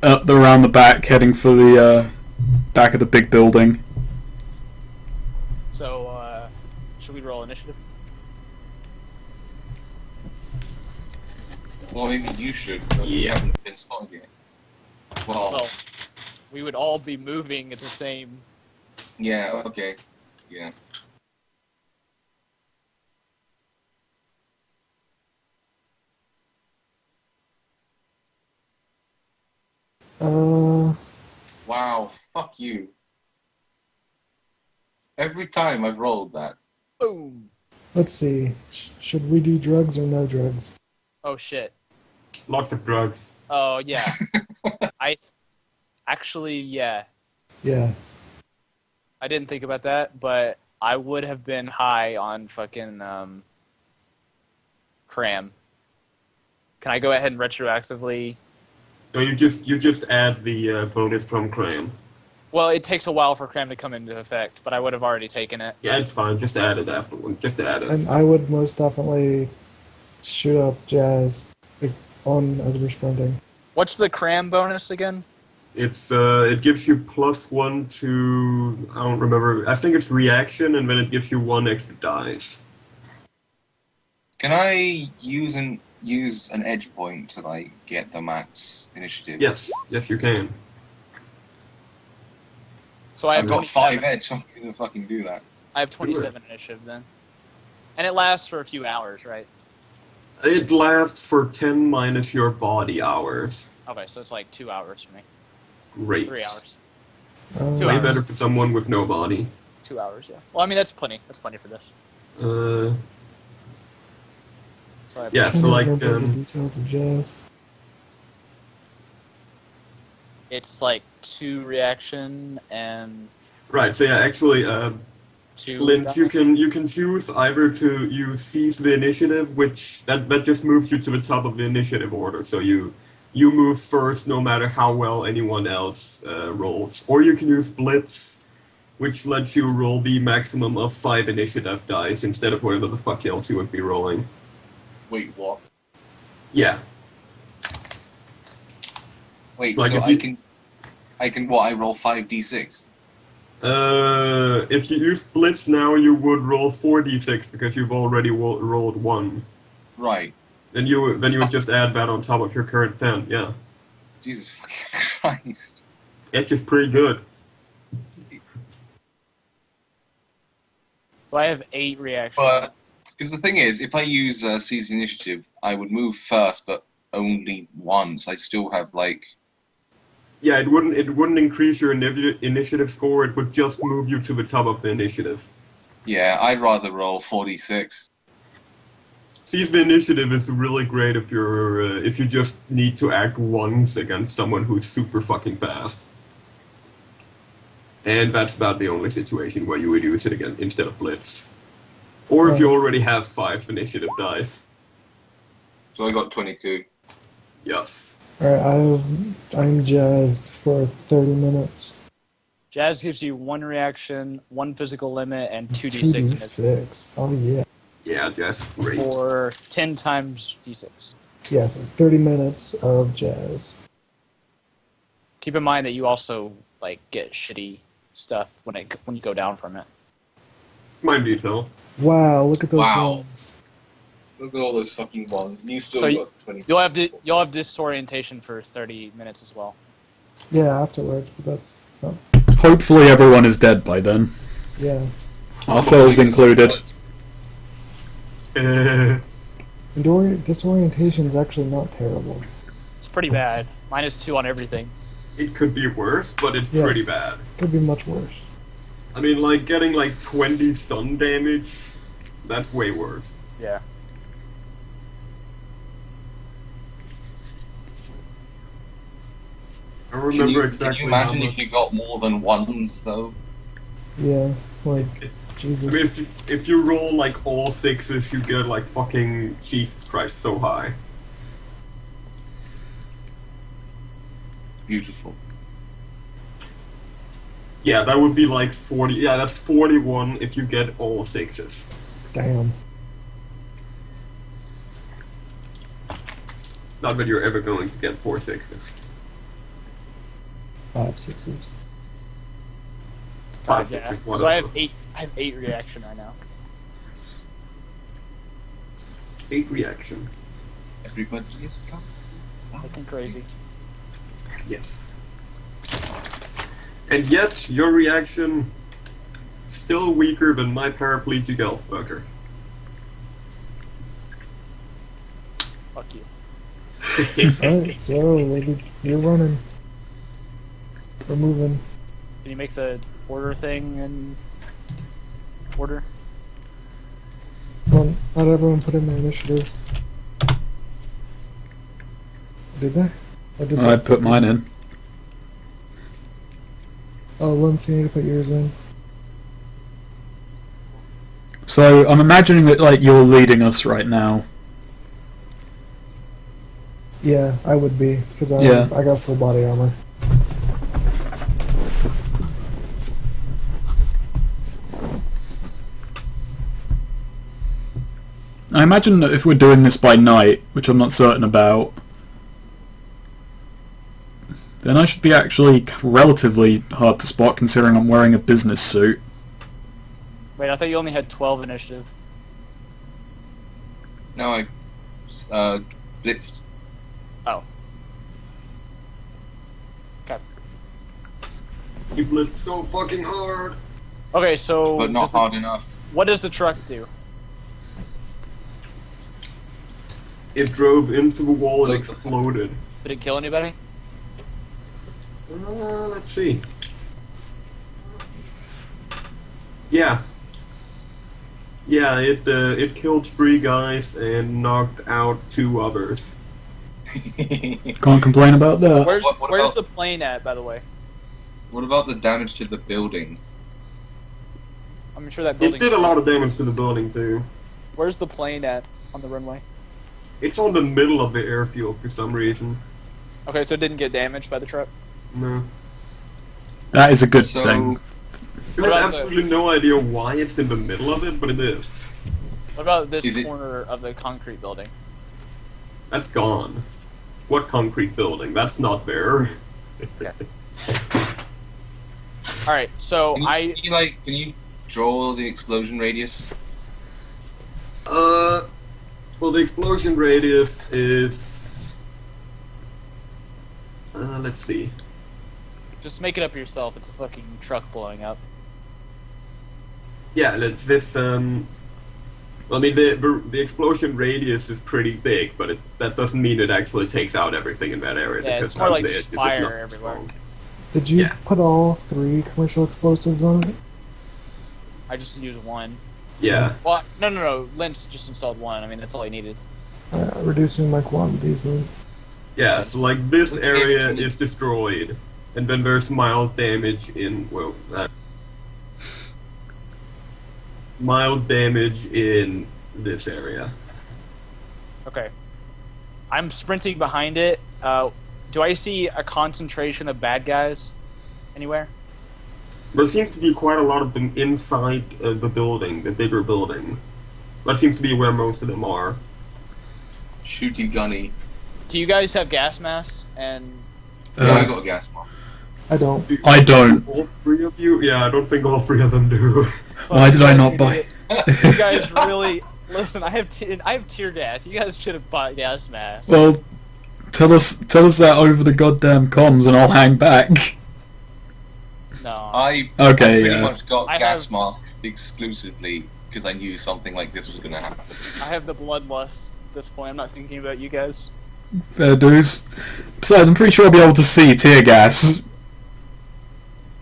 around the back, heading for the back of the big building. So, should we roll initiative? Well, maybe you should, but you haven't been spotted yet. Well, we would all be moving at the same. Yeah, okay. Yeah. Wow, fuck you. Every time I've rolled that. Boom. Let's see. Should we do drugs or no drugs? Oh shit. Lots of drugs. Oh yeah. Yeah. Yeah. I didn't think about that, but I would have been high on fucking cram. Can I go ahead and retroactively? So you just add the bonus from cram. Well, it takes a while for cram to come into effect, but I would have already taken it. Yeah, it's fine. Just add it afterward. Just add it. And I would most definitely shoot up Jazz on as we're sprinting. What's the cram bonus again? It's it gives you +1 to, I don't remember. I think it's reaction, and then it gives you 1 extra dice. Can I use an edge point to like get the max initiative? Yes, you can. So I have I've got 27. 5 edge, so I'm gonna fucking do that. I have 27 initiative then. And it lasts for a few hours, right? It lasts for 10 minus your body hours. Okay, so it's like 2 hours for me. Great. 3 hours. Uh, Way better for someone with no body. 2 hours, yeah. Well, I mean, that's plenty. That's plenty for this. Uh, So I have yeah, I so don't like, remember the details of Jazz. It's like 2 reaction and right, so yeah, actually, 2... Lint, you can choose either to seize the initiative, which that just moves you to the top of the initiative order. So you move first, no matter how well anyone else rolls. Or you can use Blitz, which lets you roll the maximum of 5 initiative dice instead of whatever the fuck else you would be rolling. Wait, what? Yeah. Wait, Like so if I you- can what? I roll 5d6. If you use Blitz now, you would roll 4d6 because you've already rolled 1. Right. Then you would just add that on top of your current 10. Yeah, Jesus fucking Christ. it's just pretty good. So I have 8 reaction. But because the thing is, if I use seize initiative, I would move first, but only once. I'd still have like. Yeah, it wouldn't increase your initiative score. It would just move you to the top of the initiative. Yeah, I'd rather roll 46. Seize the initiative is really great if you just need to act once against someone who's super fucking fast. And that's about the only situation where you would use it again instead of Blitz. Or if you already have 5 initiative dice. So I got 22. Yes. Alright, I'm jazzed for 30 minutes. Jazz gives you 1 reaction, 1 physical limit, and 2d6 initiative 2d6. Oh yeah. Yeah, that's great. for 10 times d6. Yeah, so 30 minutes of jazz. Keep in mind that you also like get shitty stuff when you go down from it. Mind detail. Wow, look at those Wow. ones. Look at all those fucking ones. And you still So got 20. You'll have disorientation for 30 minutes as well. Yeah, afterwards, but that's oh, Hopefully everyone is dead by then. yeah. Ourselves included. Uh, Disorientation is actually not terrible. It's pretty bad. -2 on everything. it could be worse, but it's Yeah. pretty bad. Could be much worse. I mean, like, getting like 20 stun damage, that's way worse. Yeah. I remember Can exactly you imagine how if much... you got more than ones, though? Yeah, like I Jesus. mean, if you roll like all 6s, you get like fucking Jesus Christ so high. Beautiful. Yeah, that would be like 40. Yeah, that's 41 if you get all 6s. Damn. Not that you're ever going to get 4 6s. 5 6s. 5 Yeah. 6s, whatever. So I have 8. I have 8 reaction right now. 8 reaction. Everybody is Looking crazy. Yes. And yet, your reaction still weaker than my paraplegic elf fucker. Fuck you. Alright, so you're running. We're moving. Can you make the order thing in order? Well, not everyone put in their initiatives. Did they? I did. I put mine in. Oh, Lindsay, you need to put yours in. So I'm imagining that like you're leading us right now. Yeah, I would be because Yeah. I got full body armor. I imagine that if we're doing this by night, which I'm not certain about, then I should be actually relatively hard to spot considering I'm wearing a business suit. Wait, I thought you only had 12 initiative. No, I blitzed. Oh. Okay. You blitzed so fucking hard. Okay, so But not hard enough. what does the truck do? It drove into the wall and Like- exploded. Did it kill anybody? Let's see. Yeah. Yeah, it killed 3 guys and knocked out 2 others. Can't complain about that. Where's what where's about- the plane at, by the way? What about the damage to the building? I'm sure that It building. did a lot of damage to the building too. Where's the plane at on the runway? It's on the middle of the airfield for some reason. Okay, so it didn't get damaged by the truck. No. That is a good So- thing. We What have about absolutely no idea why it's in the middle of it, but it is. What about this Is it- corner of the concrete building? That's gone. What concrete building? That's not there. All right, so Can you draw the explosion radius? Well, the explosion radius is. Let's see. just make it up yourself. It's a fucking truck blowing up. Yeah, it's this. I mean, the explosion radius is pretty big, but that doesn't mean it actually takes out everything in that area. Yeah, because it's more like the just edges is not fire everywhere. strong. Did you Yeah. put all 3 commercial explosives on it? I just used 1. Yeah. Well, no. Lynch just installed 1. I mean, that's all he needed. Reducing my quantities then. Yeah, so like this Okay, area can you- is destroyed, and then there's mild damage in mild damage in this area. Okay. I'm sprinting behind it. Do I see a concentration of bad guys anywhere? There seems to be quite a lot of them inside the building, the bigger building. That seems to be where most of them are. Shooty gunny. Do you guys have gas masks? And Yeah, I got a gas mask. I don't. I don't. All three of you? Yeah, I don't think all three of them do. Why did I not buy? You guys really listen. I have tear gas. You guys should have bought gas masks. Well, tell us that over the goddamn comms, and I'll hang back. No. I Okay, pretty yeah. much got I gas have- masks exclusively because I knew something like this was going to happen. I have the bloodlust at this point. I'm not thinking about you guys. Fair dues. Besides, I'm pretty sure I'll be able to see tear gas.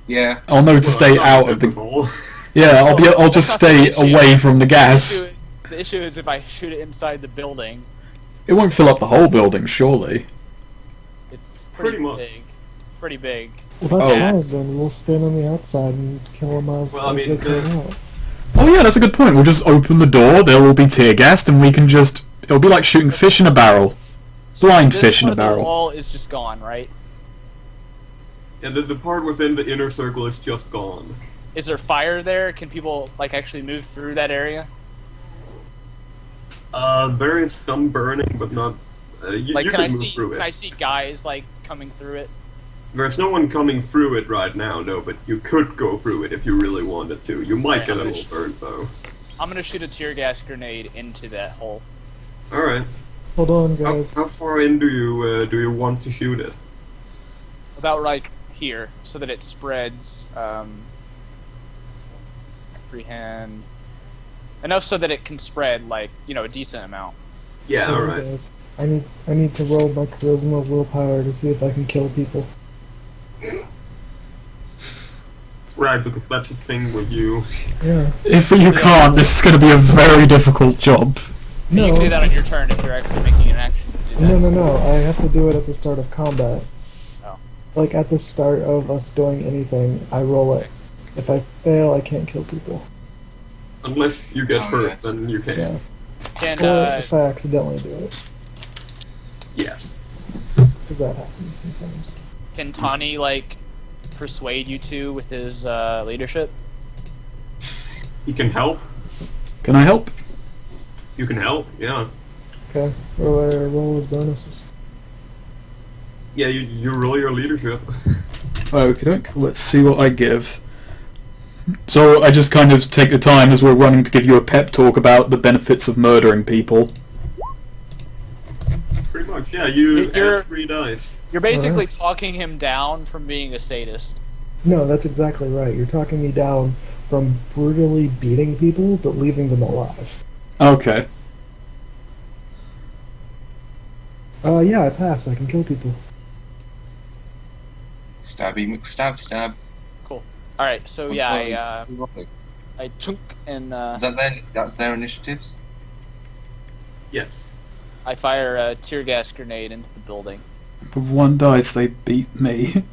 Yeah. I'll know to stay out of the. visible. Yeah, I'll just That's not the stay issue. away from the gas. The issue is if I shoot it inside the building, It won't fill up the whole building, surely. it's pretty, Pretty much. big. Pretty big. Well, that's Oh. fine. Then we'll stand on the outside and kill them off Well, I as mean, they come out. Oh yeah, that's a good point. We'll just open the door. They'll all be tear gassed, and we can just. It'll be like shooting fish in a barrel. Blind This fish in part a of the barrel. wall is just gone, right? And the part within the inner circle is just gone. Is there fire there? Can people like actually move through that area? There is some burning, but not. You Like, can can I move see? through it. Can I see guys like coming through it? There's no one coming through it right now, no, but you could go through it if you really wanted to. You might Yeah, get a I'm little gonna burned, though. I'm gonna shoot a tear gas grenade into that hole. Alright. Hold on, How, guys. how far in do you want to shoot it? About right here, so that it spreads. Freehand. Enough so that it can spread like a decent amount. Yeah, Hold on, alright. guys. I need to roll my charisma willpower to see if I can kill people. Right, because that's the thing with you. Yeah. If you can't, this is going to be a very difficult job. And you No. can do that on your turn if you're actually making an action to do No, that. no, no. I have to do it at the start of combat. Oh. Like at the start of us doing anything, I roll it. If I fail, I can't kill people. Unless you get Oh, hurt, yes. then you can. Yeah. And Or if I accidentally do it, Yes. because that happens sometimes. can Tani like persuade you two with his leadership? You can help. Can I help? You can help, yeah. Okay. Roll as bonuses. Yeah, you roll your leadership. Okay, let's see what I give. So I just kind of take the time as we're running to give you a pep talk about the benefits of murdering people. Pretty much, yeah, you You're- add 3 dice. You're basically Alright. talking him down from being a sadist. No, that's exactly right. You're talking me down from brutally beating people but leaving them alive. Okay. Yeah, I pass. I can kill people. Stabby McStab stab. Cool. All right, so yeah, I chunk and That's their initiatives? Yes. I fire a tear gas grenade into the building. With 1 dice, they beat me.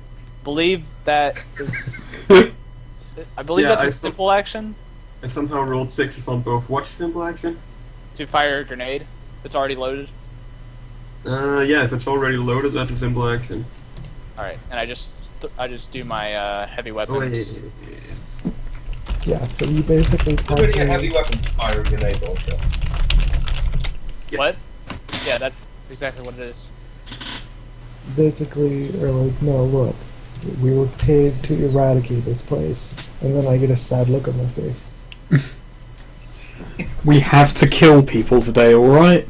Believe that is. I believe Yeah, that's I a thought- simple action I somehow rolled 6s on both. What's simple action? to fire a grenade that's already loaded. Yeah, if it's already loaded, that's a simple action. All right, and I just do my heavy Oh, weapons. Yeah, so you basically talk Already a me- heavy weapons to fire a grenade launcher. Yes. What? Yeah, that's exactly what it is. basically are like, no, look, we were paid to eradicate this place, and then I get a sad look on my face. We have to kill people today, alright?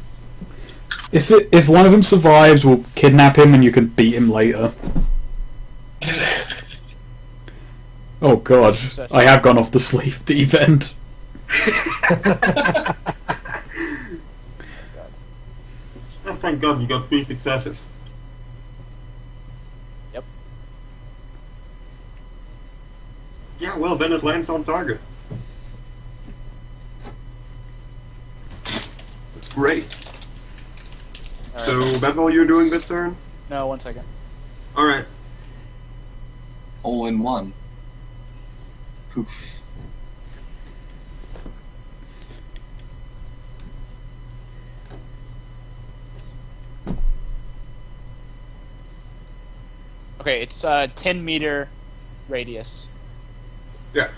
If one of them survives, we'll kidnap him and you can beat him later. Oh god, I have gone off the sleep deep end. Oh, thank God, you got 3 successes. Yep. Yeah, well, then it lands on target. That's great. All So, right. that's all you're doing this turn? No, 1 second. Alright. All in one. Poof. Okay, it's 10-meter radius. Yeah.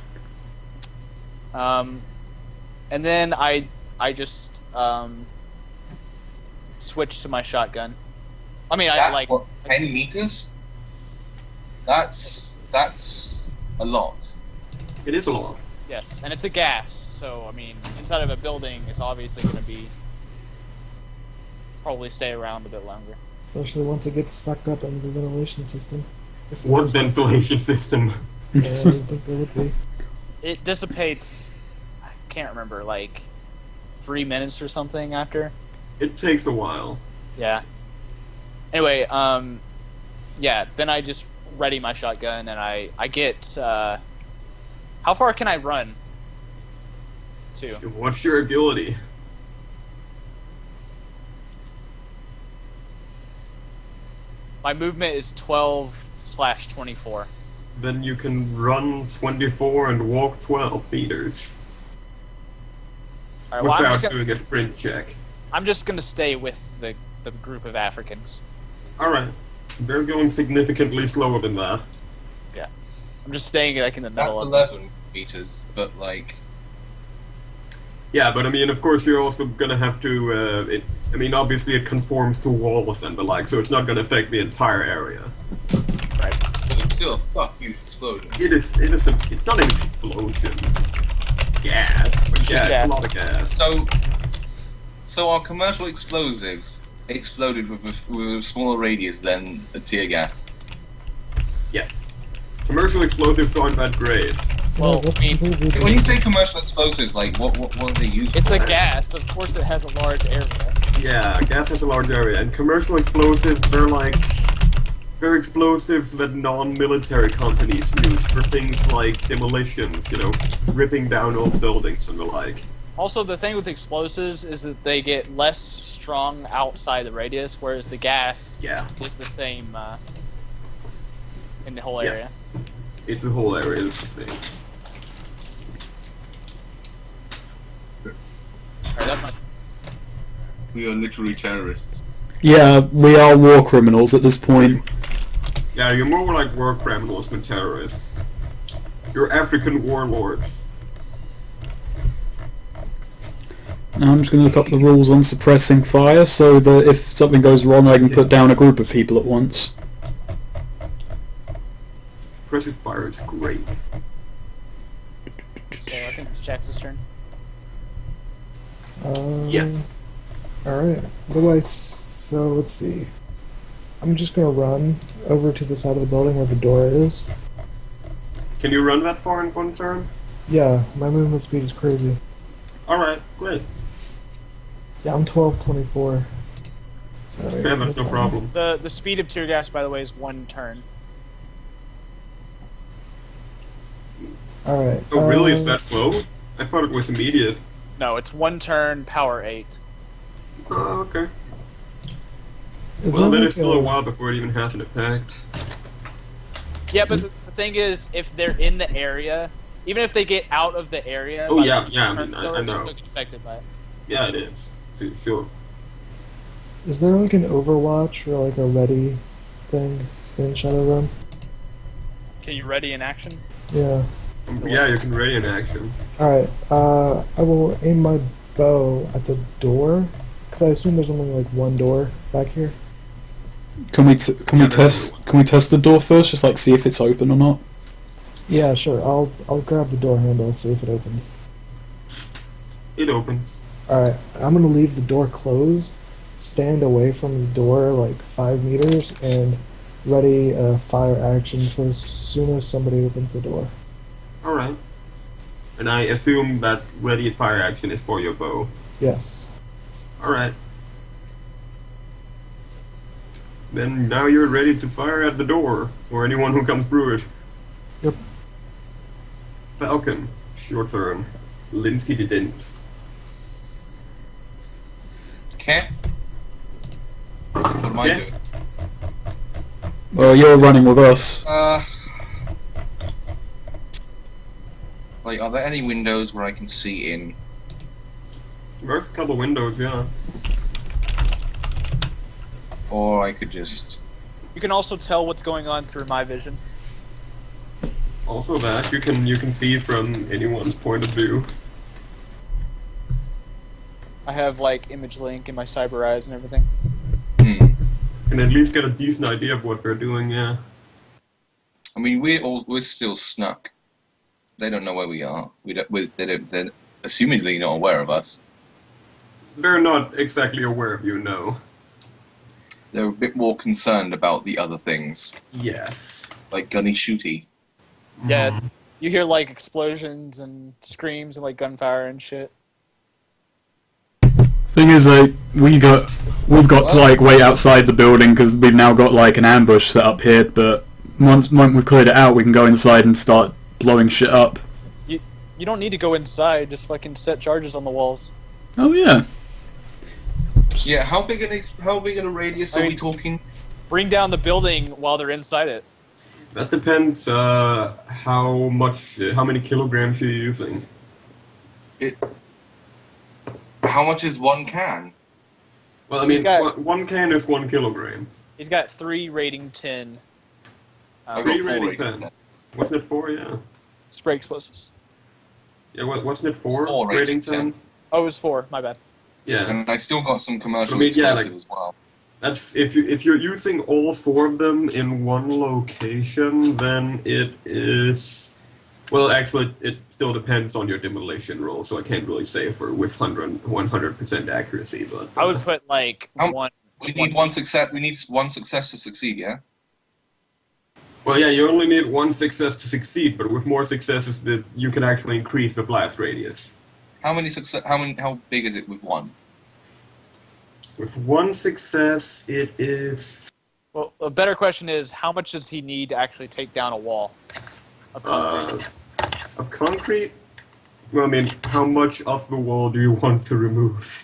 And then I just switch to my shotgun. I mean, I like 10 meters. That's a lot. It is a lot. yes, and it's a gas. So I mean, inside of a building, it's obviously going to be probably stay around a bit longer. Especially once it gets sucked up into the ventilation system. If there What was one. ventilation system? Yeah, I didn't think there would be. It dissipates. I can't remember, like 3 minutes or something after. It takes a while. Yeah. Anyway, yeah. Then I just ready my shotgun, and I get. How far can I run? To. What's your agility? My movement is 12/24. Then you can run 24 and walk 12 meters All right. Well, without doing a sprint check. I'm just gonna stay with the group of Africans. Alright. They're going significantly slower than that. I'm just staying like in the middle. That's of 11 meters, but like. Yeah, but I mean, of course, you're also gonna have to. I mean, obviously, it conforms to walls and the like, so it's not gonna affect the entire area. Right. But it's still a fuck huge explosion. It is. It's not an explosion. It's gas. But It's just yeah, gas. it's a lot of gas. So our commercial explosives exploded with a smaller radius than a tear gas. Yes. Commercial explosives aren't that great. Well, No, that's I mean, completely When different. you say commercial explosives, like what are they used it's for? a gas. Of course, it has a large area. Yeah, gas has a large area, and commercial explosives, they're explosives that non-military companies use for things like demolitions, ripping down old buildings and the like. Also, the thing with explosives is that they get less strong outside the radius, whereas the gas Yeah. is the same in the whole area. Yes. It's the whole area, it's the thing. Alright, that's my. We are literally terrorists. Yeah, we are war criminals at this point. Yeah, you're more like war criminals than terrorists. You're African warlords. Now I'm just going to look up the rules on suppressing fire so that if something goes wrong I can put down a group of people at once. Suppressive fire is great. So I think it's Jax's turn. Yes. Alright. Otherwise, so let's see. I'm just gonna run over to the side of the building where the door is. Can you run that far in one turn? Yeah, my movement speed is crazy. Alright, great. Yeah, I'm 12/24. Sorry. Yeah, that's no problem. The speed of tear gas, by the way, is 1 turn. Alright. Oh, really? It's that let's see. slow? I thought it was immediate. No, it's 1 turn, power 8. Oh, okay. Is Well, there then like it's still a while before it even has an effect. Yeah, but the thing is, if they're in the area, even if they get out of the area, Oh, by the yeah, time yeah, it turns I over, know. they still get affected by it. Yeah, it is. Sure. Is there like an Overwatch or like a ready thing in Shadowrun? Can you ready in action? Yeah. Yeah, you can ready an action. Alright, I will aim my bow at the door, because I assume there's only like one door back here. Can we test the door first, just like see if it's open or not? Yeah, sure. I'll grab the door handle and see if it opens. It opens. Alright, I'm gonna leave the door closed, stand away from the door like 5 meters, and ready a fire action for as soon as somebody opens the door. Alright. And I assume that ready fire action is for your bow. Yes. Alright. Then now you're ready to fire at the door, or anyone who comes through it. Yep. Falcon, it's your turn. Lindsay the Dents. Okay. What am I Yeah. doing? Well, you're running with us. Like, are there any windows where I can see in? There's a couple windows, yeah. Or I could just You can also tell what's going on through my vision. Also that, you can see from anyone's point of view. I have, like, image link in my cyber eyes and everything. Hmm. Can at least get a decent idea of what they're doing, yeah. I mean, we're still snuck. They don't know where we are. They're assumedly not aware of us. They're not exactly aware of you, no. They're a bit more concerned about the other things, Yes. like gunny shooty. Yeah, Mhm. you hear, like, explosions and screams and, like, gunfire and shit. Thing is, we've got to like wait outside the building because we've now got like an ambush set up here. But once we've cleared it out, we can go inside and start blowing shit up. You don't need to go inside, just fucking set charges on the walls. Oh yeah. Yeah, how big a radius are we talking? Bring down the building while they're inside it. That depends how many kilograms you're using. How much is one can? Well, I He's mean, got- one can is 1 kilogram. He's got 3 rating 10 I've got 3 4 rating rating 10. Wasn't it 4? Yeah. spray explosives. Yeah, wasn't it 4? 4 rating 10. Oh, it was 4. My bad. Yeah. And I still got some commercial I mean, yeah, explosive like- as well. That's if you're using all 4 of them in one location, then it is. Well, actually, it still depends on your demolition roll, so I can't really say for with 100% accuracy. But I would put like How- one. We need one success. We need one success to succeed. Yeah. Well, yeah, you only need 1 success to succeed, but with more successes, that you can actually increase the blast radius. How many success? How big is it with one? With 1 success, it is. Well, a better question is, how much does he need to actually take down a wall of concrete? Of concrete? Well, I mean, how much of the wall do you want to remove?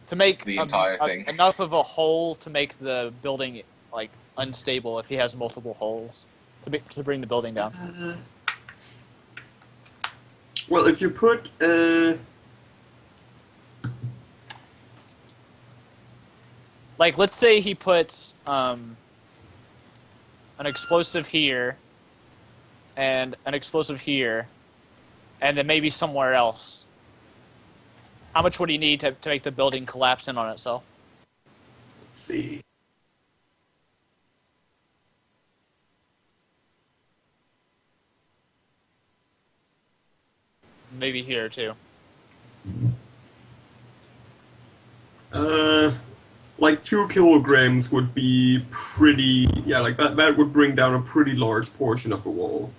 To make The entire thing. enough of a hole to make the building like unstable if he has multiple holes to bring the building down. Well, if you put Like, let's say he puts an explosive here, and an explosive here, and then maybe somewhere else. How much would he need to make the building collapse in on itself? let's see. Maybe here, too. Like 2 kilograms would be pretty. Yeah, like that would bring down a pretty large portion of the wall.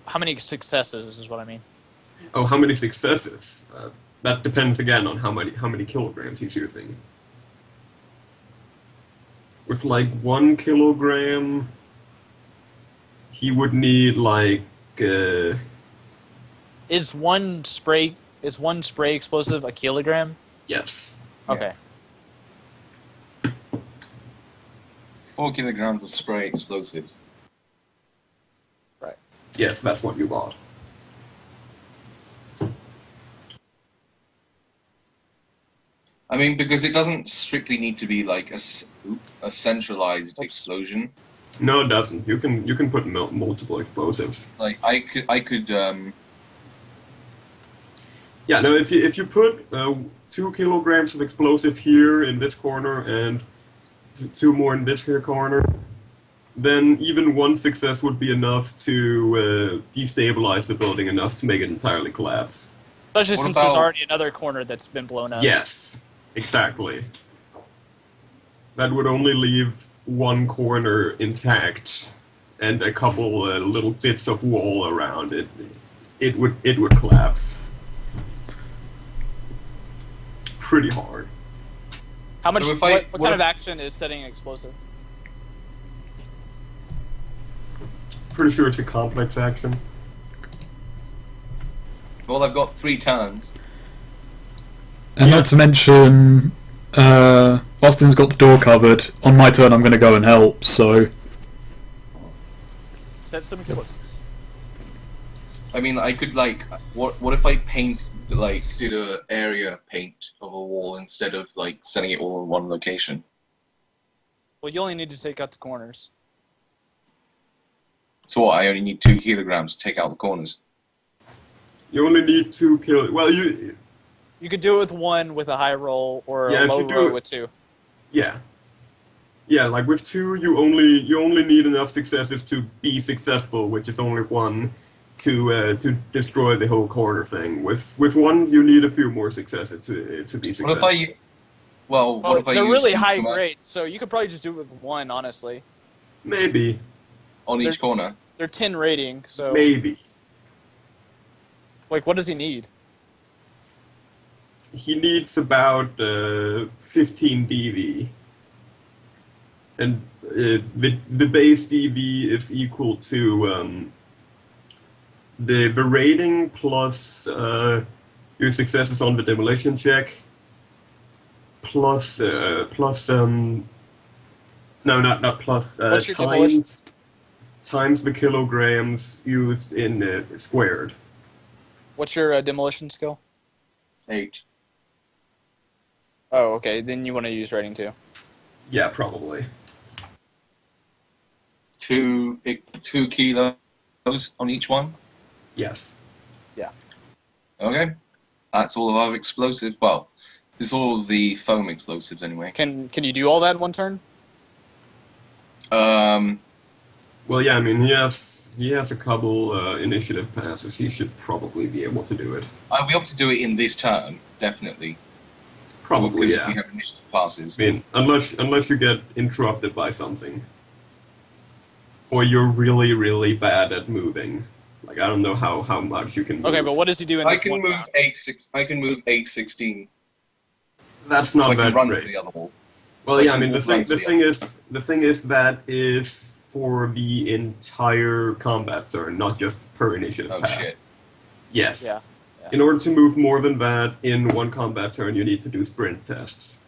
How many successes is what I mean. Oh, how many successes? That depends again on how many kilograms he's using. With like 1 kilogram, he would need like. Is one spray explosive a kilogram? Yes. Okay. 4 kilograms of spray explosives. Yes, that's what you bought. I mean, because it doesn't strictly need to be like a centralized Oops. explosion. No, it doesn't. You can put multiple explosives. Like I could. Yeah, no. If you put 2 kilograms of explosive here in this corner and 2 more in this here corner, then even 1 success would be enough to destabilize the building enough to make it entirely collapse. Especially What since there's about- already another corner that's been blown up. Yes, exactly. That would only leave 1 corner intact and a couple little bits of wall around it. It would collapse. Pretty hard. How much? So if what I- what what kind if- of action is setting an explosive? Pretty sure it's a complex action. Well, I've got 3 turns. And not to mention, Austin's got the door covered. On my turn, I'm going to go and help. So Set some explosives. I mean, I could like. What if I did a area paint of a wall instead of like setting it all in one location? Well, you only need to take out the corners. So what? I only need 2 kilograms to take out the corners. You only need 2 kill. Well, you You could do it with 1 with a high roll, or Yeah, a if low you do roll it- with 2. yeah. Yeah, like with 2, you only need enough successes to be successful, which is only 1, to destroy the whole corner thing. With 1, you need a few more successes to be successful. What if I? Well, what if I They're use really some high command grades, so you could probably just do it with 1, honestly. Maybe, on each corner? They're 10 rating, so... maybe. Like, what does he need? He needs about 15 DV. And the base DV is equal to the rating plus your successes on the demolition check plus no, not plus What's your demolition? times the kilograms used in squared. What's your demolition skill? 8. Oh, okay. Then you want to use rating 2. Yeah, probably. 2 kilos on each one. Yes. Okay, that's all of our explosives. Well, it's all of the foam explosives anyway. Can you do all that in 1 turn? Well, yeah, I mean, he has a couple initiative passes. He should probably be able to do it. I'll be able to do it in this turn, definitely. Probably, because yeah. we have initiative passes. I mean, unless you get interrupted by something. Or you're really, really bad at moving. Like, I don't know how much you can move. Okay, but what does he do in I this can one move round? 8/16. That's not So I can that run great. to the other wall. Well, so I yeah, I can mean, the walk right to thing is that is for the entire combat turn, not just per initiative Oh pass. shit. Yes. Yeah. In order to move more than that in one combat turn, you need to do sprint tests,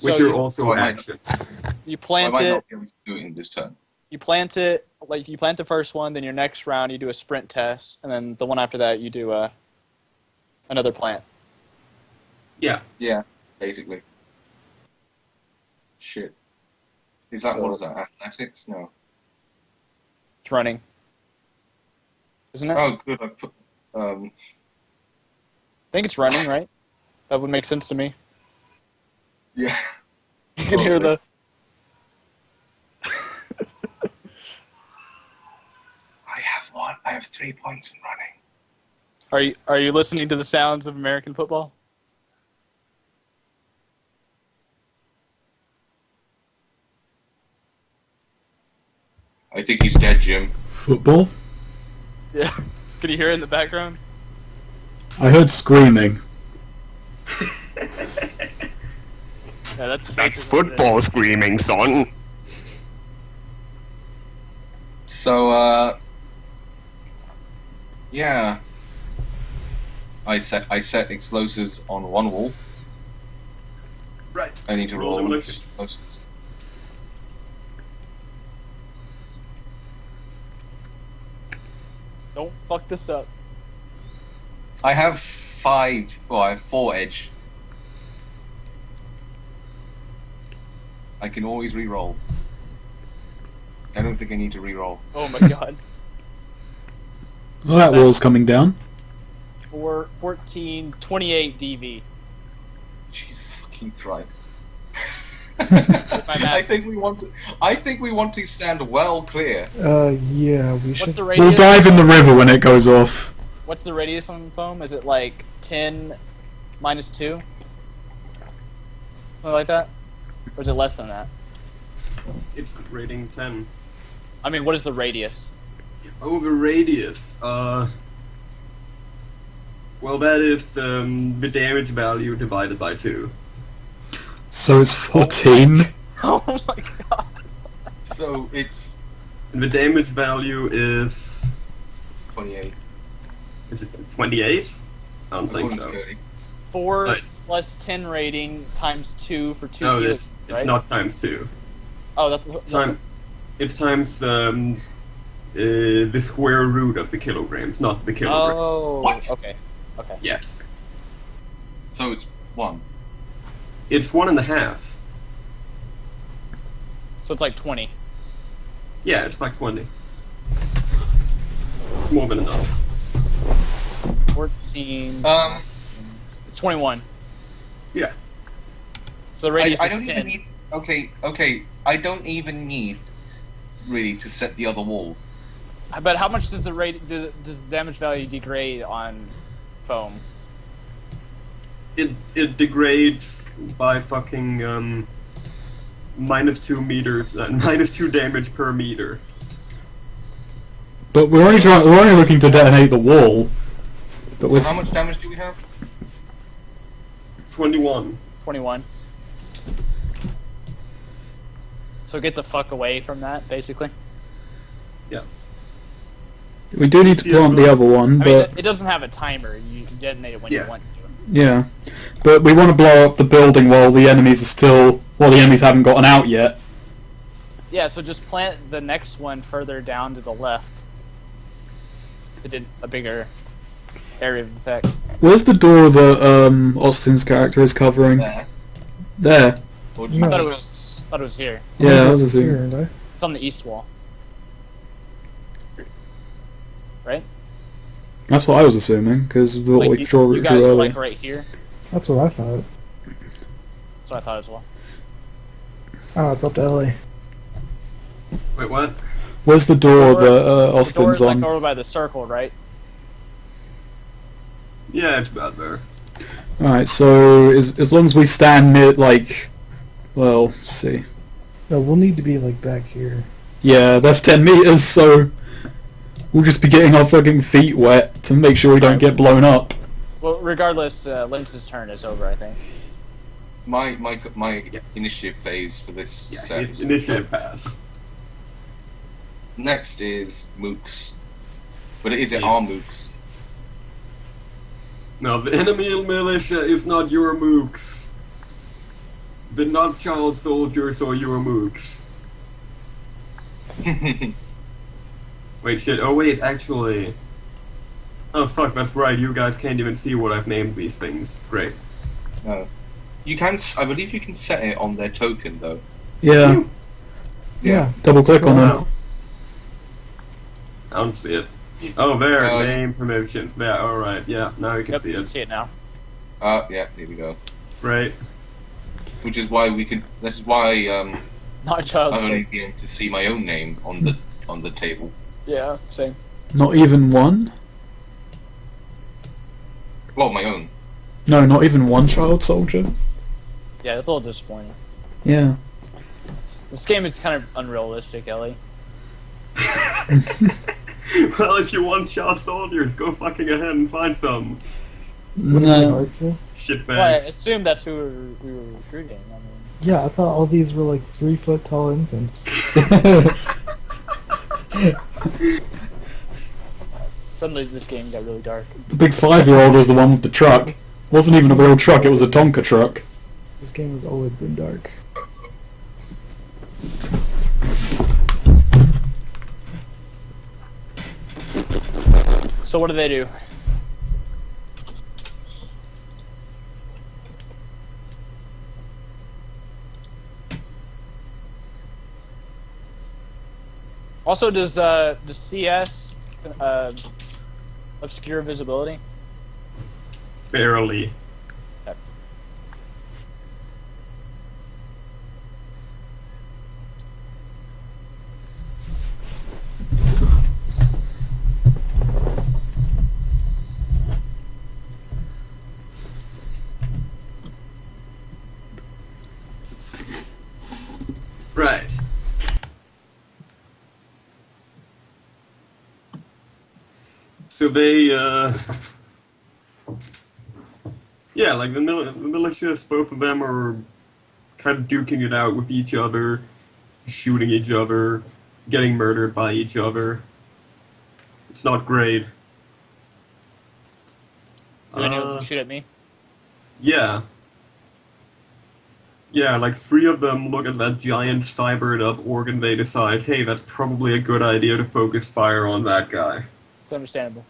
which So are you- also So I might- actions. You I plant might it. not be able to do it in this turn. You plant it. Like you plant the first one, then your next round you do a sprint test, and then the one after that you do another plant. Yeah. Yeah, basically. Shit. Is that, what is that, athletics? No. It's running, isn't it? Oh, good. I put, I think it's running, right? That would make sense to me. yeah. You can hear the. I have 3 points in running. Are you listening to the sounds of American football? I think he's dead, Jim. Football? Yeah. Can you hear it in the background? I heard screaming. Yeah, that's football screaming, son. So, yeah. I set explosives on one wall. Right. I need to Roll roll demolition. explosives. Don't fuck this up. I have 5. Well, I have 4 edge. I can always re-roll. I don't think I need to re-roll. Oh my god. Well, that wall's coming down. 14, 28 DV. Jesus fucking Christ. My I math. think we want to stand well clear. Yeah, we should. What's the radius? We'll dive in the river when it goes off. What's the radius on the foam? Is it like 10 minus 2? Something like that? Or is it less than that? It's rating 10. I mean, what is the radius? Oh, the radius. Well, that is the damage value divided by 2. So it's 14. Oh my god. So it's And the damage value is 28. it 28? I don't think According to so. Cody. 4 Right. plus 10 rating times 2 for 2 No, kilos, it's right? not times 2. Oh, that's It's times the square root of the kilograms, not the kilogram. Oh, What? okay. Okay. Yes. So it's 1. It's 1.5. So it's like 20. Yeah, it's like 20. It's more than enough. 14. It's 21. Yeah. So the radius I is don't 10. even need. Okay. I don't even need really to set the other wall. But how much does does the damage value degrade on foam? It degrades by fucking -2 meters, -2 damage per meter. But we're only looking to detonate the wall. But So how much damage do we have? 21. 21. So get the fuck away from that, basically. Yes. we do need to plant the other one, I mean, but it doesn't have a timer. You detonate it when you Yeah. want to. yeah. But we want to blow up the building while the enemies haven't gotten out yet. Yeah, so just plant the next one further down to the left. It did a bigger area of effect. Where's the door that Austin's character is covering? There. There. Or I No. thought it was here. Yeah, I was Here, assuming. and It's on the east wall. Right? That's what I was assuming, because what we drew you guys are earlier. like right here. that's what I thought. That's what I thought as well. Oh, it's up to Ellie. Wait, what? Where's the door Door- that The door Austin's is like on? over by the circle, right? Yeah, it's about there. Alright, so as long as we stand near, like, well, let's see. No, we'll need to be like back here. Yeah, that's 10 meters, so we'll just be getting our fucking feet wet to make sure we don't get blown up. Well, regardless, Lynx's turn is over, I think. my Yes. initiative phase for this Yeah, set. it's initiative pass. Next is mooks, but is it Yeah. our mooks? Now, the enemy militia is not your mooks. They're not child soldiers or your mooks. Wait, shit. Oh, wait, actually. Oh, fuck, that's right. You guys can't even see what I've named these things. Great. No. You can. I believe you can set it on their token though. Yeah, Yeah. double click on So- it. I don't see it. Oh, there. Uh, Name permissions. There. Alright. Yeah, now you can Yep, see you can it. see it now. Yeah. Here we go. Right. Which is why we can. This is why Not child. I've only been able to see my own name on the table. Yeah, same. Not even one? Well, my own. No, not even one child soldier? Yeah, it's a little disappointing. Yeah. This game is kind of unrealistic, Ellie. Well, if you want child soldiers, go fucking ahead and find some. Would it be No. hard to? Shitbags. Well, I assume that's who we were recruiting. I mean, Yeah, I thought all these were like 3-foot tall infants. suddenly this game got really dark. The big 5-year-old was the one with the truck. Wasn't even a real truck, it was a Tonka truck. This game has always been dark. So what do they do? Also, does CS obscure visibility? Barely. Right. So they, yeah, like the militias, both of them are kind of duking it out with each other, shooting each other, getting murdered by each other. It's not great. Do any of them shoot at me? Yeah. Yeah, like 3 of them look at that giant cybered up orc and they decide, hey, that's probably a good idea to focus fire on that guy. It's understandable.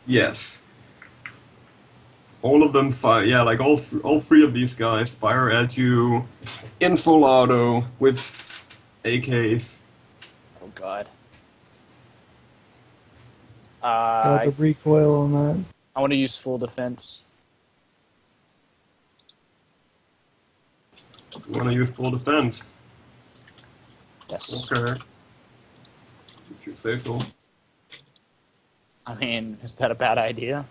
Yes. All of them fire. Yeah, like all three of these guys fire at you in full auto with AKs. Oh god. The recoil on that. I want to use full defense. You want to use full defense? Yes. Okay. If you say so. I mean, is that a bad idea?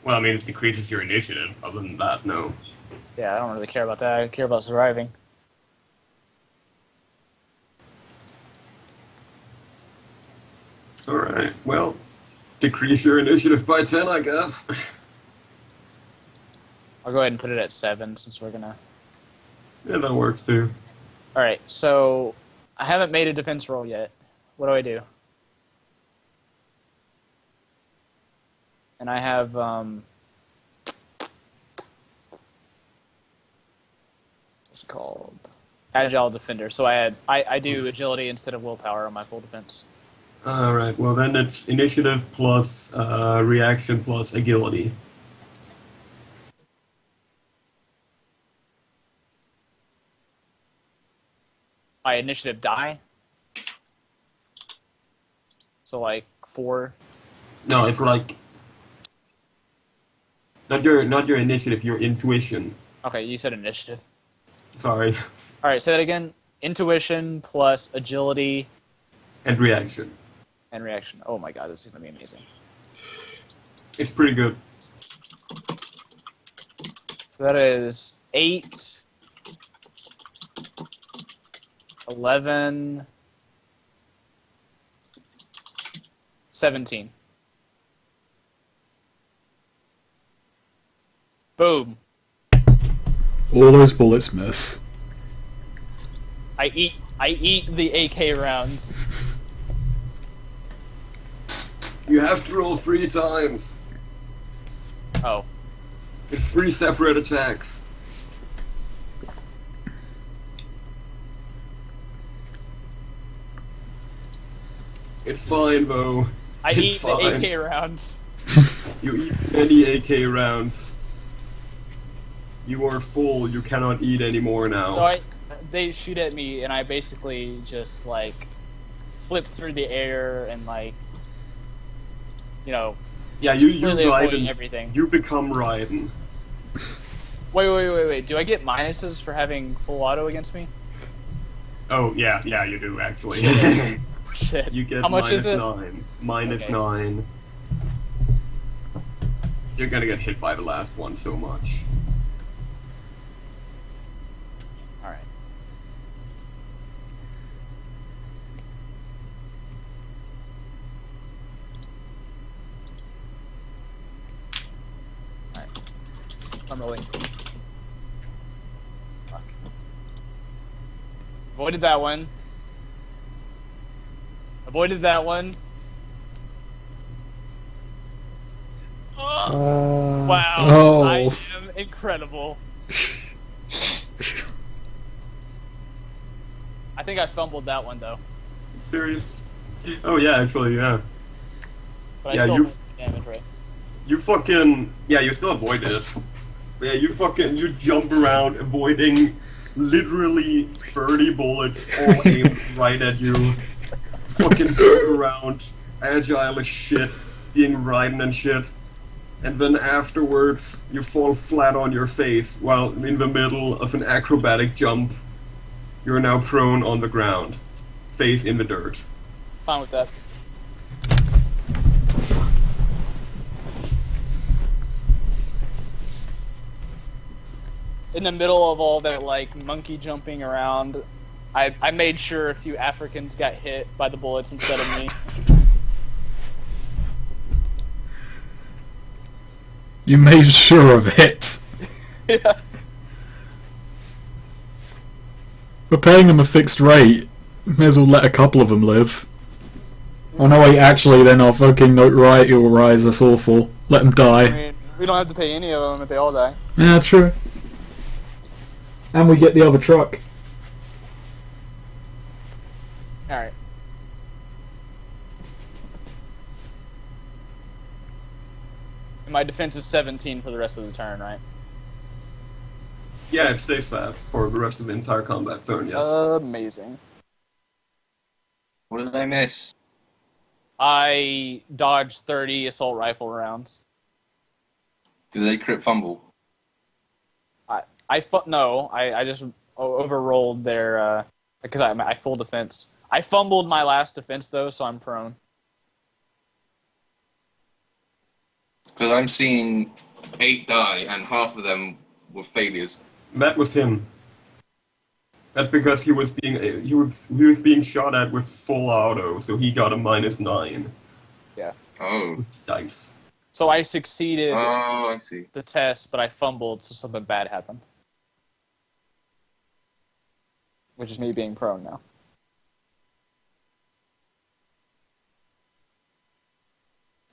Well, I mean, it decreases your initiative. Other than that, no. Yeah, I don't really care about that. I care about surviving. Alright, well, decrease your initiative by 10, I guess. I'll go ahead and put it at 7 since we're gonna... Yeah, that works too. Alright, so I haven't made a defense roll yet. What do I do? And I have, what's it called? Agile Defender. So I do agility instead of willpower on my full defense. Alright, well then it's initiative plus reaction plus agility. My initiative die? So like 4? No, it's like not your initiative, your intuition. Okay, you said initiative. Sorry. Alright, say that again. Intuition plus agility And reaction. and reaction. Oh my god, this is gonna be amazing. It's pretty good. So that is 8, 11, 17. Boom. All those bullets miss. I eat the AK rounds. You have to roll 3 times. Oh. It's 3 separate attacks. It's fine, though. I It's eat fine. the AK rounds. You eat any AK rounds. You are full. You cannot eat anymore now. So they shoot at me and I basically just like flip through the air and like, you know, yeah, you completely avoiding Raiden. everything. You become Raiden. Wait. Do I get minuses for having full auto against me? Oh yeah, you do actually. Shit. Shit. You get How much is it? -9. Minus Okay. 9. You're gonna get hit by the last one so much. Alright. Alright. I'm rolling. Fuck. Avoided that one. Avoided that one. Wow. Oh. I am incredible. I think I fumbled that one though. Serious? Oh yeah, actually, yeah. But Yeah, I still you- avoided the damage, right? You fucking you still avoided it. Yeah, you jump around avoiding literally 30 bullets all aimed right at you. Fucking jump around, agile as shit, being Raiden and shit. And then afterwards, you fall flat on your face while in the middle of an acrobatic jump. You're now prone on the ground, face in the dirt. Fine with that. In the middle of all that like monkey jumping around, I made sure a few Africans got hit by the bullets instead of me. You made sure of it. Yeah. We're paying them a fixed rate. May as well let a couple of them live. Oh no, wait, actually, then our fucking notoriety will rise. That's awful. Let them I die. mean, we don't have to pay any of them if they all die. Yeah, true. And we get the other truck. Alright. And my defense is 17 for the rest of the turn, right? Yeah, it stays that for the rest of the entire combat zone, yes. Amazing. What did I miss? I dodged 30 assault rifle rounds. Did they crit fumble? I just overrolled their because I full defense. I fumbled my last defense though, so I'm prone. Because I'm seeing 8 die, and half of them were failures. That was him. That's because he was being shot at with full auto, so he got a -9. Yeah. Oh. With dice. So I succeeded Oh, I see. the test, but I fumbled, so something bad happened. Which is me being prone now.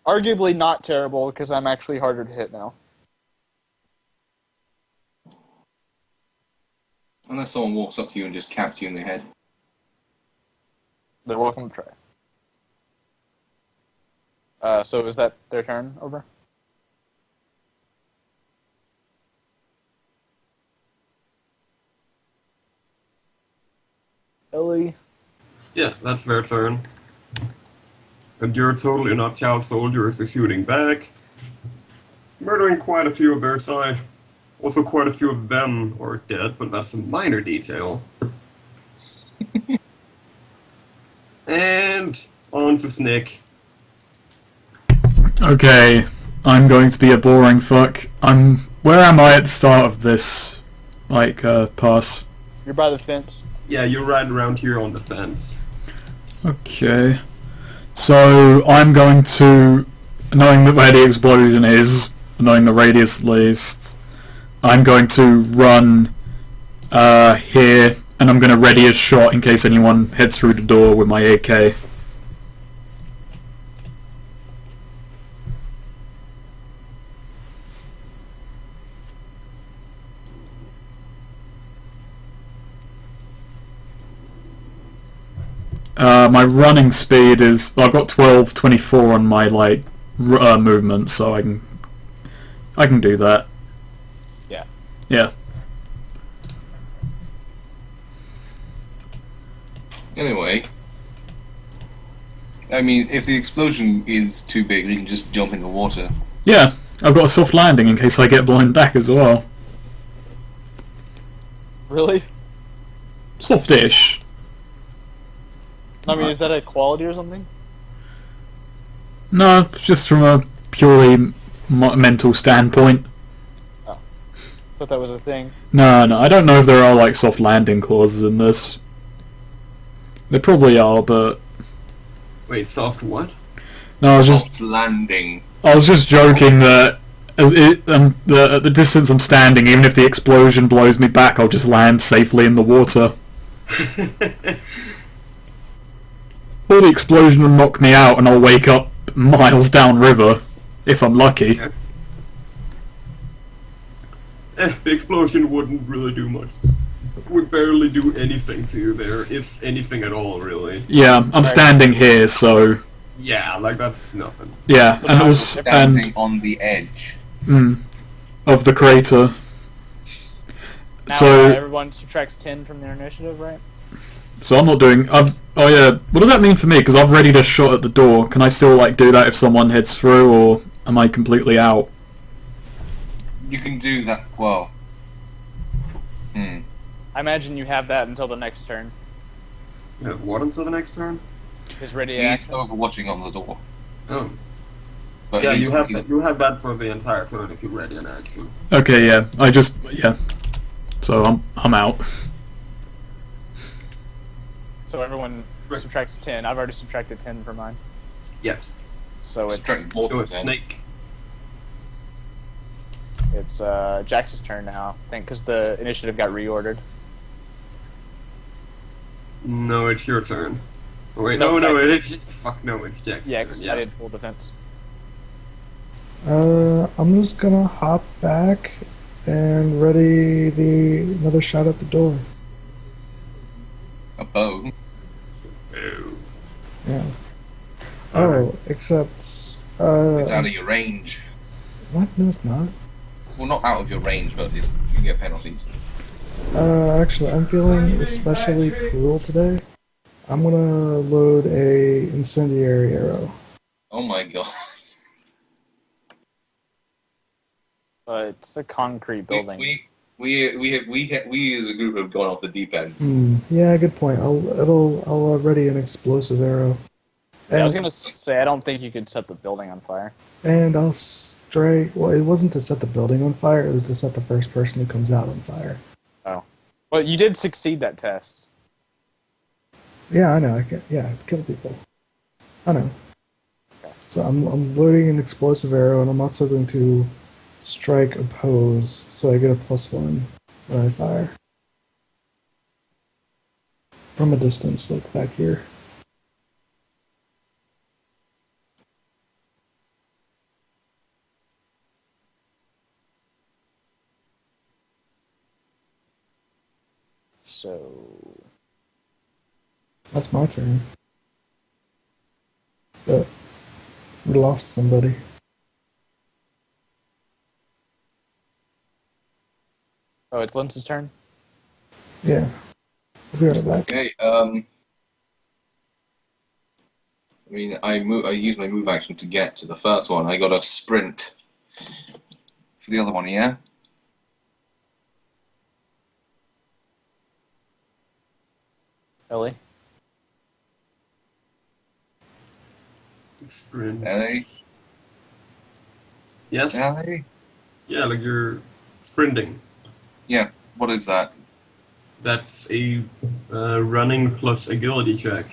Arguably not terrible, because I'm actually harder to hit now. Unless someone walks up to you and just caps you in the head. They're welcome to try. So is that their turn over? Ellie? Yeah, that's their turn. And your totally knocked out soldiers are shooting back, murdering quite a few of their side. Also, quite a few of them are dead, but that's a minor detail. And on to Snick. Okay, I'm going to be a boring fuck. Where am I at the start of this, pass? You're by the fence. Yeah, you're right around here on the fence. Okay. So, I'm going to, knowing where the explosion is, knowing the radius at least, I'm going to run here, and I'm going to ready a shot in case anyone heads through the door with my AK. My running speed is, I've got 12:24 on my movement, so I can do that. Yeah. Yeah. Anyway, I mean, if the explosion is too big, we can just jump in the water. Yeah, I've got a soft landing in case I get blown back as well. Really? Softish. I mean, is that a quality or something? No, just from a purely mental standpoint. Oh. Thought that was a thing. No, I don't know if there are soft landing clauses in this. There probably are, but Wait, soft what? no, Soft landing. I was just joking that at the distance I'm standing, even if the explosion blows me back, I'll just land safely in the water. Or the explosion will knock me out and I'll wake up miles downriver, if I'm lucky. The explosion wouldn't really do much. Would barely do anything to you there, if anything at all, really. Yeah, I'm standing here, so Yeah, that's nothing. yeah, So and now it was Standing on the edge. of the crater. Now So everyone subtracts 10 from their initiative, right? So I'm not doing. Oh yeah. What does that mean for me? Because I've readied a shot at the door. Can I still do that if someone heads through, or am I completely out? You can do that. Well. I imagine you have that until the next turn. You have what until the next turn? Is ready to He's act. overwatching on the door. Oh. But Yeah, he's, you have that for the entire turn if you're ready in action. Okay. Yeah. Yeah. So I'm out. So everyone subtracts 10. I've already subtracted 10 for mine. Yes. So it's Subtract more So than it's 10. Snake. it's Jax's turn now. I think because the initiative got reordered. No, it's your turn. Oh, wait, No, no, it's it is. Fuck no, it's Jack's Yeah, turn. because Yes. I did full defense. I'm just gonna hop back and ready another shot at the door. A bow. Oh. Yeah. Oh, except It's out of your range. What? No, it's not. Well, not out of your range, but you get penalties. Actually, I'm feeling especially cruel today. I'm gonna load a incendiary arrow. Oh my god. It's a concrete building. We as a group have gone off the deep end. Yeah, good point. I'll ready an explosive arrow. Yeah, I was gonna say I don't think you could set the building on fire. And I'll strike. Well, it wasn't to set the building on fire. It was to set the first person who comes out on fire. Oh, well, you did succeed that test. Yeah, I know. It kill people. I know. So I'm loading an explosive arrow, and I'm also going to strike oppose, so I get a +1 when I fire from a distance, like back here. So That's my turn. But we lost somebody. oh, it's Lince's turn. Yeah. I'll be right back. Okay. I mean, I use my move action to get to the first one. I got a sprint for the other one. Yeah. Ellie. Sprint. Ellie. Yes? Ellie. Yeah, like you're sprinting. Yeah. What is that? That's a running plus agility check.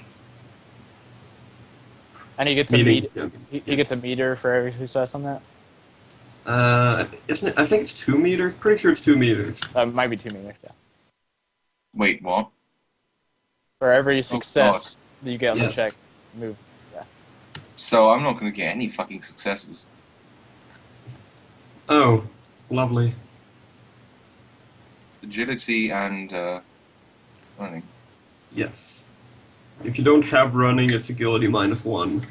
And he gets a Meaning, meter. He gets a meter for every success on that. Isn't it? I think it's 2 meters. Pretty sure it's 2 meters. It might be 2 meters. Yeah. Wait, what? For every success that you get on Yes. the check, move. Yeah. So I'm not going to get any fucking successes. Oh, lovely. Agility and running. Yes. If you don't have running, it's agility -1.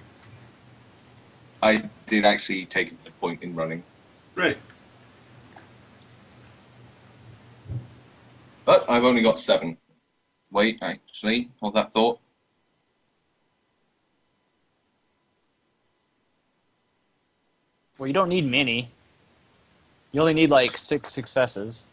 I did actually take a point in running, Right. but I've only got 7. Wait, actually, hold that thought. Well, you don't need many. You only need like 6 successes.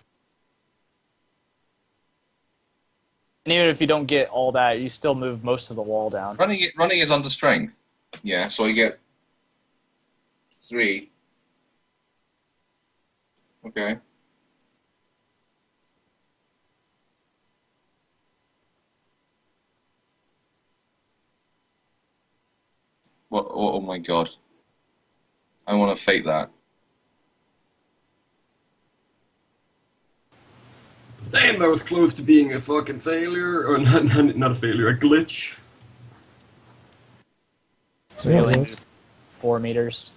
And even if you don't get all that, you still move most of the wall down. Running is under strength. Yeah, so I get 3. Okay. What? Oh my god. I want to fake that. Damn, that was close to being a fucking failure. Or not a failure, a glitch. So Yeah, you it only was. move 4 meters.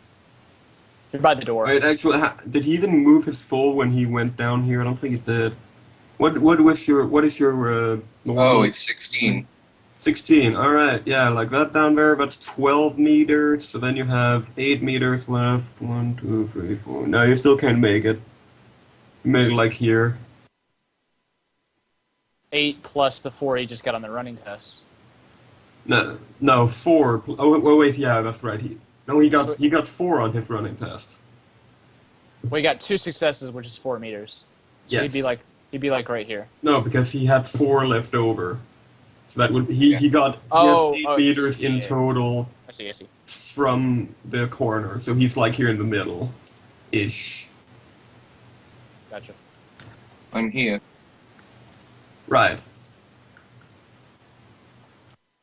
You're by the door. Right, actually, did he even move his full when he went down here? I don't think he did. What is your normal? Oh, it's 16. 16. All right, yeah, like that down there. That's 12 meters. So then you have 8 meters left. 1, 2, 3, 4. No, you still can't make it. You made it like here. 8 plus the 4 he just got on the running test. No, 4. Oh, wait, yeah, that's right. He got 4 on his running test. Well, he got 2 successes, which is 4 meters. So Yes. he'd be like right here. No, because he had 4 left over. So that would he has 8 meters in total I see. from the corner. So he's like here in the middle, ish. Gotcha. I'm here. Right.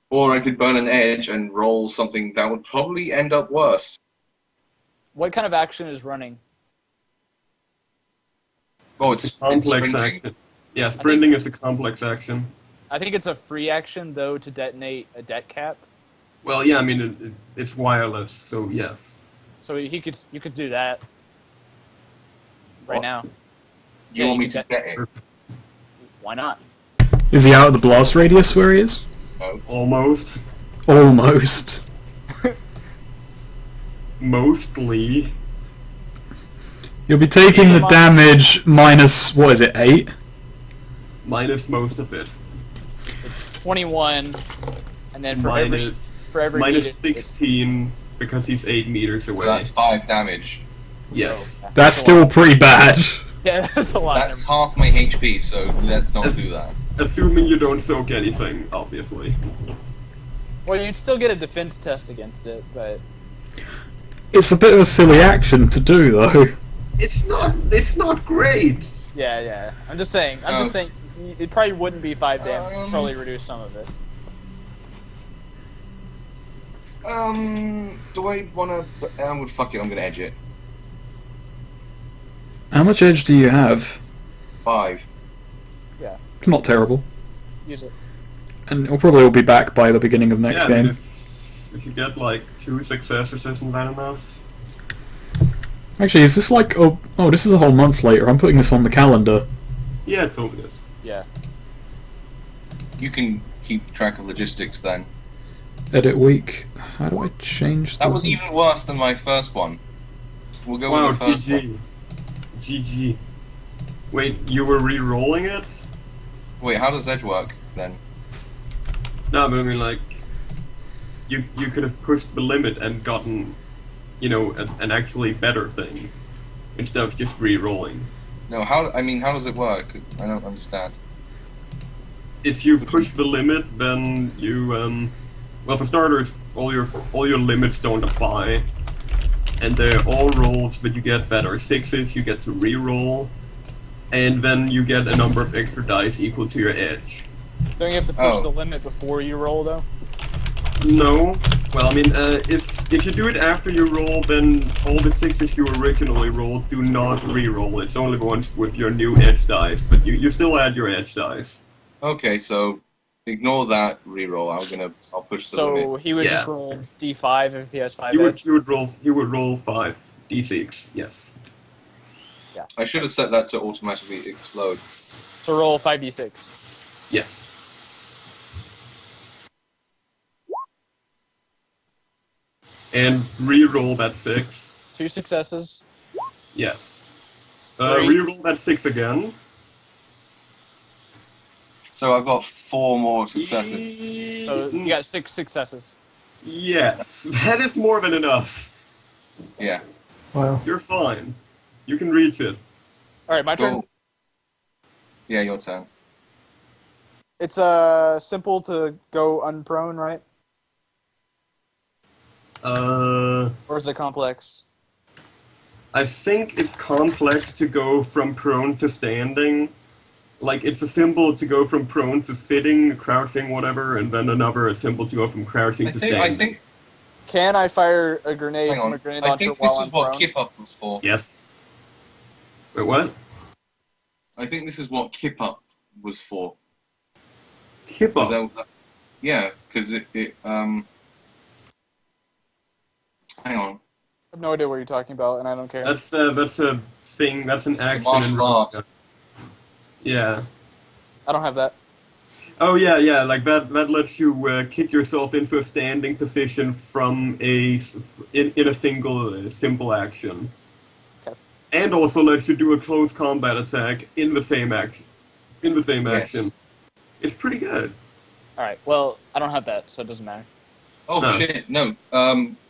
Or I could burn an edge and roll something that would probably end up worse. What kind of action is running? Oh, it's Complex sprinting. action. Yeah, sprinting is a complex action. I think it's a free action, though, to detonate a det cap. Well, yeah, I mean it's wireless, so yes. So you could do that right now. Do you Yeah, want me you to can get it? Why not? Is he out of the blast radius where he is? No. Almost. Almost. Mostly. You'll be taking the damage minus, what is it, 8? Minus most of it. It's 21, and then for every minus meter, 16 because he's 8 meters away. So that's 5 damage. Yes. That's still pretty bad. Yeah, that's a lot. That's half my HP, so let's not do that. Assuming you don't soak anything, obviously. Well, you'd still get a defense test against it, but It's a bit of a silly action to do, though. It's not great. yeah. I'm just saying. It probably wouldn't be 5 damage. You'd probably reduce some of it. Do I wanna... fuck it, I'm gonna edge it. How much edge do you have? 5. Yeah, Not terrible. use it. And it'll probably all be back by the beginning of next Yeah, I mean, game. if you get like 2 successes, isn't that enough? Actually, is this like... Oh, this is a whole month later. I'm putting this on the calendar. Yeah, it totally is. Yeah. You can keep track of logistics then. Edit week. How do I change That the... was even worse than my first one. We'll go Wow, with the first one. GG. GG. Wait, you were re-rolling it? Wait, how does edge work then? No, but I mean, like, you could have pushed the limit and gotten, you know, an actually better thing instead of just re-rolling. No, how does it work? I don't understand. If you push the limit, then you, well, for starters, all your limits don't apply, and they're all rolls that you get that are 6s. You get to re-roll, and then you get a number of extra dice equal to your edge. Don't you have to push the limit before you roll, though? No. Well, I mean, if you do it after you roll, then all the 6s you originally rolled do not re-roll. It's only the ones with your new edge dice, but you still add your edge dice. Okay, so ignore that reroll. I'll push the limit. So he would just roll d5 if he has 5 He edge? would roll 5 d6, yes. Yeah. I should have set that to automatically explode. So roll 5d6. Yes. And re-roll that 6. 2 successes. Yes. 3. Re-roll that 6 again. So I've got 4 more successes. So you got 6 successes. Yes. That is more than enough. Yeah. Wow. You're fine. You can reach it. Alright, my turn. Cool. Yeah, your turn. It's simple to go unprone, right? Or is it complex? I think it's complex to go from prone to standing. Like, it's a symbol to go from prone to sitting, crouching, whatever, and then another symbol to go from crouching to standing. I think. Can I fire a grenade Hang from on. a grenade I launcher think while this I'm is what prone? Kip Up was for. Yes. Wait, what? I think this is what Kip Up was for. Kip up. Yeah, because it hang on. I have no idea what you're talking about, and I don't care. That's a thing. That's an action. martial art. Yeah. I don't have that. Oh yeah. Like that lets you kick yourself into a standing position from in a single simple action. Okay. And also lets you do a close combat attack in the same action. Yes. Action. It's pretty good. Alright, well, I don't have that, so it doesn't matter. Oh No. shit! No.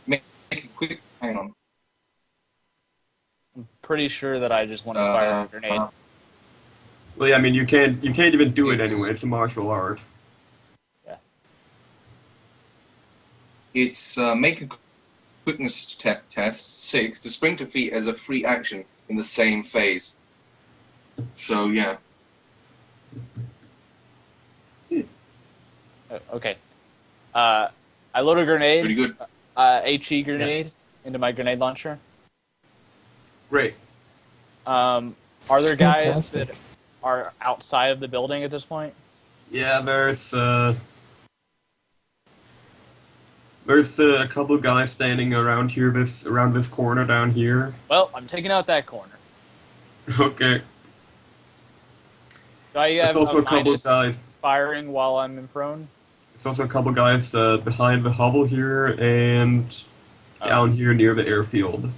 Make it quick. Hang on. I'm pretty sure that I just want to fire a grenade. Well, yeah, I mean, you can't even do it It's- anyway. It's a martial art. It's make a quickness test 6 to spring to feet as a free action in the same phase. So yeah. Okay. I load a grenade, Pretty good. HE grenade, Yes. into my grenade launcher. Great. Are there guys Fantastic. that are outside of the building at this point? Yeah, there's a couple guys standing around here, around this corner down here. Well, I'm taking out that corner. Okay. Do I There's have also a a couple minus guys. firing while I'm in prone? There's also a couple guys behind the hovel here and down here near the airfield.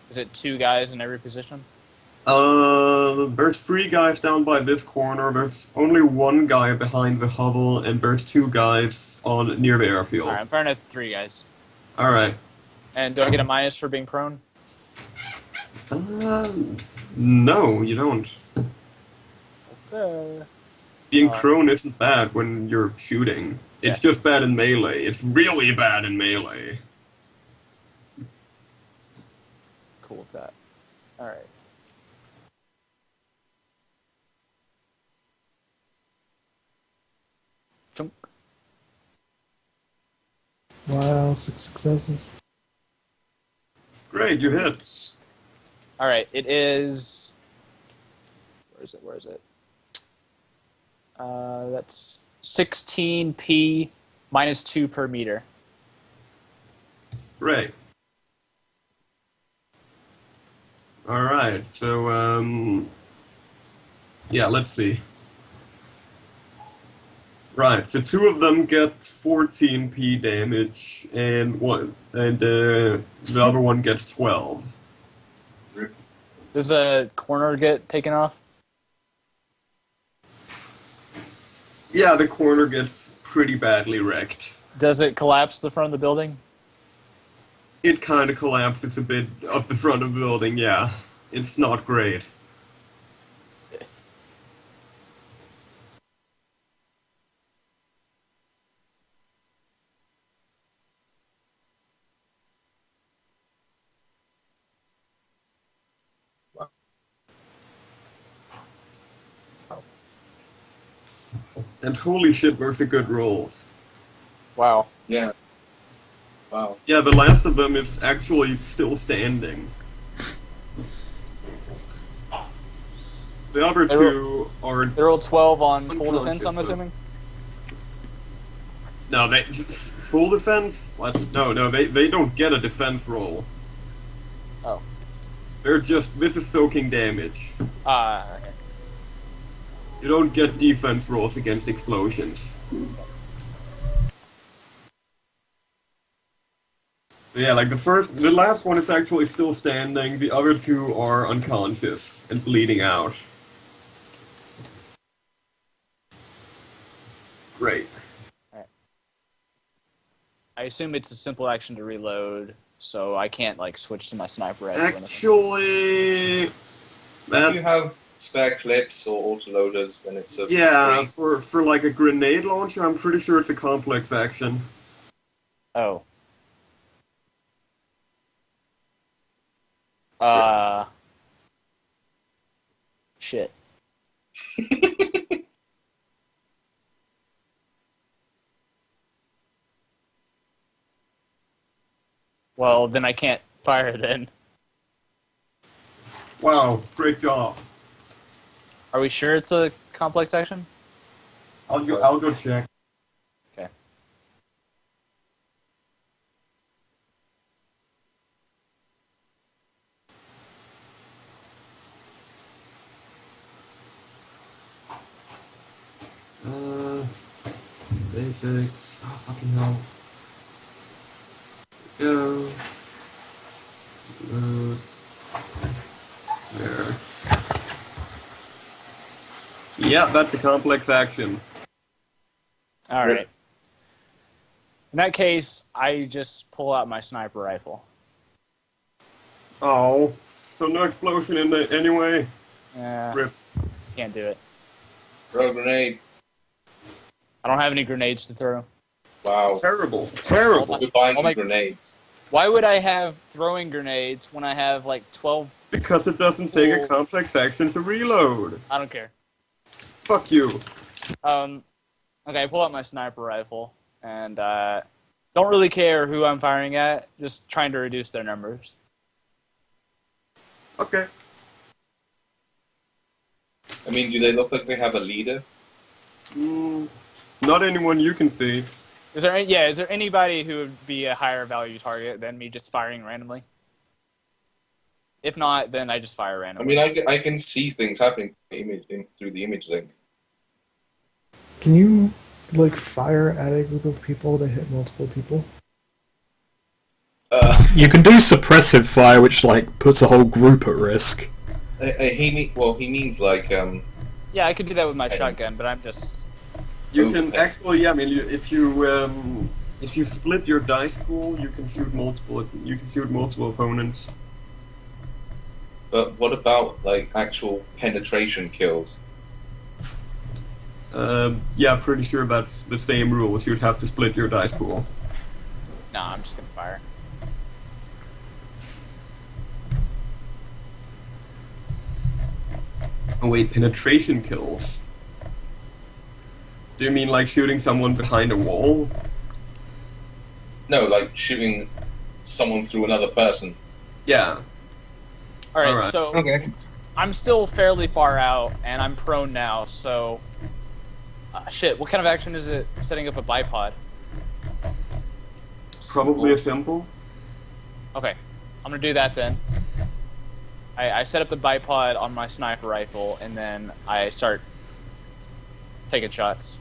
Is it 2 guys in every position? There's 3 guys down by this corner, there's only 1 guy behind the hovel, and there's 2 guys on near the airfield. Alright, I'm firing at 3 guys. Alright. And do I get a minus for being prone? No, you don't. Being Alright. prone isn't bad when you're shooting. It's just bad in melee. It's really bad in melee. Cool with that. Alright. Chunk. Wow, 6 successes. Great, you hit. Alright, it is... Where is it? That's 16p minus 2 per meter. Great. Alright, so, yeah, let's see. Right, so 2 of them get 14p damage, and the other one gets 12. Does the corner get taken off? Yeah, the corner gets pretty badly wrecked. Does it collapse the front of the building? It kind of collapses a bit up the front of the building, yeah. It's not great. And holy shit, those are good rolls. Wow. Yeah. Wow. Yeah, the last of them is actually still standing. The other 2 are... They rolled 12 on full Unconscious, defense, I'm though. assuming? No, they... Full defense? What? No, they don't get a defense roll. Oh. They're just... This is soaking damage. Okay. You don't get defense rolls against explosions. So yeah, like the last one is actually still standing, the other 2 are unconscious and bleeding out. Great. I assume it's a simple action to reload, so I can't, like, switch to my sniper rifle or anything. Actually... If you have spare clips or autoloaders, then it's a Yeah, free. for like a grenade launcher, I'm pretty sure it's a complex action. Oh. Shit. Well, then I can't fire then. Wow, great job. Are we sure it's a complex action? I'll go check. Okay. Basics. Oh, fucking hell. Go. There. Yeah, that's a complex action. Alright. In that case, I just pull out my sniper rifle. Oh, so no explosion in the anyway. Rip. Can't do it. Throw a grenade. I don't have any grenades to throw. Wow. Terrible. Terrible. We're buying Oh my- grenades. Why would I have throwing grenades when I have like 12? Because it doesn't take a Well- complex action to reload. I don't care. Fuck you. Okay, I pull out my sniper rifle and don't really care who I'm firing at. Just trying to reduce their numbers. Okay. I mean, do they look like they have a leader? Not anyone you can see. Is there anybody who would be a higher value target than me just firing randomly? If not, then I just fire I randomly. mean, I can see things happening through the image link. Can you, like, fire at a group of people to hit multiple people? You can do suppressive fire, which like puts a whole group at risk. He means like Yeah, I could do that with my shotgun, but I'm just... You can actually, yeah, I mean, if you split your dice pool, you can shoot multiple. You can shoot multiple opponents. But what about like actual penetration kills? Yeah, pretty sure that's the same rules. You'd have to split your dice pool. Nah, I'm just gonna fire. Oh wait, penetration kills. Do you mean like shooting someone behind a wall? No, like shooting someone through another person. Yeah. Alright, so Okay. I'm still fairly far out, and I'm prone now, so... shit, what kind of action is it setting up a bipod? Probably a simple. Okay, I'm gonna do that then. I set up the bipod on my sniper rifle, and then I start taking shots.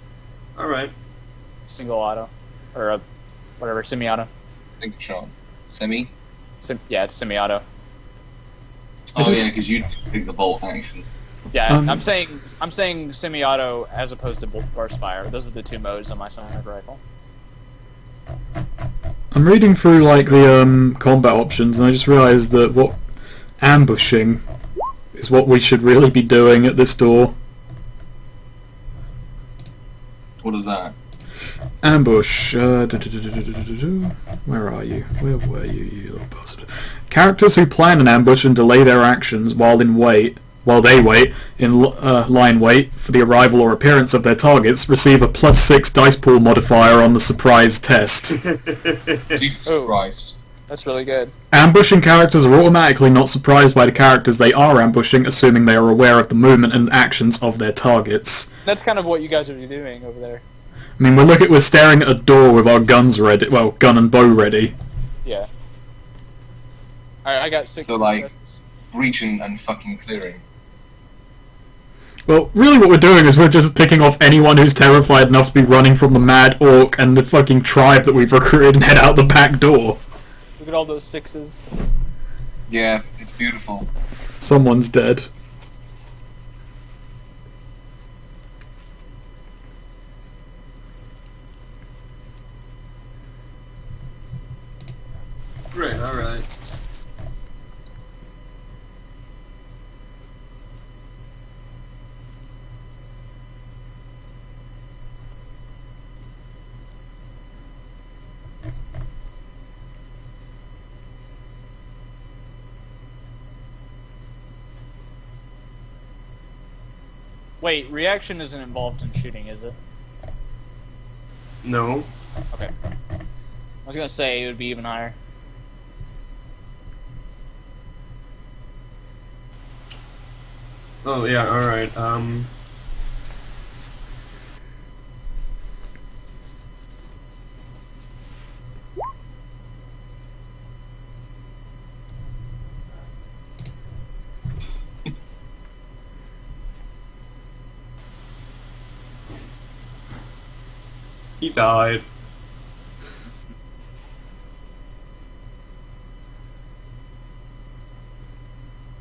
Alright. Single auto. Or whatever, semi-auto. Think shot. Semi? Yeah, it's semi-auto. Oh yeah, because you pick the bolt action. Yeah, I'm saying semi-auto as opposed to burst fire. Those are the two modes on my sniper rifle. I'm reading through like the combat options, and I just realised that what ambushing is what we should really be doing at this door. What is that? Ambush. Where are you? Where were you, you little bastard? Characters who plan an ambush and delay their actions while they wait in line wait for the arrival or appearance of their targets receive a +6 dice pool modifier on the surprise test. Jesus Oh. Christ. That's really good. Ambushing characters are automatically not surprised by the characters they are ambushing, assuming they are aware of the movement and actions of their targets. That's kind of what you guys are doing over there. I mean, we're staring at a door with our guns ready, well, gun and bow ready. Yeah. Alright, I got 6 So, like- successes. Breaching and fucking clearing. Well, really what we're doing is we're just picking off anyone who's terrified enough to be running from the mad orc and the fucking tribe that we've recruited and head out the back door. Look at all those 6s. Yeah, it's beautiful. Someone's dead. Great, alright. Wait, reaction isn't involved in shooting, is it? No. Okay. I was gonna say it would be even higher. Oh yeah, alright, he died.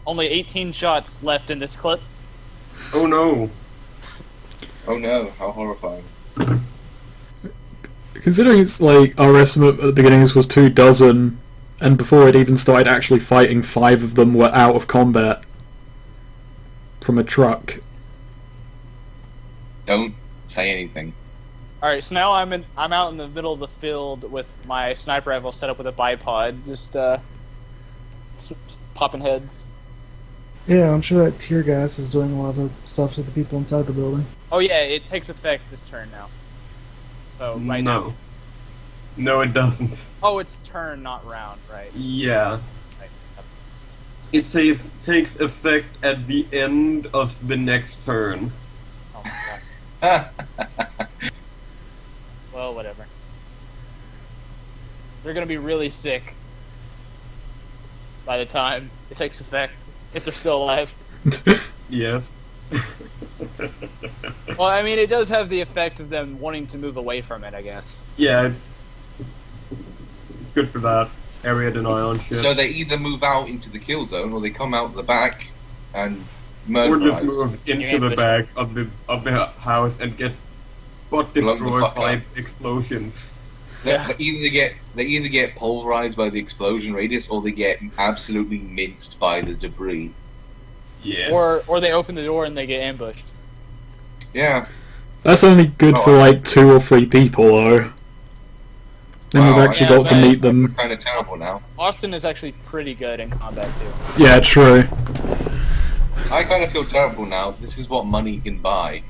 Only 18 shots left in this clip. Oh no. Oh no, how horrifying. Considering it's like our estimate at the beginning was 24, and before it even started actually fighting, 5 of them were out of combat from a truck. Don't say anything. Alright, so now I'm out in the middle of the field with my sniper rifle set up with a bipod, just popping heads. Yeah, I'm sure that tear gas is doing a lot of stuff to the people inside the building. Oh yeah, it takes effect this turn now. So right no. now. No, it doesn't. Oh, it's turn, not round, right? Yeah. Right. It takes effect at the end of the next turn. Oh my god. Well, whatever. They're gonna be really sick by the time it takes effect, if they're still alive. Yes. Well, I mean, it does have the effect of them wanting to move away from it, I guess. Yeah, it's good for that. area denial and shit. So they either move out into the kill zone, or they come out the back and or just murderize. move into the back of the house and get butt Blow the destroyed fuck by up. explosions. They either get pulverized by the explosion radius, or they get absolutely minced by the debris. Yeah. Or they open the door and they get ambushed. Yeah. That's only good for like 2 or 3 people, though. Then Wow, we've actually yeah, got to but- meet them. Kind of terrible now. Austin is actually pretty good in combat too. Yeah, true. I kind of feel terrible now. This is what money can buy.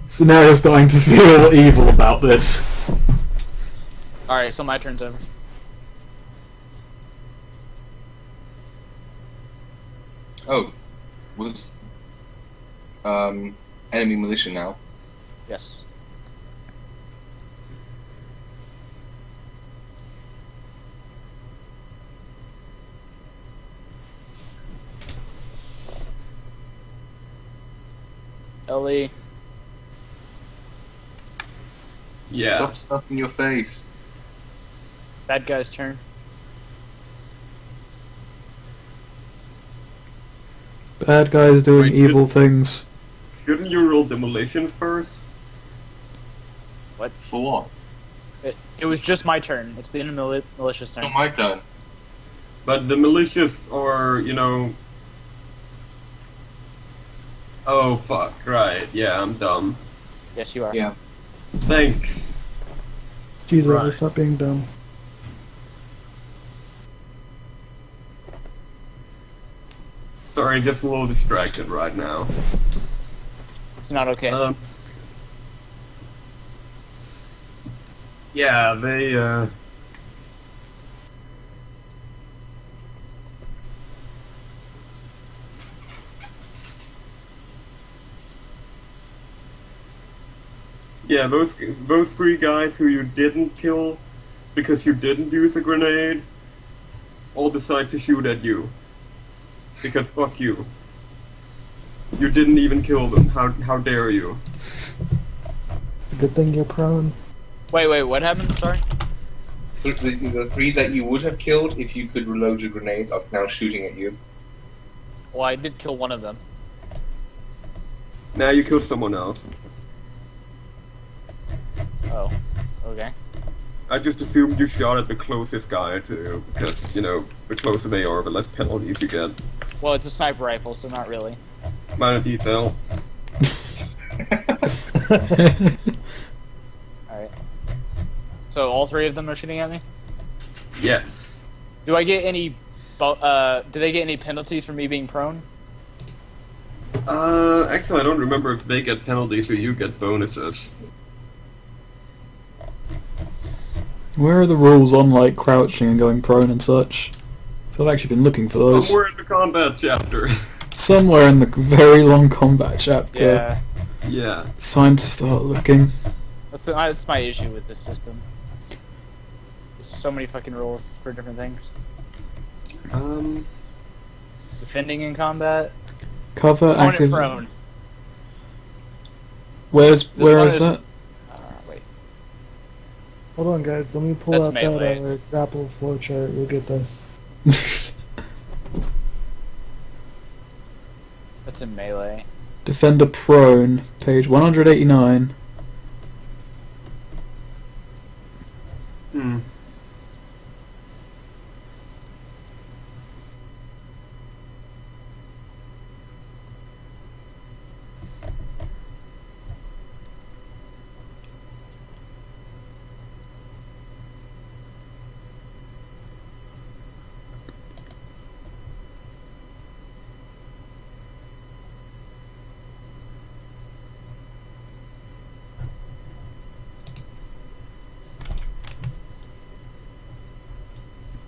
Scenario's starting to feel evil about this. Alright, so my turn's over. Oh, was enemy militia now? Yes. Ellie. Yeah. Stop stuffing your face. Bad guy's turn. Bad guys doing Wait, evil things. Shouldn't you roll demolitions first? For what? It was just my turn. It's the militia's It's turn. not my turn. But the malicious are, you know... Oh, fuck, right. Yeah, I'm dumb. Yes, you are. Yeah. Thanks. Jesus, Right. stop being dumb. Sorry, just a little distracted right now. It's not okay. Yeah, they, Yeah, those 3 guys who you didn't kill because you didn't use a grenade all decide to shoot at you. Because fuck you. You didn't even kill them. How dare you? It's a good thing you're prone. Wait, what happened? Sorry? The 3 that you would have killed if you could reload your grenade are now shooting at you. Well, I did kill one of them. Now you killed someone else. Oh. Okay. I just assumed you shot at the closest guy to you, because, you know, the closer they are, the less penalties you get. Well, it's a sniper rifle, so not really. Minor detail. Alright. So all 3 of them are shooting at me? Yes. Do I get any... do they get any penalties for me being prone? Actually I don't remember if they get penalties or you get bonuses. Where are the rules on like crouching and going prone and such? So I've actually been looking for those. Somewhere in the combat chapter. Somewhere in the very long combat chapter. Yeah. Yeah. It's time to start looking. That's my issue with this system. There's so many fucking rules for different things. Defending in combat. Cover Prone and active. prone. Where one is is- that? Wait. Hold on, guys. Let me pull That's out melee. that grapple flowchart. We'll get this. That's in melee. Defender prone, page 189. Hmm.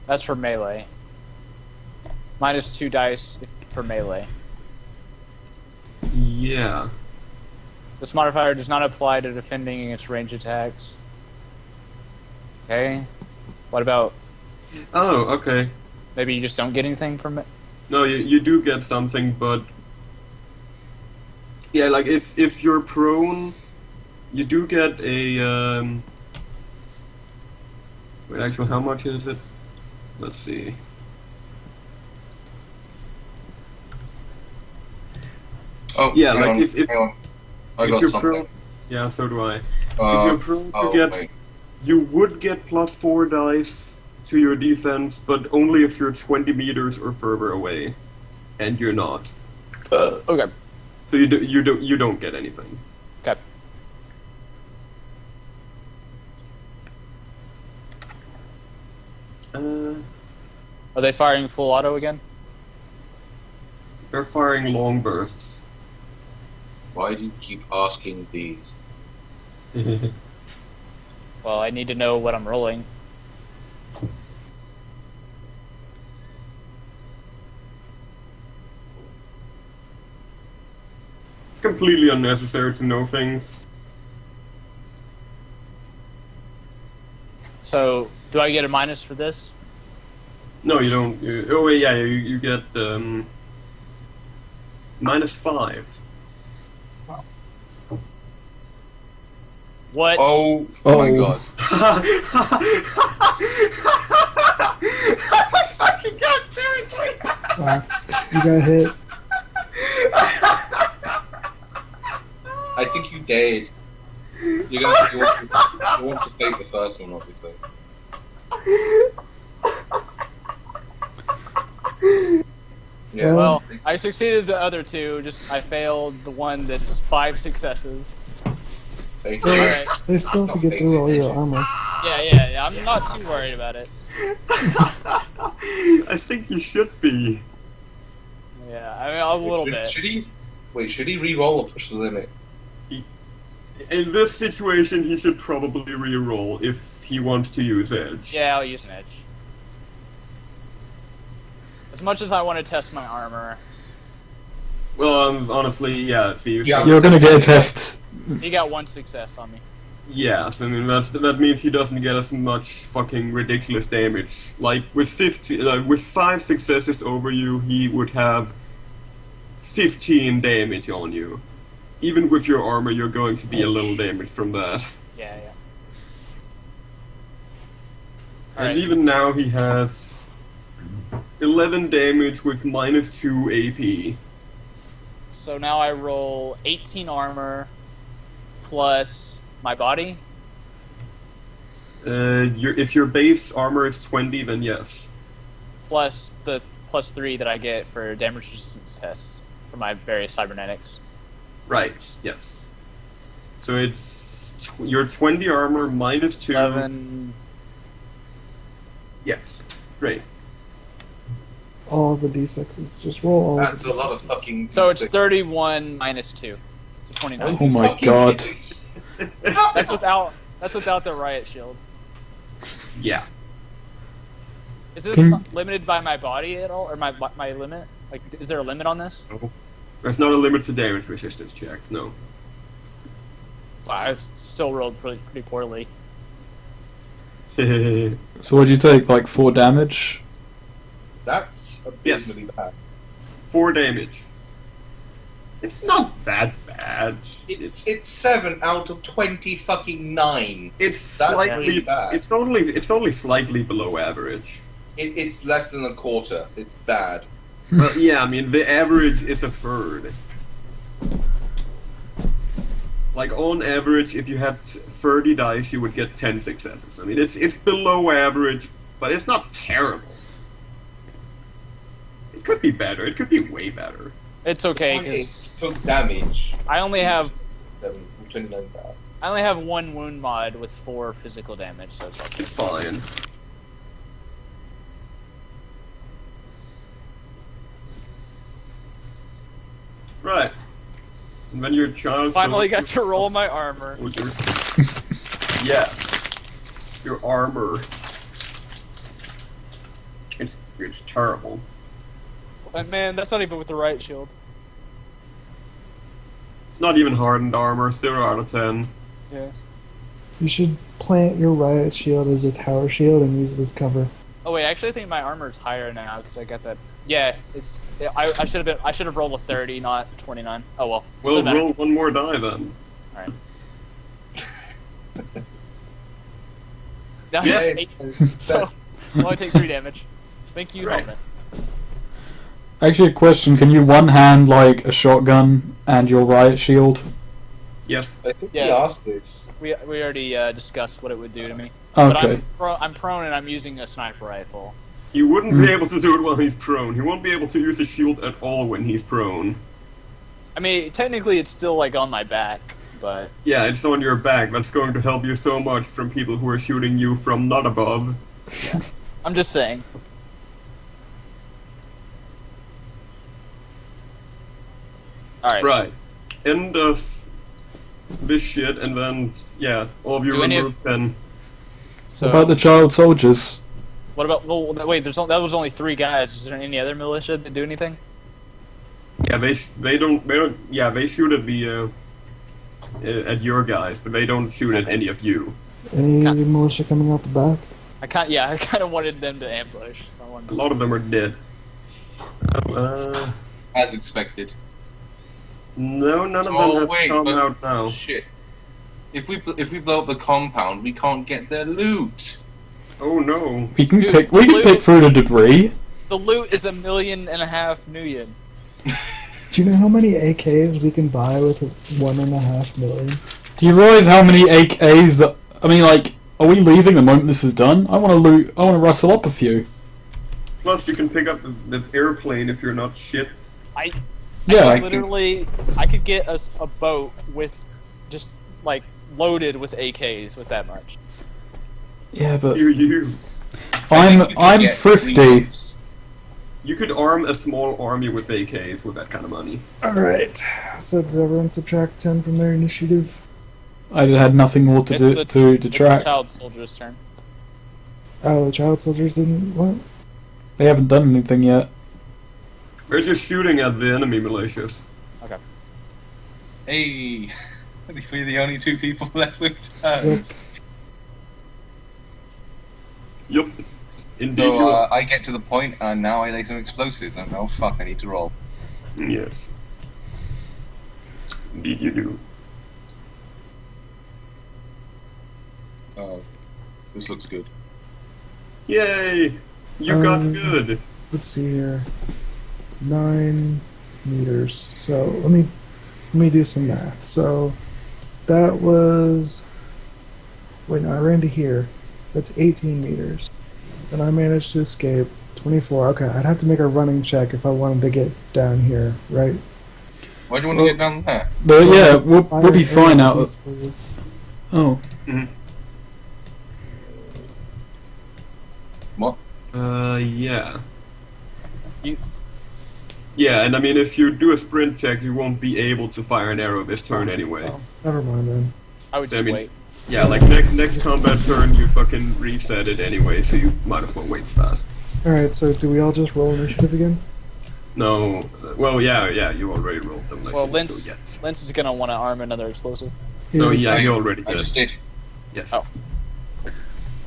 That's for melee. -2 dice for melee. Yeah. This modifier does not apply to defending against range attacks. Okay. What about Oh, okay. maybe you just don't get anything from it? No, you do get something, but yeah, like if you're prone, you do get a Wait, actually, how much is it? Let's see. Oh, Yeah, hang like on, if hang on. I if got you're something. prone, yeah, so do I. If Uh, you're prone to oh, get, wait. you would get +4 dice to your defense, but only if you're 20 meters or further away, and you're not. Okay. So you don't get anything. Okay. Are they firing full auto again? They're firing long bursts. Why do you keep asking these? Well, I need to know what I'm rolling. It's completely unnecessary to know things. So, do I get a minus for this? No, you don't. Oh wait, yeah, you get -5. What? Oh, Oh. my god. Fucking god, seriously! Wow. You got hit. I think you dead. You're gonna you want to take the first one, obviously. Yeah. Well, I succeeded the other two, just I failed the one that's 5 successes. Thank you. Alright. They still have to get through all your armor. Yeah, I'm not too worried about it. I think you should be. Yeah, I mean, a little bit. Should he? Wait, should he re-roll or push the limit? In this situation, he should probably re-roll if he wants to use Edge. Yeah, I'll use an edge. As much as I want to test my armor, Well, honestly, yeah. See, Yeah. You're gonna get a test. he got 1 success on me. Yes, I mean that means he doesn't get as much fucking ridiculous damage. Like with 5 successes over you, he would have 15 damage on you. Even with your armor, you're going to be a little damaged from that. Yeah. And Alright. even now, he has 11 damage with -2 AP. So now I roll 18 armor plus my body. If your base armor is 20, then yes. Plus the +3 that I get for damage resistance tests for my various cybernetics. Right. Yes. So it's your 20 armor -2. 11. Yes. Great. All of the d6s. Just roll all That's of a the lot of d6s. fucking. So it's 31 minus 2. So 29. Oh my god. That's without the riot shield. Yeah. Is this Can- limited by my body at all, or my limit? Like, is there a limit on this? There's not a limit to damage resistance checks. No. Wow, I still rolled pretty poorly. So what'd you take? Like 4 damage? That's abysmally bad. 4 damage. It's not that bad. It's 7 out of 20 fucking 9. It's That's slightly really bad. It's only slightly below average. It's less than a quarter. It's bad. Well, yeah, I mean the average is a third. Like on average, if you had 30 dice, you would get 10 successes. I mean it's below average, but it's not terrible. It could be better. It could be way better. It's okay It because took damage. I only have 29 bad. 1 wound mod with 4 physical damage, so it's okay. It's fine. Right. And when your child Finally got to roll my armor. Yes. Your armor. It's terrible. And man, that's not even with the riot shield. It's not even hardened armor, 0 out of 10. Yeah. You should plant your riot shield as a tower shield and use it as cover. Oh wait, I actually think my armor is higher now because I got that. Yeah, it's. I should have rolled a 30, not 29. Oh well. Well, Doesn't matter. roll one more die then. Alright. Nice. Yes. So, well, I take 3 damage. Thank you, Right. helmet. Actually, a question: can you one hand like a shotgun and your riot shield? Yes. I think we Yeah. asked this. We already discussed what it would do to me. But Okay. I'm prone and I'm using a sniper rifle. He wouldn't be able to do it while he's prone. He won't be able to use a shield at all when he's prone. I mean, technically it's still like on my back, but Yeah, it's on your back. That's going to help you so much from people who are shooting you from not above. I'm just saying. Alright. Right. End of this shit, and then, yeah, all of you Do any of- remove 10. So, What about the child soldiers? what about? Well, wait. That was only 3 guys. Is there any other militia that do anything? Yeah, they don't, yeah, they shoot at the, at your guys, but they don't shoot at any of you. Any Got- militia coming out the back? I kind of wanted them to ambush. I wanted A lot of them are dead. As expected. No, none of Oh, them have wait, come but- out now. Shit. If we blow up the compound, we can't get their loot. Oh no. We can Dude, pick through the debris. The loot is 1.5 million. Do you know how many AKs we can buy with 1.5 million? Do you realize how many AKs that? I mean, like, are we leaving the moment this is done? I want to loot. I want to rustle up a few. Plus, you can pick up the airplane if you're not shit. Yeah. Literally, I could get a boat with just like loaded with AKs with that much. Yeah, but You. I think you can I'm get thrifty. fleets. You could arm a small army with AKs with that kind of money. Alright, so did everyone subtract 10 from their initiative? I had nothing more to It's do the- to It's the detract. child soldier's turn. Oh, the child soldiers didn't. What? They haven't done anything yet. We're just shooting at the enemy militias. Hey, we're the only 2 people left with turns. Yup. Indeed. So you are. I get to the point, and now I lay some explosives, and oh fuck, I need to roll. Yes. Indeed you do. Oh, this looks good. Yay! You got Um, good. Let's see here. 9 meters. So let me do some math. So that was. Wait, no, I ran to here. That's 18 meters. And I managed to escape 24. Okay, I'd have to make a running check if I wanted to get down here, right? Why do you want Well- to get down there? But So yeah, if we'll be I fine out these of. fools- Oh, What? Yeah. You- Yeah, and I mean, if you do a sprint check, you won't be able to fire an arrow this turn anyway. Oh, never mind then. I would just I mean- wait. Yeah, like next combat turn, you fucking reset it anyway, so you might as well wait for that. Alright, so do we all just roll initiative again? No, well, yeah, you already rolled them. Well, so Linz yes. Linz is gonna want to arm another explosive. No, yeah, he already I did. just did. Yes. Oh.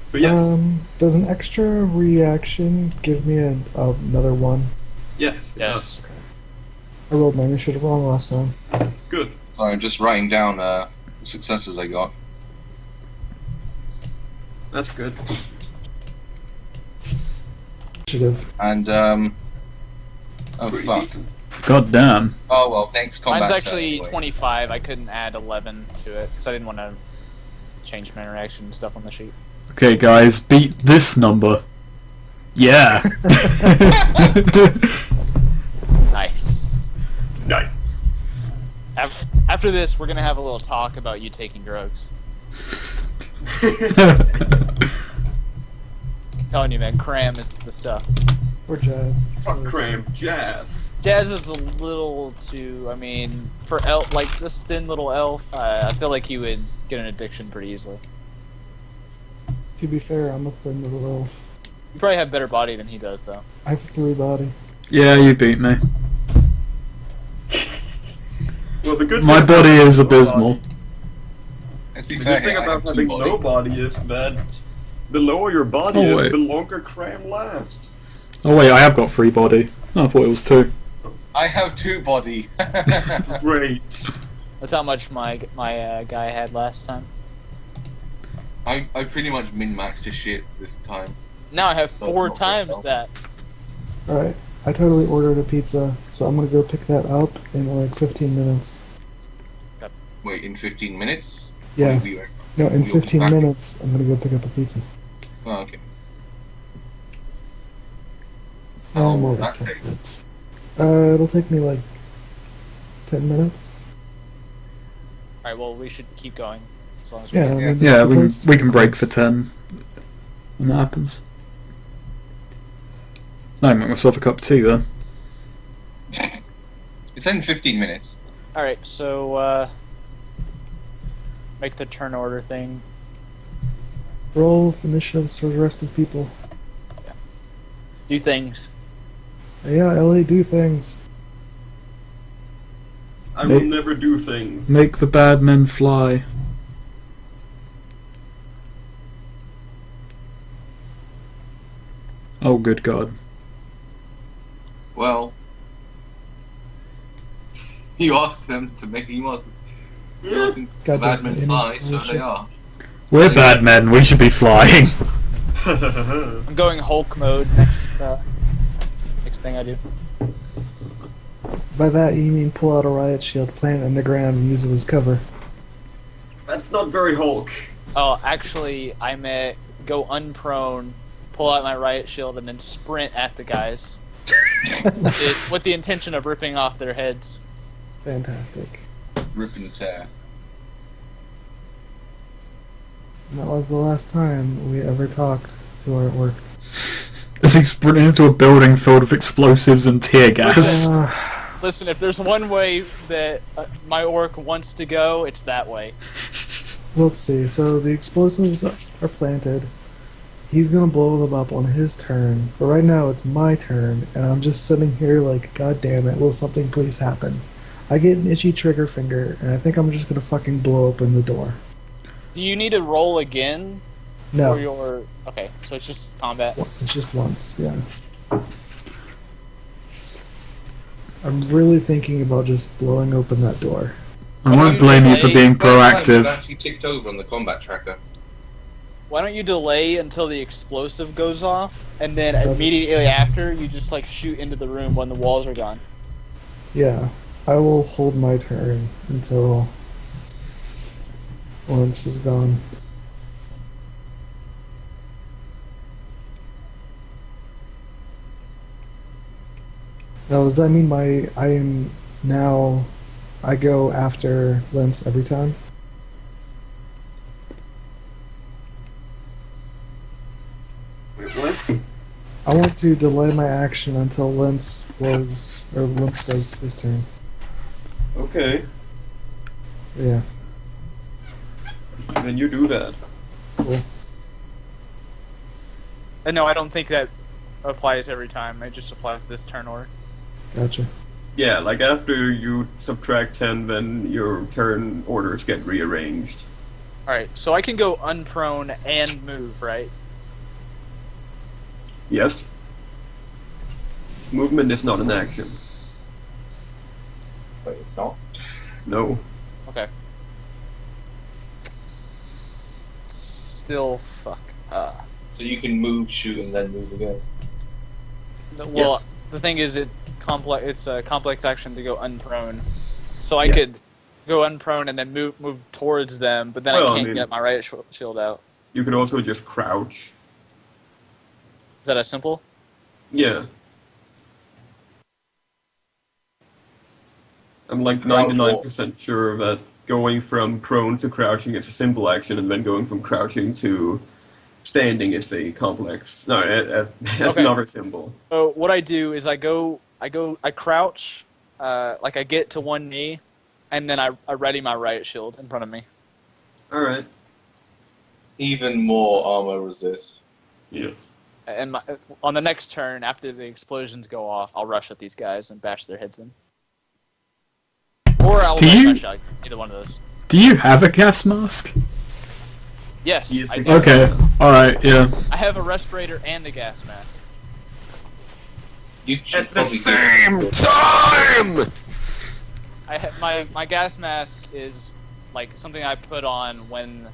So yes, Does an extra reaction give me another one? yes, Yes. I rolled my initiative wrong last time. good. So I'm just writing down the successes I got. That's good. Initiative. And, oh Pretty fuck. decent. god damn. Oh well, next combat Mine's turn actually anyway. 25. I couldn't add 11 to it because I didn't want to change my interaction and stuff on the sheet. Okay, guys, beat this number. Yeah. Nice. Nice. After this, we're gonna have a little talk about you taking drugs. Telling you, man, cram is the stuff. Or jazz. Fuck cram, jazz. Jazz is a little too. I mean, for elf, like this thin little elf, I feel like he would get an addiction pretty easily. To be fair, I'm a thin little elf. You probably have better body than he does, though. I have 3 body. Yeah, you beat me. Well, the good My thing body about is low abysmal. body- Let's be The fair good thing here, I about have 2 having body. low body is that the lower your body Oh, is, wait. the longer cram lasts. Oh wait, I have got 3 body. Oh, I thought it was 2. I have 2 body. Great. That's how much my guy had last time. I pretty much min-maxed his shit this time. Now I have Oh, 4 not times well. that. Alright, I totally ordered a pizza, so I'm gonna go pick that up in like 15 minutes. Wait, in 15 minutes? Yeah. What do you- No, in You'll be 15 back? minutes, I'm gonna go pick up a pizza. Oh, okay. Oh, How more will like that 10 take? minutes. It'll take me like 10 minutes. Alright, well, we should keep going. As long as Yeah, I we mean, Yeah, the we place is we can break close. for 10 when that happens. I make myself a cup of tea then. It's in 15 minutes. Alright, so, make the turn order thing. Roll for initiatives for the rest of people. Do things. Yeah, LA do things. I will Hey. never do things. Make the bad men fly. Oh, good God. Well, you asked them to make you want the God bad damn men it, fly, Amy. so they are. We're bad men, we should be flying. I'm going Hulk mode next thing I do. By that, you mean pull out a riot shield, plant it in the ground, and use it as cover. That's not very Hulk. Oh, actually, I meant go unprone, pull out my riot shield, and then sprint at the guys. With the intention of ripping off their heads. Fantastic. Rip and tear. And that was the last time we ever talked to our work. As he sprinted into a building filled with explosives and tear gas. Listen, if there's one way that my orc wants to go, it's that way. Let's see. So the explosives are planted. He's gonna blow them up on his turn. But right now it's my turn, and I'm just sitting here like, God damn it, will something please happen? I get an itchy trigger finger, and I think I'm just gonna fucking blow open the door. Do you need to roll again? No, For your... Okay, so it's just combat. it's just once, yeah. I'm really thinking about just blowing open that door. I won't blame you for being You've proactive. actually ticked over on the combat tracker. Why don't you delay until the explosive goes off, and then Okay. immediately after, you just like shoot into the room when the walls are gone. Yeah, I will hold my turn until Lawrence is gone. Now, does that mean I go after Lance every time? Wait, what? I want to delay my action until Lance does his turn. Okay, Yeah, then you do that. cool. And no, I don't think that applies every time. It just applies this turn order. Gotcha. Yeah, like after you subtract 10, then your turn orders get rearranged. Alright, so I can go unprone and move, right? Yes? Movement is not an action. But it's not. No. Okay. Still, fuck. So you can move, shoot, and then move again. Well, Yes. the thing is, it's a complex action to go unprone. So I Yes. could go unprone and then move towards them, but then Well, I I can't mean- get my riot shield out. You could also just crouch. Is that as simple? Yeah. I'm like Crouch 99% sure that going from prone to crouching is a simple action, and then going from crouching to standing is a complex. No, that's Okay. another symbol. So what I do is I crouch, like I get to one knee, and then I ready my riot shield in front of me. Alright. Even more armor resist. Yes. And on the next turn, after the explosions go off, I'll rush at these guys and bash their heads in. Or I'll Do ready you- my shot. Either one of those. Do you have a gas mask? Yes, Yes, I you do. Okay, alright, yeah. I have a respirator and a gas mask. You should At the probably same give time! My gas mask is like something I put on when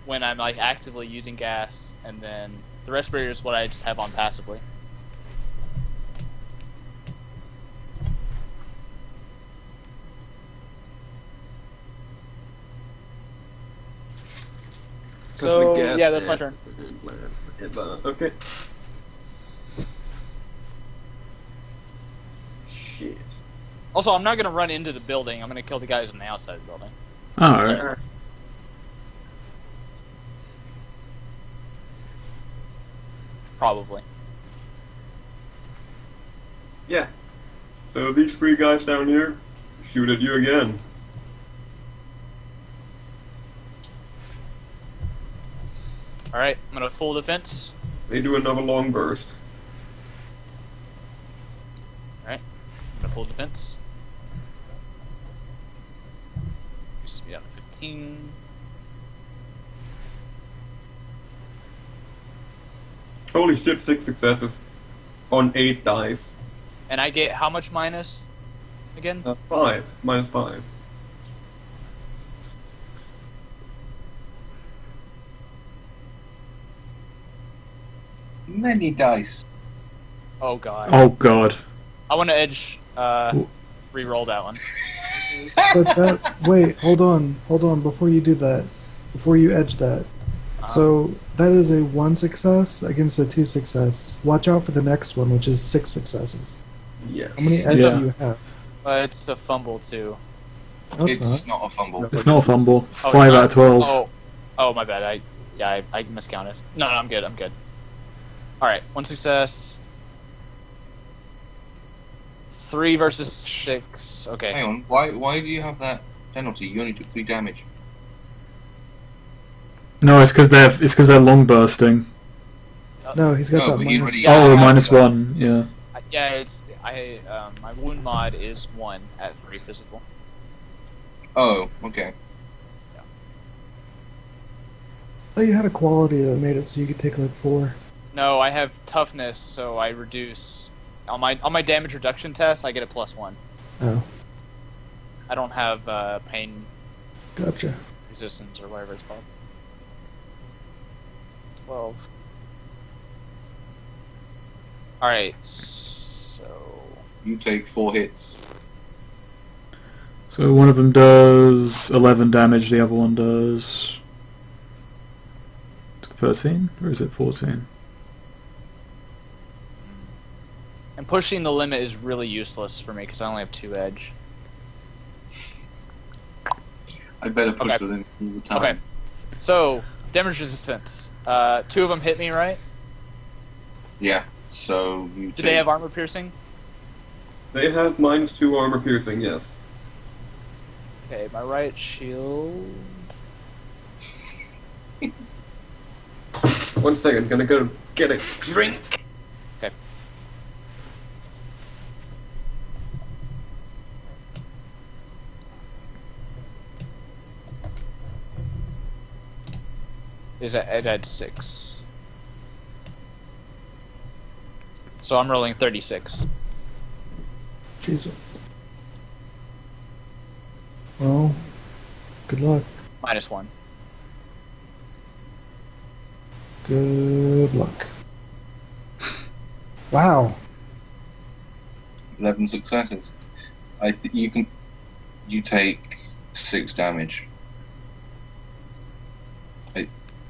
when I'm like actively using gas, and then the respirator is what I just have on passively. So yeah, that's my turn. Okay. Shit. Also, I'm not gonna run into the building. I'm gonna kill the guys on the outside of the building. Alright. Probably. Yeah. So these 3 guys down here shoot at you again. Alright, I'm gonna full defense. They do another long burst. Alright, I'm gonna full defense. Used to be down to 15. Holy shit, 6 successes. On 8 dice. And I get how much minus again? 5. Minus 5. Many dice. Oh god. Oh god. I want to edge, re-roll that one. But that, wait, hold on, before you do that, before you edge that. So that is a 1 success against a 2 success. Watch out for the next one, which is 6 successes. Yes. How many edges Yeah. do you have? It's a fumble too. No, It's not. not a fumble. It's not a fumble. It's Oh, 5 it's out of not? 12. Oh, my bad. I miscounted. No, I'm good. Alright, 1 success. 3 versus 6. Okay. Hang on. Why do you have that penalty? You only took 3 damage. No, it's because they're long bursting. No, he's got No, that but you minus. already- Oh, Yeah. -1. Yeah. Yeah, it's my wound mod is 1 at 3 physical. Oh, okay. I thought you had a quality that made it so you could take like 4. No, I have toughness, so I reduce on my damage reduction test. I get a +1. Oh, I don't have pain gotcha. resistance or whatever it's called. 12. Alright, so... You take 4 hits. So one of them does 11 damage, the other one does 13? Or is it 14? And pushing the limit is really useless for me because I only have 2 edge. I better push Okay. the limit all the time. Okay. So, damage resistance. 2 of them hit me, right? Yeah. So you Do they have armor piercing? They have -2 armor piercing, yes. Okay, my right shield... 1 second, gonna go get a drink. Okay. It had 6. So I'm rolling 36. Jesus. Well, good luck. -1. Good luck. Wow. 11 successes. You take 6 damage.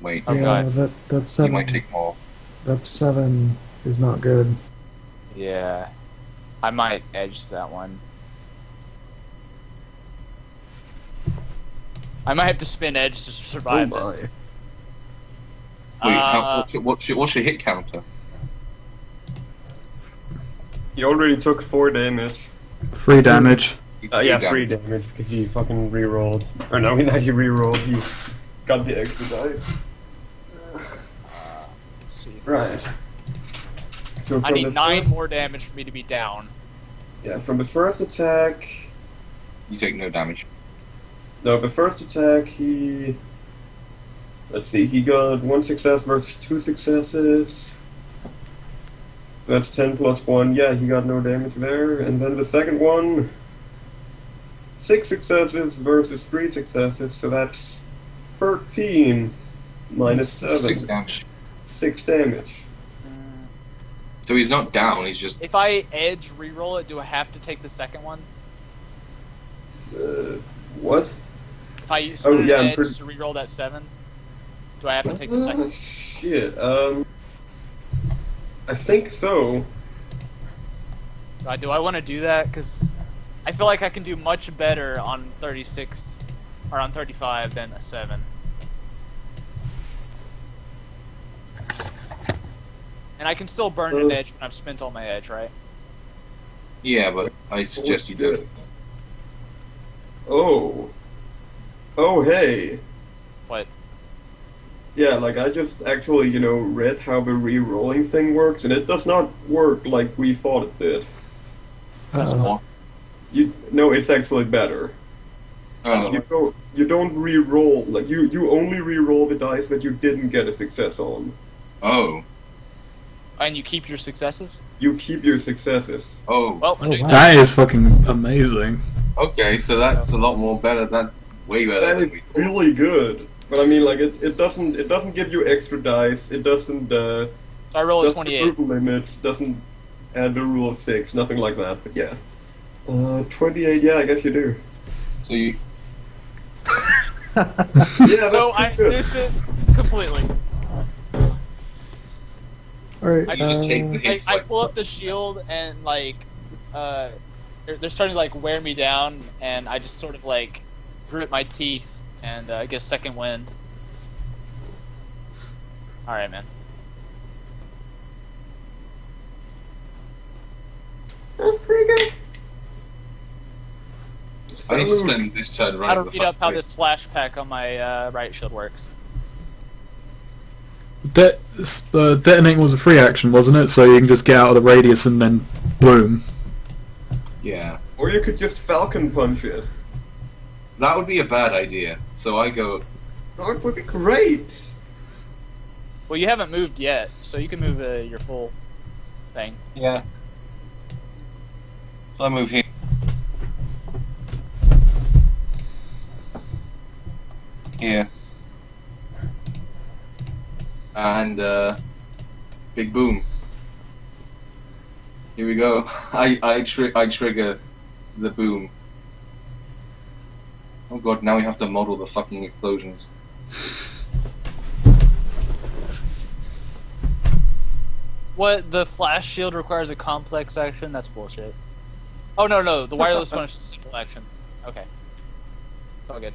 Wait. Oh, yeah, God. that's You 7. might take more. That's 7 is not good. Yeah. I might edge that one. I might have to spin edge to survive Oh my. this. Wait, what's your hit counter? You already took 4 damage. 3 damage. Yeah, 3 damage because you fucking re-rolled. Or no, not you re-rolled. You got the extra dice. Let's see. Right. So I from need the 9 first- more damage for me to be down. Yeah, from the first attack. You take no damage. No, the first attack he. Let's see, he got 1 success versus 2 successes. That's 10 plus 1. Yeah, he got no damage there. And then the second one, 6 successes versus 3 successes, so that's 13. Minus 6 7. damage. 6 damage. So he's not down, he's just... If I edge reroll it, do I have to take the second one? What? If I spend an yeah, I'm edge pretty- to reroll that 7, do I have to take the second? Shit, I think so. Do I want to do that? Because I feel like I can do much better on 36 or on 35 than a 7. And I can still burn an edge when I've spent all my edge, right? Yeah, but I suggest you do it. Oh. Oh, hey. What? Yeah, like I just actually, read how the re-rolling thing works, and it does not work like we thought it did. Uh-oh. No, it's actually better. Oh, You don't re-roll, like you only re-roll the dice that you didn't get a success on. oh, And you keep your successes? You keep your successes. oh. Well, I'm Oh, doing wow. that. That is fucking amazing. Okay, so that's a lot more better. That's way better That than is we thought. really good. But I mean, like it doesn't give you extra dice. It doesn't So I roll a doesn't 28. approval limits. Doesn't add the rule of 6. Nothing like that. But yeah, 28. Yeah, I guess you do. So you... Yeah, So that's I pretty good. miss it completely. Alright, I just take the hits. I pull up the shield and like, they're starting to like wear me down, and I just sort of like grit my teeth and get a second wind. All right, man. That's pretty good. I need to spend this turn running How to the read up how factory. this flash pack on my right shield works. Detonating was a free action, wasn't it? So you can just get out of the radius and then boom. Yeah. Or you could just falcon punch it. That would be a bad idea. So I go... That would be great. Well, you haven't moved yet, so you can move your full thing. Yeah. So I move here. Here. And, big boom. Here we go. I trigger the boom. Oh god, now we have to model the fucking explosions. What, the flash shield requires a complex action? That's bullshit. Oh, no, the wireless one is just a simple action. Okay. It's all good.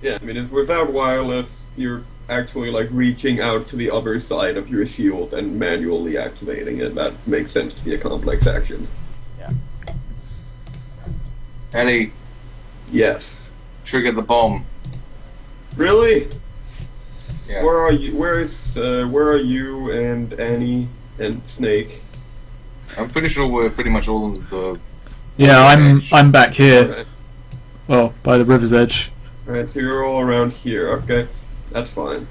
Yeah, I mean, if without wireless, you're actually like reaching out to the other side of your shield and manually activating it. That makes sense to be a complex action. Ellie, Yes. trigger the bomb. Really? Yeah. Where are you? Where are you and Annie and Snake? I'm pretty sure we're pretty much all on the... Yeah, I'm back here. Alright. Well, by the river's edge. Alright, so you're all around here. Okay, that's fine.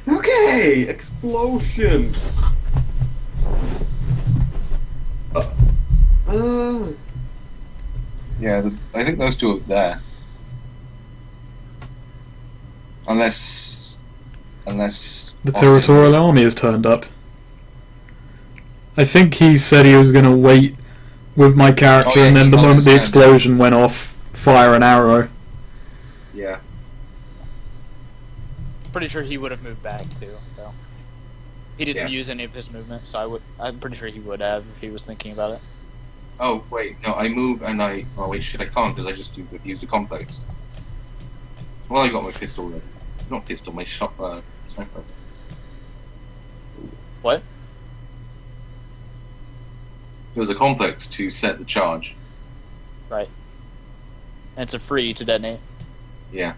Okay, explosions. Yeah, I think those two are there. Unless The Austin- territorial army has turned up. I think he said he was going to wait with my character, Oh, yeah, and then he the moment the understand. explosion went off, fire an arrow. Yeah. Pretty sure he would have moved back too, though. He didn't Yeah. use any of his movement, so I'm pretty sure he would have if he was thinking about it. Oh wait, no, I move and I. Oh wait, shit, I can't because I just use the complex. Well, I got my pistol then. Not pistol, my sniper. What? There was a complex to set the charge. Right. And it's a free to detonate. Yeah.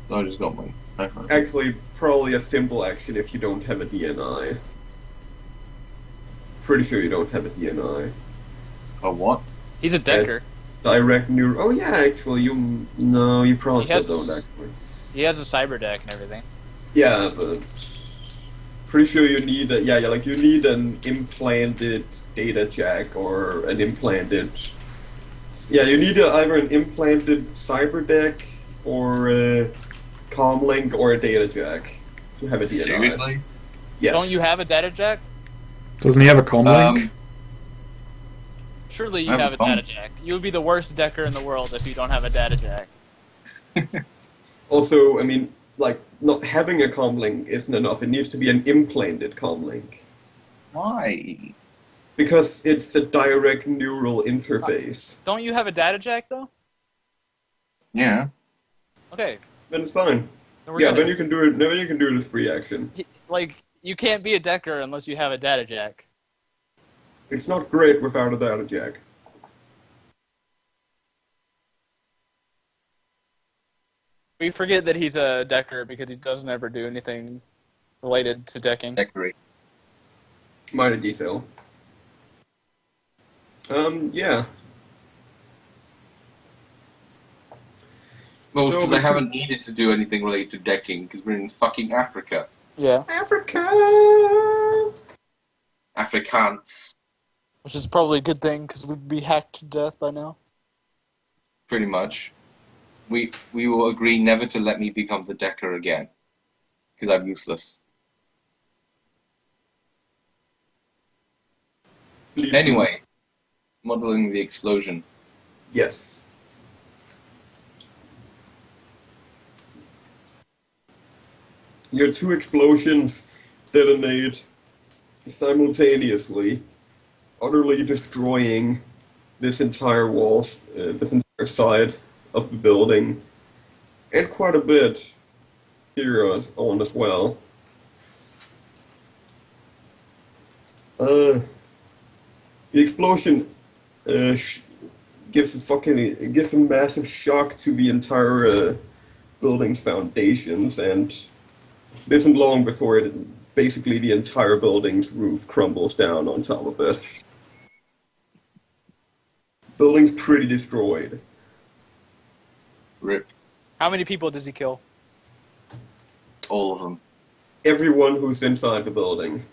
So I just got my sniper. Actually, probably a simple action if you don't have a DNI. Pretty sure you don't have a DNI. A what? He's a decker. Direct neuro. Oh yeah, actually, you probably He still has don't s- actually. He has a cyber deck and everything. Yeah, but pretty sure you need like you need an implanted data jack or an implanted Yeah, you need either an implanted cyber deck or a comlink or a data jack to have a DNI. Seriously? Yes. Don't you have a data jack? Doesn't he have a comlink? Surely you I have have a a data com- jack. You would be the worst decker in the world if you don't have a data jack. Also, I mean, like, not having a comlink isn't enough. It needs to be an implanted comlink. Why? Because it's a direct neural interface. Don't you have a data jack though? Yeah. Okay. Then it's fine. Then we're Yeah, good. then you can do it. Then you can do it as free action. Like, you can't be a decker unless you have a data jack. It's not great without a data jack. We forget that he's a decker because he doesn't ever do anything related to decking. Decorate. Minor detail. Yeah. Well, So, because but I haven't needed to do anything related to decking because we're in fucking Africa. Yeah. Africa! Afrikaans. Which is probably a good thing because we'd be hacked to death by now. Pretty much. We will agree never to let me become the decker again. Because I'm useless. Anyway. Modeling the explosion. Yes. Your two explosions detonate simultaneously, utterly destroying this entire wall, this entire side of the building, and quite a bit here on as well. The explosion gives a massive shock to the entire building's foundations, and it isn't long before basically the entire building's roof crumbles down on top of it. Building's pretty destroyed. RIP. How many people does he kill? All of them. Everyone who's inside the building.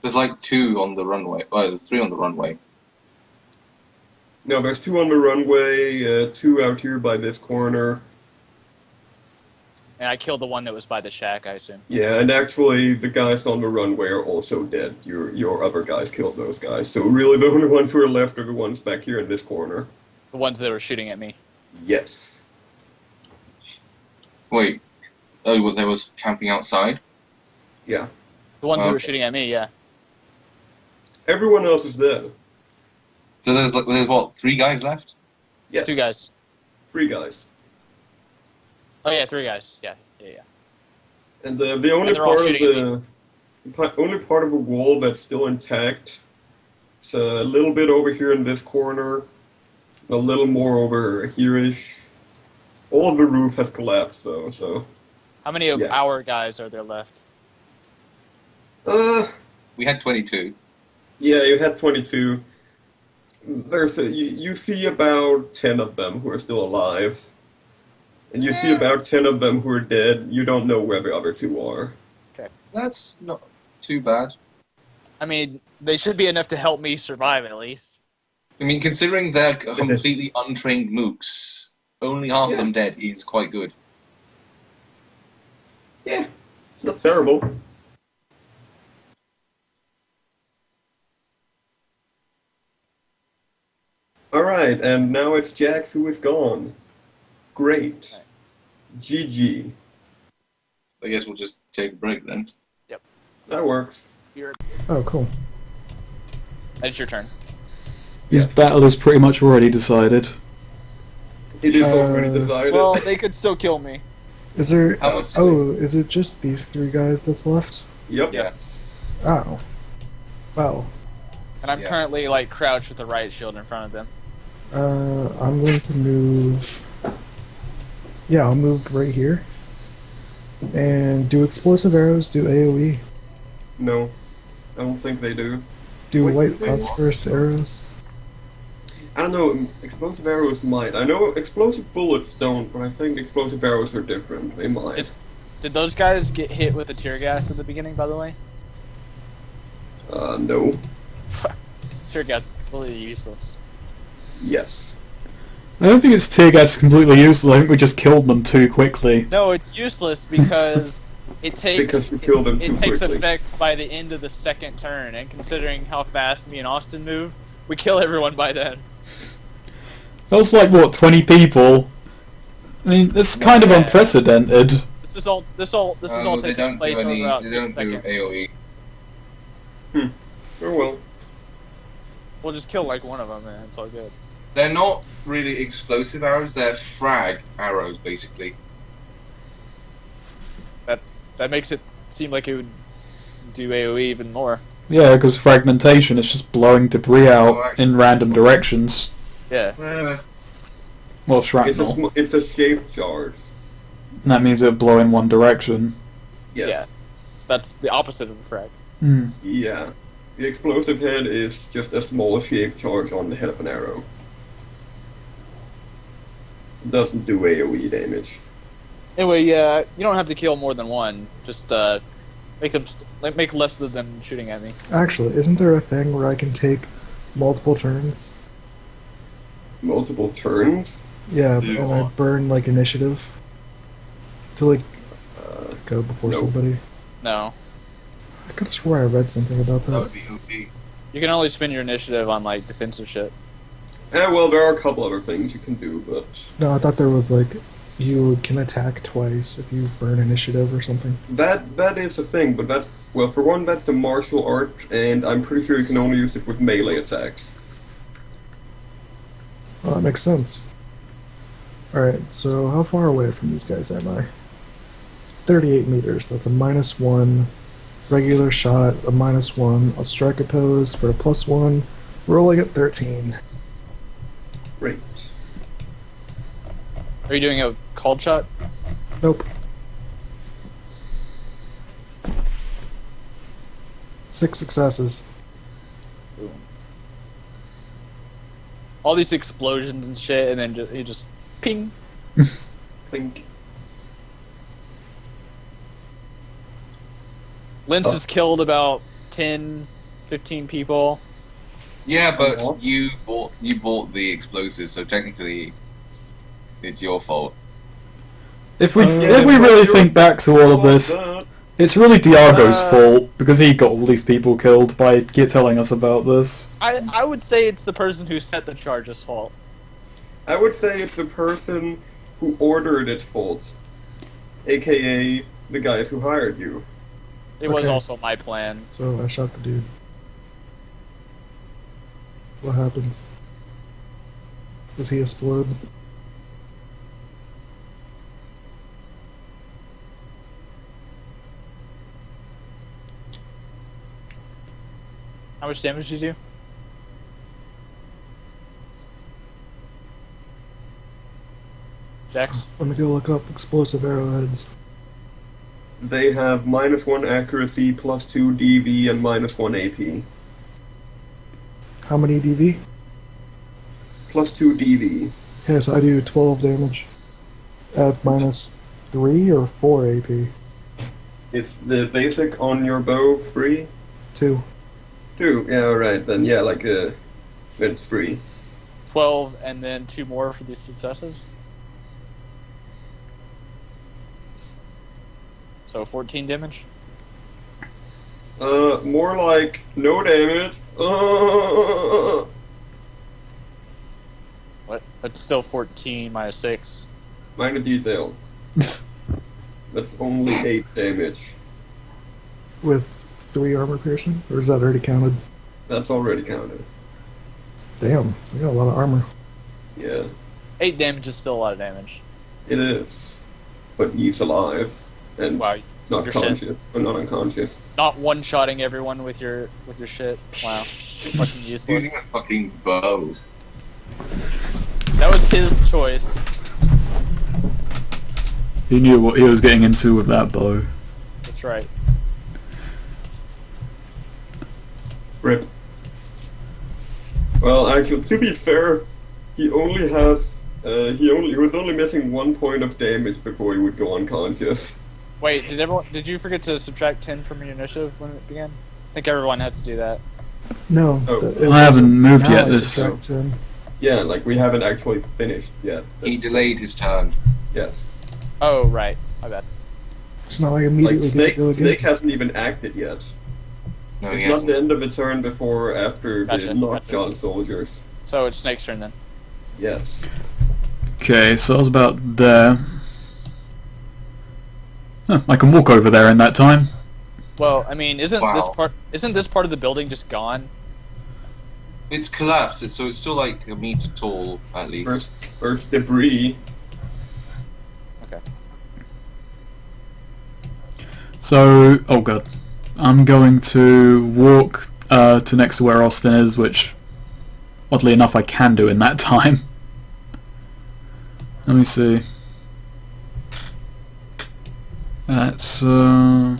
There's like 2 on the runway. Well, there's 3 on the runway. No, there's 2 on the runway, 2 out here by this corner. And I killed the one that was by the shack, I assume. Yeah, and actually the guys on the runway are also dead. Your other guys killed those guys. So really the only ones who are left are the ones back here in this corner. The ones that were shooting at me. Yes. Wait. Oh, well, there was camping outside? Yeah. The ones that were Okay. shooting at me, yeah. Everyone else is dead. So there's what, 3 guys left? Yes. 2 guys. 3 guys. Oh yeah, 3 guys. Yeah. And the only they're all part of shooting at only part of the wall that's still intact, it's a little bit over here in this corner, a little more over here-ish. All of the roof has collapsed though, so How many of Yeah. our guys are there left? We had 22. Yeah, you had 22. You see about 10 of them who are still alive. And you see about 10 of them who are dead. You don't know where the other 2 are. That's not too bad. I mean, they should be enough to help me survive at least. I mean, considering they're completely untrained mooks, only half of them dead is quite good. Yeah, it's not terrible. Alright, and now it's Jax who is gone. Great. GG. I guess we'll just take a break then. That works. Oh, cool. It's your turn. His battle is pretty much already decided. It is already decided. Well, they could still kill me. Is there? How much? Oh, is it just these 3 guys that's left? Yep. Yes. Oh. Wow. And I'm Yeah. currently, like, crouched with the riot shield in front of them. I'm going to move. Yeah, I'll move right here. And do explosive arrows, do AoE, No, I don't think they do. do Wait, white wait, phosphorus arrows. I don't know, explosive arrows might. I know explosive bullets don't, but I think explosive arrows are different. They might. Did those guys get hit with the tear gas at the beginning, by the way? No. Tear gas is completely useless. Yes. I don't think it's tear gas completely useless. I think we just killed them too quickly. No, it's useless because Because you killed them too it takes quickly. effect by the end of the second turn, and considering how fast me and Austin move, we kill everyone by then. That was like what, 20 people? I mean, it's kind of Yeah. unprecedented. This is all They taking don't place do any. over about They 6 don't do seconds. AOE. Oh well. We'll just kill like one of them, and it's all good. They're not really explosive arrows. They're frag arrows, basically. That makes it seem like it would do AOE even more. Yeah, because fragmentation is just blowing debris out in random directions. Yeah. Well, It's shrapnel. a shaped charge. And that means it'll blow in one direction. Yes. Yeah. That's the opposite of a frag. Hmm. Yeah. The explosive head is just a small shaped charge on the head of an arrow. It doesn't do AoE damage. Anyway, yeah, you don't have to kill more than one. Just make them make less of them shooting at me. Actually, isn't there a thing where I can take multiple turns? Multiple turns? Yeah, Do and I what? burn like initiative to like go before no. somebody. No, I could have swore I read something about That that. would be OP. you can only spend your initiative on like defensive shit. Well, there are a couple other things you can do, but No, I thought there was like you can attack twice if you burn initiative or something. that is a thing, but that's, well, for one, that's a martial art, and I'm pretty sure you can only use it with melee attacks. Oh, that makes sense. Alright, so how far away from these guys am I? 38 meters. That's a -1. Regular shot, a -1. I'll strike opposed for a +1. Rolling at 13. Great. Are you doing a called shot? Nope. 6 successes. All these explosions and shit, and then he just ping. Think. Linz Oh. has killed about 10, 15 people. Yeah, but What? you bought the explosives, so technically, it's your fault. If we Yeah, if we but really you're think back to all of this, that. it's really Diago's fault because he got all these people killed by telling us about this. I would say it's the person who set the charge's fault. I would say it's the person who ordered its fault, aka the guys who hired you. It was Okay. also my plan. So I shot the dude. What happens? Does he explode? How much damage did you do? Jax? Let me go look up explosive arrowheads. They have -1 accuracy, +2 DV, and -1 AP. How many DV? +2 DV. Okay, so I do 12 damage at -3 or 4 AP. It's the basic on your bow free. 2. 2. Yeah, alright then. Yeah, like it's free. 12, and then 2 more for these successes. So 14 damage? More like no damage. What? That's still 14 minus 6. Minor detail. That's only 8 damage. With 3 armor piercing? Or is that already counted? That's already counted. Damn, I got a lot of armor. Yeah, 8 damage is still a lot of damage. it is. But he's alive and Wow, not your shit. conscious, or not unconscious. Not one-shotting everyone with your shit. Wow. Fucking Using useless. a fucking bow. That was his choice. He knew what he was getting into with that bow. That's right. Rip. Well, actually, to be fair, he only has. He was only missing 1 point of damage before he would go unconscious. Wait, did you forget to subtract 10 from your initiative when it began? I think everyone has to do that. No, Oh. it I haven't wasn't. moved Now yet I this- subtract 10. Yeah, like we haven't actually finished yet. He delayed his turn. Yes. Oh, right. My bad. It's not like Like immediately get to Snake, go again. Snake hasn't even acted yet. No, he It's not hasn't. the end of a turn before or after Gotcha, the knockdown soldiers. So it's Snake's turn then. Yes. Okay, so I was about there. Huh, I can walk over there in that time. Well, I mean, isn't this Wow. part of the building just gone? It's collapsed, so it's still like a meter tall, at least. First debris. Okay. So, oh god. I'm going to walk to next to where Austin is, which, oddly enough, I can do in that time. Let me see. That's What are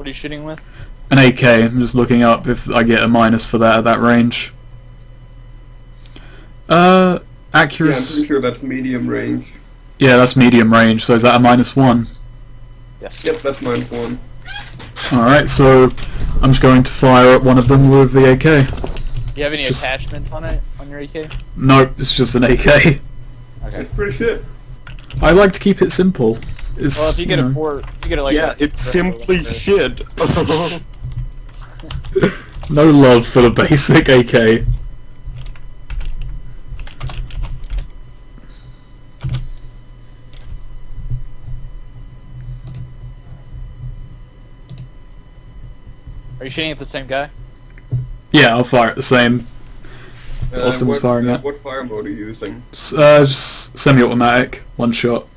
you shooting with? an AK. I'm just looking up if I get a minus for that at that range. Yeah, I'm Accuracy. pretty sure that's medium range. Yeah, that's medium range. So is that a -1? Yes. Yep, that's -1. Alright, so I'm just going to fire at one of them with the AK. Do you have any Just- attachment on it on your AK? Nope, it's just an AK. Okay. It's pretty shit. I like to keep it simple. It's, Well, if you get know, a four, you get a, like. Yeah, a- it's simply shit. no love for the basic AK. Are you shooting at the same guy? Yeah, I'll fire at the same. Austin was firing at. What fire mode are you using? Just semi-automatic, one shot.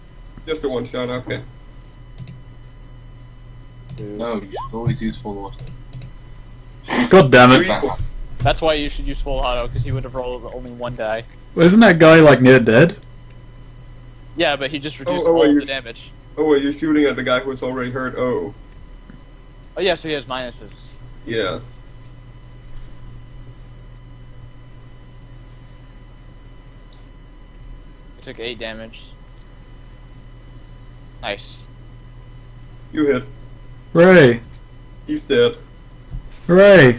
Just a one shot, okay. No, you should always use full auto. God damn it! Fat. That's why you should use full auto, because he would have rolled only one die. Isn't that guy like near dead? Yeah, but he just reduced oh, all you- the damage. Oh, wait, you're shooting at the guy who's already hurt. Oh, Oh yeah, so he has minuses. yeah. He took 8 damage. Nice. You hit. Hooray! He's dead. Hooray!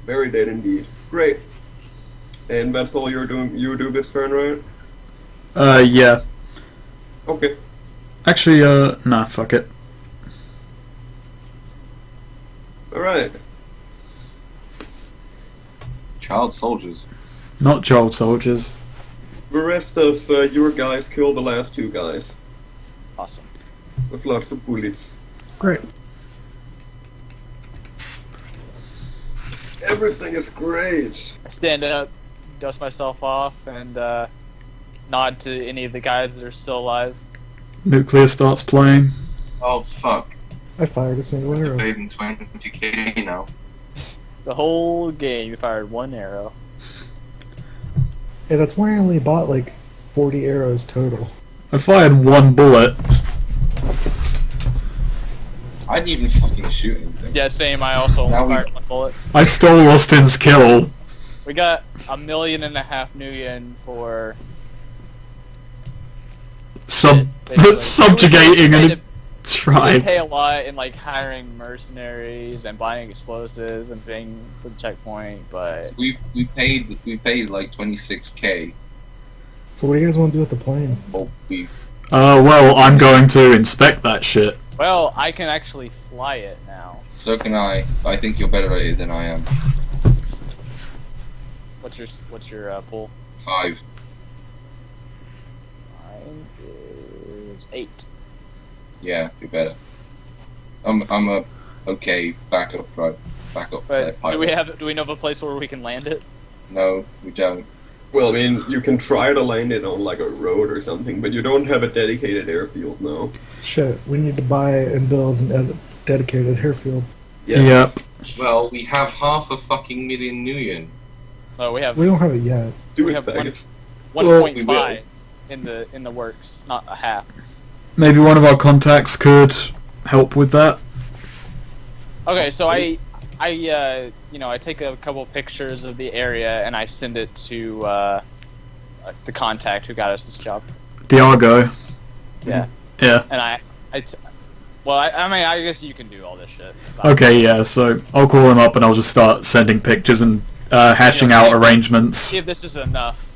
Very dead indeed. Great. And that's all you're doing. You do this turn, right? Yeah. Okay. Actually, nah, fuck it. All right. Child soldiers. Not child soldiers. The rest of your guys kill the last two guys Awesome. with lots of bullets. Great. Everything is great. I stand up, dust myself off, and nod to any of the guys that are still alive. Nuclear starts playing. Oh fuck. I fired a single I've arrow. paid him 20k now. The whole game, you fired one arrow. Yeah, that's why I only bought like 40 arrows total. I fired one bullet. I didn't even fucking shoot anything. Yeah, same. I also only Now we- fired one bullet. I stole Austin's kill. We got 1.5 million for basically. Subjugating We a would tribe. pay a lot in like hiring mercenaries and buying explosives and paying for the checkpoint, but We paid like 26k. So what do you guys want to do with the plane? But we Well, I'm going to inspect that shit. well, I can actually fly it now. so can I. I think you're better at it than I am. What's your pull? 5. Mine is 8. Yeah, you're better. I'm a okay backup But pilot. do we know of a place where we can land it? No, we don't. Well, I mean, you can try to land it on like a road or something, but you don't have a dedicated airfield now. Shit, we need to buy and build a dedicated airfield. Yeah. Yep. Well, we have half a fucking million nuyen. No, we have We don't have it yet. Do We it, have faggot. 1.5 in the works, not a half. Maybe one of our contacts could help with that. Okay, so I take a couple pictures of the area and I send it to the contact who got us this job. Diago. Yeah, Yeah. and Well, I mean, I guess you can do all this shit. Okay, yeah. So I'll call him up and I'll just start sending pictures and hashing out arrangements. See if this is enough.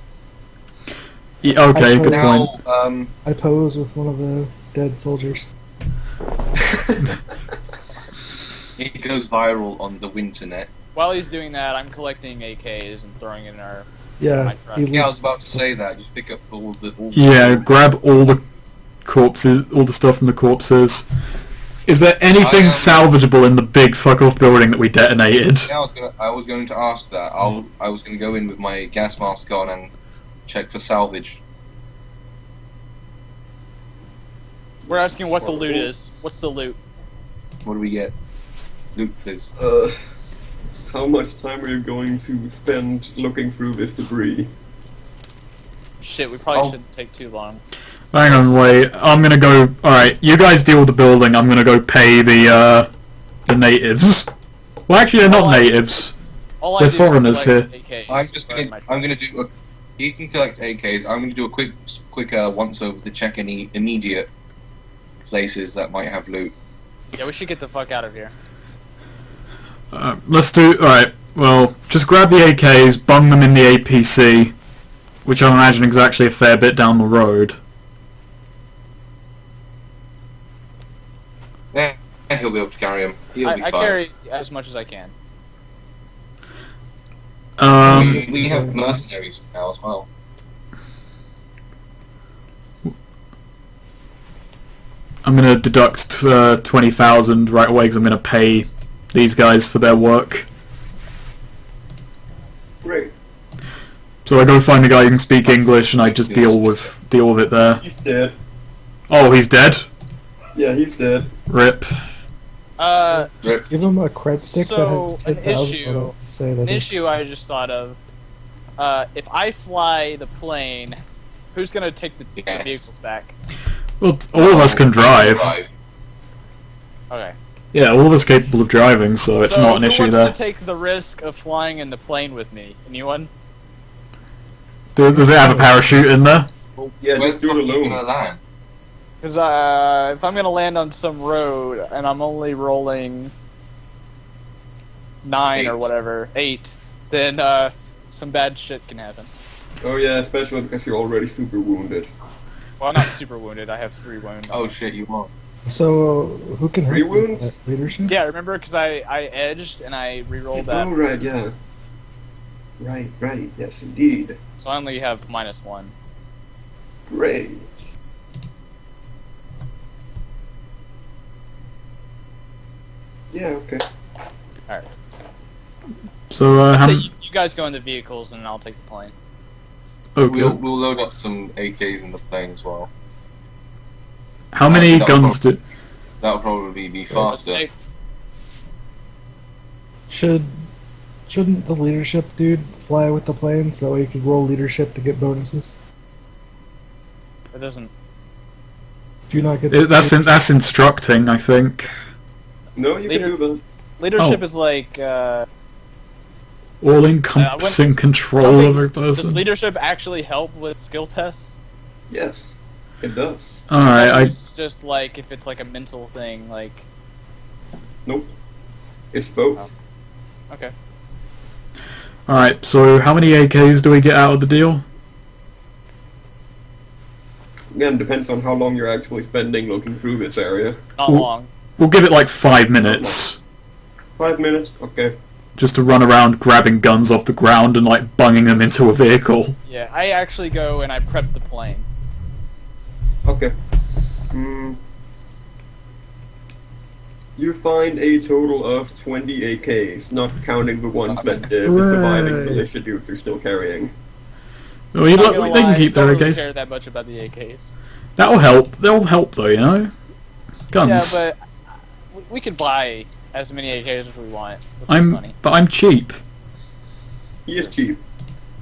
Yeah, okay, good Now, point. I pose with one of the dead soldiers. it goes viral on the Winternet. While he's doing that, I'm collecting AKs and throwing it in our. Yeah, my truck. he Yeah, I was looks- about to say that. Just pick up all the. Yeah, grab all the corpses, all the stuff from the corpses. Is there anything salvageable in the big fuck off building that we detonated? Yeah, I was going to ask that. I was going to go in with my gas mask on and check for salvage. We're asking what the loot is. What's the loot? What do we get? Loot, please. How much time are you going to spend looking through this debris? Shit, we probably shouldn't take too long. Hang on, wait. I'm gonna go. All right, you guys deal with the building. I'm gonna go pay the natives. Well, actually, they're not natives. All They're I do is foreigners collect here. AKs. I'm gonna do. You can collect AKs. I'm gonna do a quick once over to check any immediate places that might have loot. Yeah, we should get the fuck out of here. Let's do. All right. Well, just grab the AKs, bung them in the APC, which I imagine is actually a fair bit down the road. Yeah, he'll be able to carry him. He'll be I fine. carry as much as I can. We have mercenaries now as well. I'm gonna deduct 20,000 right away because I'm gonna pay these guys for their work. Great. So I go find the guy who can speak English and I just deal with it there. He's dead. Oh, he's dead. Yeah, he's dead. Rip. Rip. Give him a cred stick So, that has an 10,000 issue- on it. Say that An it's- issue I just thought of. If I fly the plane, who's gonna take the Yes. vehicles back? Well, all of us can drive. Okay. Yeah, all of us capable of driving, so it's not an issue who there. wants to take the risk of flying in the plane with me? Anyone? Does it have a parachute in there? Yeah, Where's just the do it fuck are you gonna alone. land? Because if I'm gonna land on some road and I'm only rolling 9 or 8. whatever, 8, then some bad shit can happen. Oh yeah, especially because you're already super wounded. Well, I'm not super wounded. I have 3 wounds. Oh shit, you won't. So, who can help Three with wounds? that leadership? Yeah, remember? Because I edged and I re-rolled that, Oh right, yeah. Right, yes indeed. so I only have -1. Great. Yeah, okay. So, So you guys go in the vehicles and I'll take the plane. okay. We'll load up some AKs in the plane as well. How many that'll guns do... That'll probably be Let's faster. take- Shouldn't the leadership dude fly with the plane so that way you could roll leadership to get bonuses? It doesn't. Do you not get That's instructing, I think. No, you Leader- can do that. Leadership Oh. is like. All-encompassing control of every Does person. leadership actually help with skill tests? Yes, it does. Alright, It's just like if it's like a mental thing, like. Nope. It's both. Oh. Okay. Alright, so how many AKs do we get out of the deal? Again, depends on how long you're actually spending looking through this area. Not Ooh. long. We'll give it like 5 minutes. 5 minutes? Okay. Just to run around grabbing guns off the ground and like bunging them into a vehicle. Yeah, I actually go and I prep the plane. Okay. You find a total of 20 AKs, not counting the ones that the surviving Hooray. militia dudes are still carrying. Well, Not gonna they can lie, keep don't their really AKs. care that much about the AKs. That'll help. They'll help though, you know? Guns. Yeah, but we could buy as many AKs as we want with this money. But I'm cheap. He is cheap.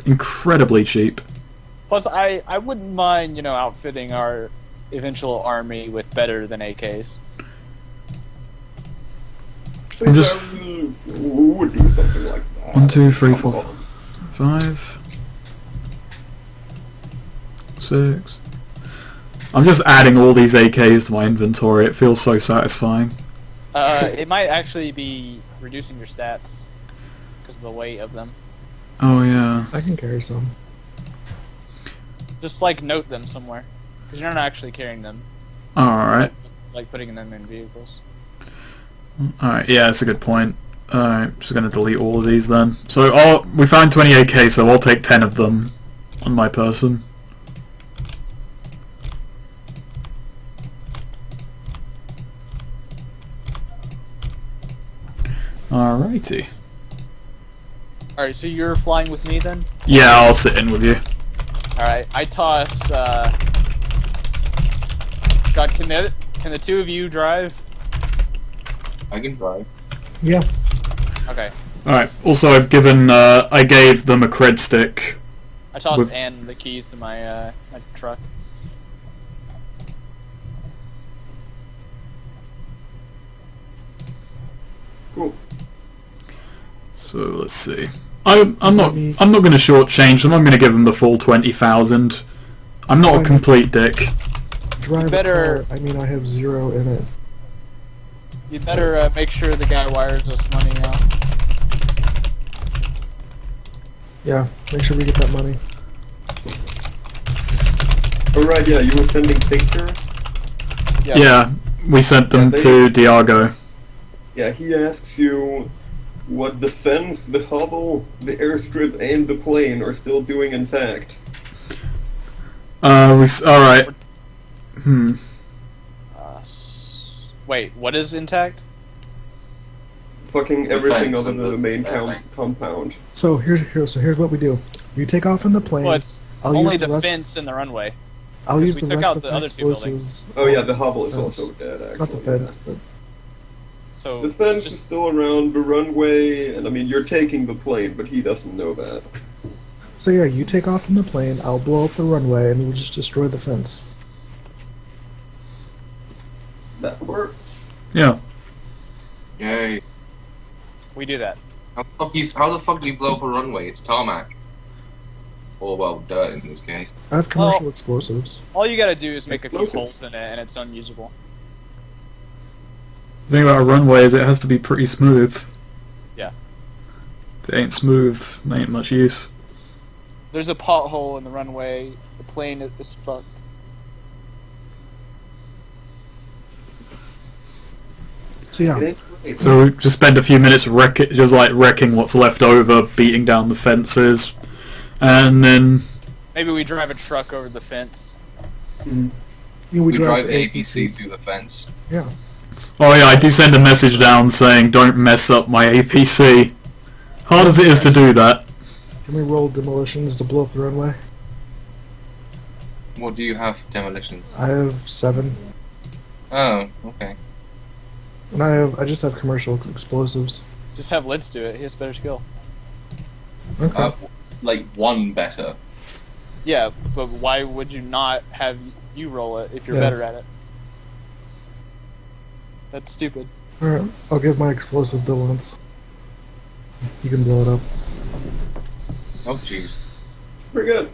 Incredibly cheap. Plus, I wouldn't mind, you know, outfitting our eventual army with better than AKs. I'm just... Who would do something like that? 1, 2, 3, Come 4, on. 5, 6, I'm just adding all these AKs to my inventory. It feels so satisfying. It might actually be reducing your stats because of the weight of them. Oh yeah. I can carry some. Just like note them somewhere, because you're not actually carrying them. Alright. Like putting them in vehicles. Alright, yeah, that's a good point. Alright, just gonna delete all of these then. So we found 20 AK, so I'll take 10 of them on my person. Alrighty. Alright, so you're flying with me then? Yeah, I'll sit in with you. Alright, I toss, God, can the two of you drive? I can drive. Yeah. Okay. Alright, also I gave them a cred stick. I toss With- Ann the keys to my, my truck. Cool. So let's see. I'm not going to shortchange them. I'm going to give them the full 20,000. I'm not a complete dick. Drive You better- a car. I mean, I have 0 in it. You better, make sure the guy wires us money now. Yeah, make sure we get that money. Alright, yeah, you were sending pictures? Yeah, we sent them Yeah, to Diago. Yeah, he asks you what the fence, the hovel, the airstrip, and the plane are still doing intact. Alright. Wait, what is intact? Fucking The everything fence other and than the main that thing. compound. So here's what we do. You take off in the plane. Well, it's I'll only use the rest, fence and the runway. I'll use we the took rest out of the my other two buildings. explosives. Oh yeah, the hovel is Fence. also dead, actually. Not the fence, but So The fence is just still around, the runway, and I mean, you're taking the plane, but he doesn't know that. so yeah, you take off in the plane. I'll blow up the runway, and we'll just destroy the fence. That works. Yeah. Yay. we do that. How the fuck do you blow up a runway? It's tarmac. Or, well, dirt in this case. I have commercial explosives. All you gotta do is make a few Explosives. holes in it, and it's unusable. The thing about a runway is it has to be pretty smooth. Yeah. If it ain't smooth, it ain't much use. There's a pothole in the runway. The plane is fucked. So yeah, It ain't great. So we just spend a few minutes wrecking what's left over, beating down the fences, and then Maybe we drive a truck over the fence. Mhm. We drive the APC through the fence. Yeah. oh yeah, I do send a message down saying don't mess up my APC. Hard as it is to do that. Can we roll demolitions to blow up the runway? What do you have for demolitions? I have 7, Oh, okay. and I just have commercial explosives. Just have Lids do it. He has better skill. Okay. Like, one better. Yeah, but why would you not have you roll it if you're Yeah. better at it? That's stupid. Alright, I'll give my explosive to Lance. You can blow it up. Oh, jeez. Pretty good.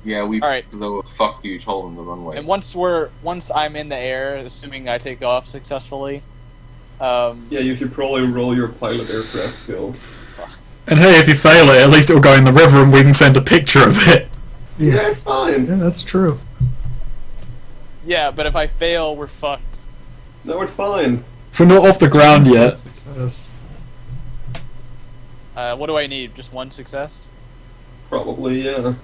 Yeah, we Alright. blow a fuck huge hole in the runway. And once I'm in the air, assuming I take off successfully, Yeah, you should probably roll your pilot aircraft skill. And hey, if you fail it, at least it'll go in the river and we can send a picture of it. Yeah, it's fine. Yeah, that's true. yeah, but if I fail, we're fucked. No, it's fine. If we're not off the ground yet. Success. What do I need? Just one success? Probably, yeah.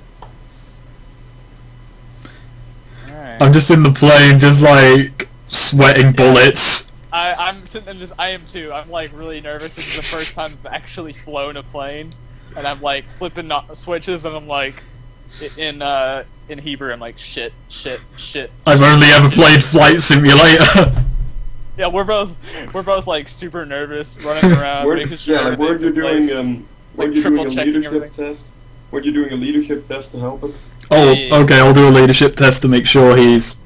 Alright. I'm just in the plane, just like sweating bullets. I'm sitting in this. I am too. I'm like really nervous. This is the first time I've actually flown a plane, and I'm like flipping switches, and I'm like, in Hebrew, I'm like shit. I've only ever played Flight Simulator. Yeah, we're both like super nervous, running around, making sure Yeah, like, weren't everything's you in doing place. weren't you doing a triple-checking leadership everything. test? Weren't you doing a leadership test to help it? Oh, Yeah. okay, I'll do a leadership test to make sure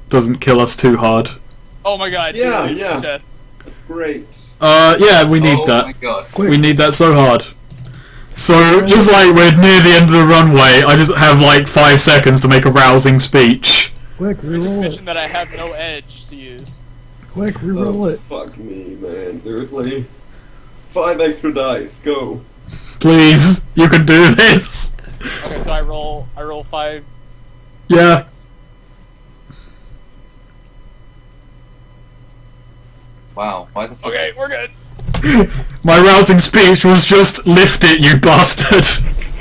doesn't kill us too hard. Oh my god! Yeah, dude, yeah. Chess. That's great. Yeah, we need oh that. my god. Quick, We need that so hard. So, just like we're near the end of the runway, I just have like 5 seconds to make a rousing speech. Quick, I just reroll mentioned it. that I have no edge to use. Quick, reroll it. Fuck me, man. Seriously. 5 extra dice. Go. Please, you can do this. Okay, so I roll 5. Yeah. Wow, why the fuck? Okay, we're good. My rousing speech was just lift it, you bastard.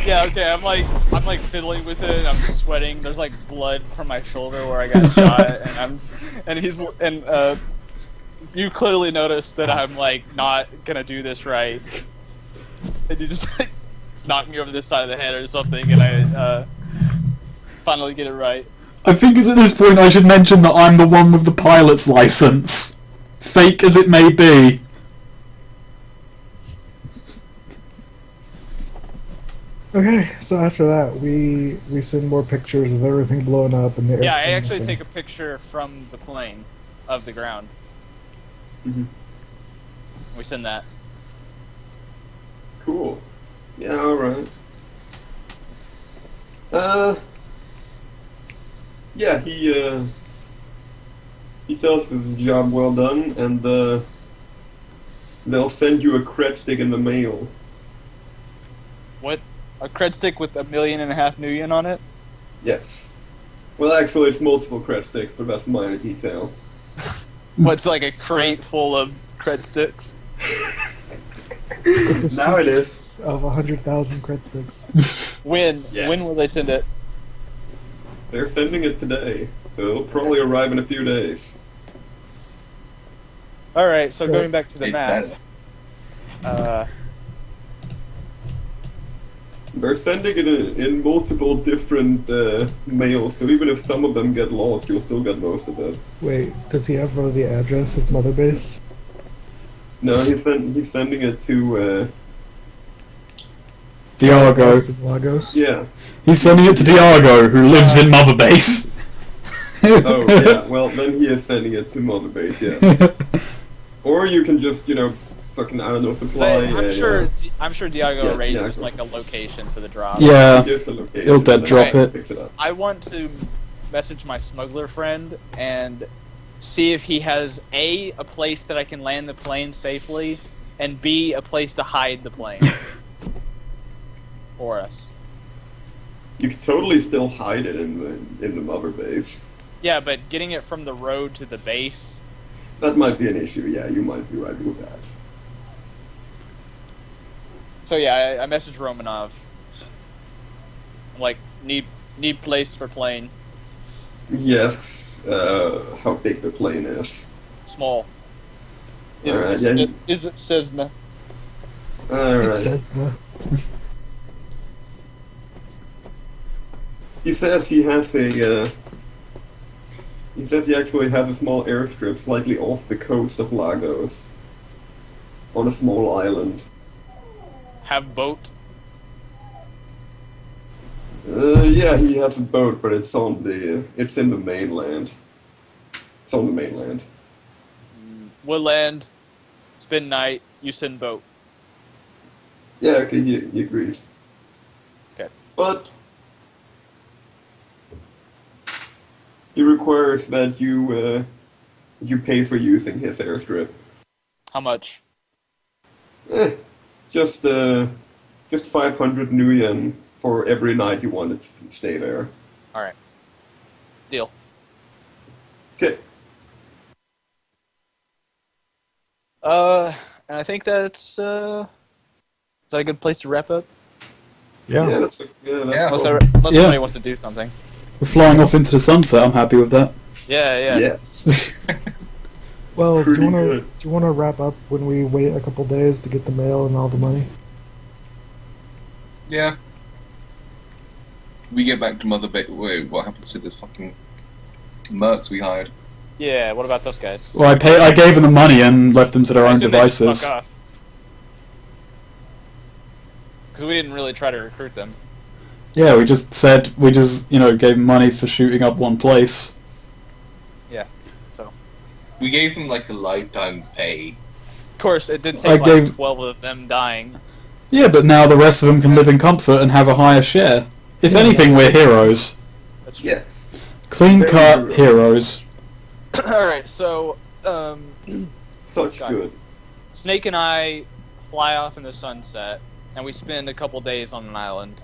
Yeah, okay, I'm like fiddling with it, and I'm sweating. There's like blood from my shoulder where I got shot, and you clearly noticed that I'm like not gonna do this right, and you just like knock me over the side of the head or something, and I finally get it right. I think it's at this point I should mention that I'm the one with the pilot's license. Fake as it may be. Okay, so after that, we send more pictures of everything blowing up and the Yeah, I airplane actually missing. take a picture from the plane of the ground. Mm-hmm. We send that. Cool. Yeah, alright. Yeah, he tells us his job well done, and they'll send you a cred stick in the mail. What? A cred stick with 1.5 million new yen on it? Yes. Well, actually, it's multiple cred sticks, but that's minor detail. What's like a crate full of cred sticks? It's a Now it is. suitcase of 100,000 cred sticks. When? Yeah. When will they send it? They're sending it today, so it'll probably arrive in a few days. Alright, so Right. going back to the Hey, map. They're sending it in multiple different mails, so even if some of them get lost, you'll still get most of it. Wait, does he have the address of Mother Base? No, he's sending it to, Diago. It's in Lagos? yeah. He's sending it to Diago, who lives in Mother Base. Oh, yeah, well, then he is sending it to Mother Base, yeah. Or you can just, fucking, I don't know, supply... I'm sure Diago Yeah, arranges Diago. like a location for the drop. Yeah. Here's the location. He'll dead drop Then it. Picks it up. I want to message my smuggler friend and see if he has a place that I can land the plane safely, and B, a place to hide the plane. For us. You can totally still hide it in the Mother Base. Yeah, but getting it from the road to the base. That might be an issue, yeah, you might be right with that. So yeah, I messaged Romanov. I'm like, need place for plane. Yes, how big the plane is. Small. Alright, yeah, Is it Cessna? It Alright. says no. He says he has a, he says he actually has a small airstrip slightly off the coast of Lagos. On a small island. Have boat? Yeah, he has a boat, but it's in the mainland. It's on the mainland. We'll land, spend night, you send boat. Yeah, okay, he agrees. Okay. But he requires that you pay for using his airstrip. How much? Just 500 new yen for every night you want to stay there. Alright. Deal. Okay. And I think that's, is that a good place to wrap up? Yeah, that's Unless, cool. unless Yeah. somebody wants to do something. We're flying off into the sunset, I'm happy with that. Yeah, yeah. Yes. Well, do Pretty you good. want to wrap up when we wait a couple days to get the mail and all the money? Yeah. We get back to Mother Base. Wait, what happens to the fucking mercs we hired? Yeah, what about those guys? Well, I gave them the money and left them to their I own assume they just devices. fuck off. Because we didn't really try to recruit them. Yeah, we just gave them money for shooting up one place. Yeah, so. We gave them like a lifetime's pay. Of course, it did I take like gave- 12 of them dying. Yeah, but now the rest of them can live in comfort and have a higher share. If anything, we're heroes. That's true. Yes. Clean-cut heroes. Alright, so, Such God. good. Snake and I fly off in the sunset, and we spend a couple days on an island.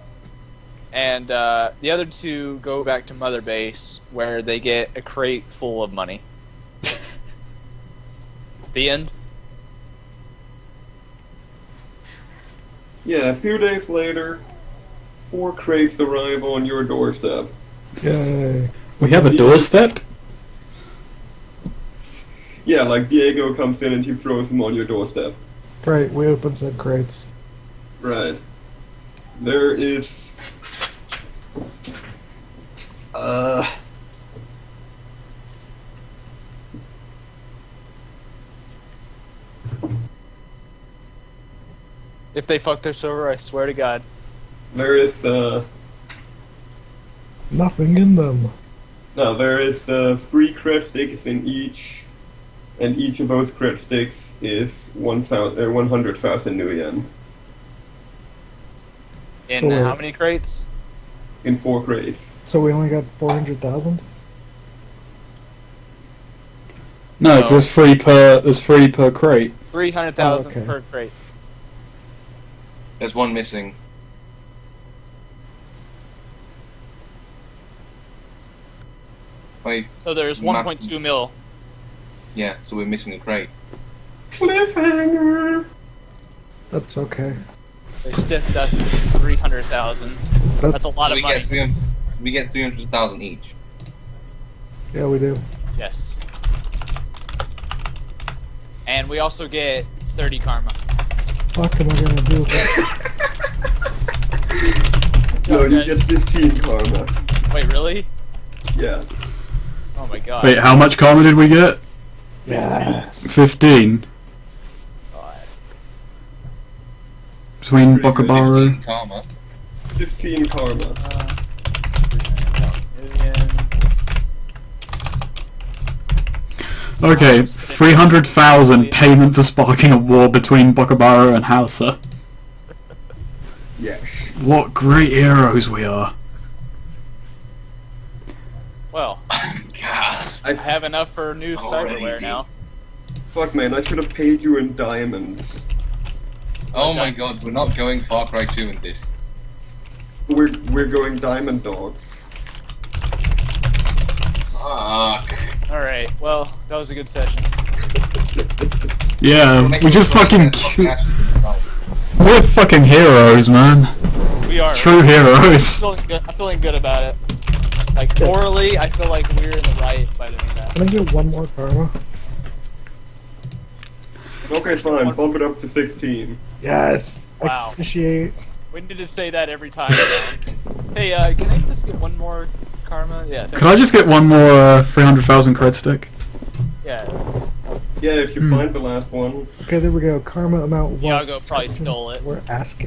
And the other two go back to Mother Base, where they get a crate full of money. The end. Yeah, a few days later, 4 crates arrive on your doorstep. Yay. We have a doorstep? Yeah, like Diego comes in and he throws them on your doorstep. Great, we open said crates. Right. There is... If they fucked us over, I swear to God. There is, Nothing in them. No, there is 3 crit sticks in each, and each of those crit sticks is 100,000 new yen. In So wait. how many crates? In 4 crates. So we only got 400,000? No, 'cause there's three per crate. 300,000 Oh, okay. per crate. There's one missing. Wait, So there's Math- 1.2 mil. yeah, so we're missing a crate. Cliffhanger! That's okay. They stiffed us 300,000. That's a lot of we money. get 300, we get 300,000 each. Yeah, we do. Yes. And we also get 30 karma. Fuck am I gonna do with that? No, you guys. get 15 karma. Wait, really? Yeah. Oh my god. Wait, how much karma did we get? Yes. 15. God. Between Pretty good. Bokabaru. 15 karma. 15 karma. 300,000 Okay, 300,000 payment for sparking a war between Bokabaru and Hausa. Yes. What great heroes we are. Well, God. I have enough for new Already, cyberware dude. now. Fuck man, I should have paid you in diamonds. Oh my god, we're not going Far Cry 2 in this. We're going diamond dogs. Fuck. Alright, well, that was a good session. Yeah, we just fucking... We're We're fucking heroes, man. We are. True heroes. I'm feeling good about it. Like, morally, I feel like we're in the right by doing that. Can I get one more karma? Okay, fine, bump it up to 16. Yes! Wow. I appreciate. We need to say that every time. Hey, can I just get one more karma? Yeah. Could I just get one more 300,000 cred stick? Yeah. Yeah, if you find the last one. Okay, there we go. Karma amount 1. Iago probably stole it. We're asking.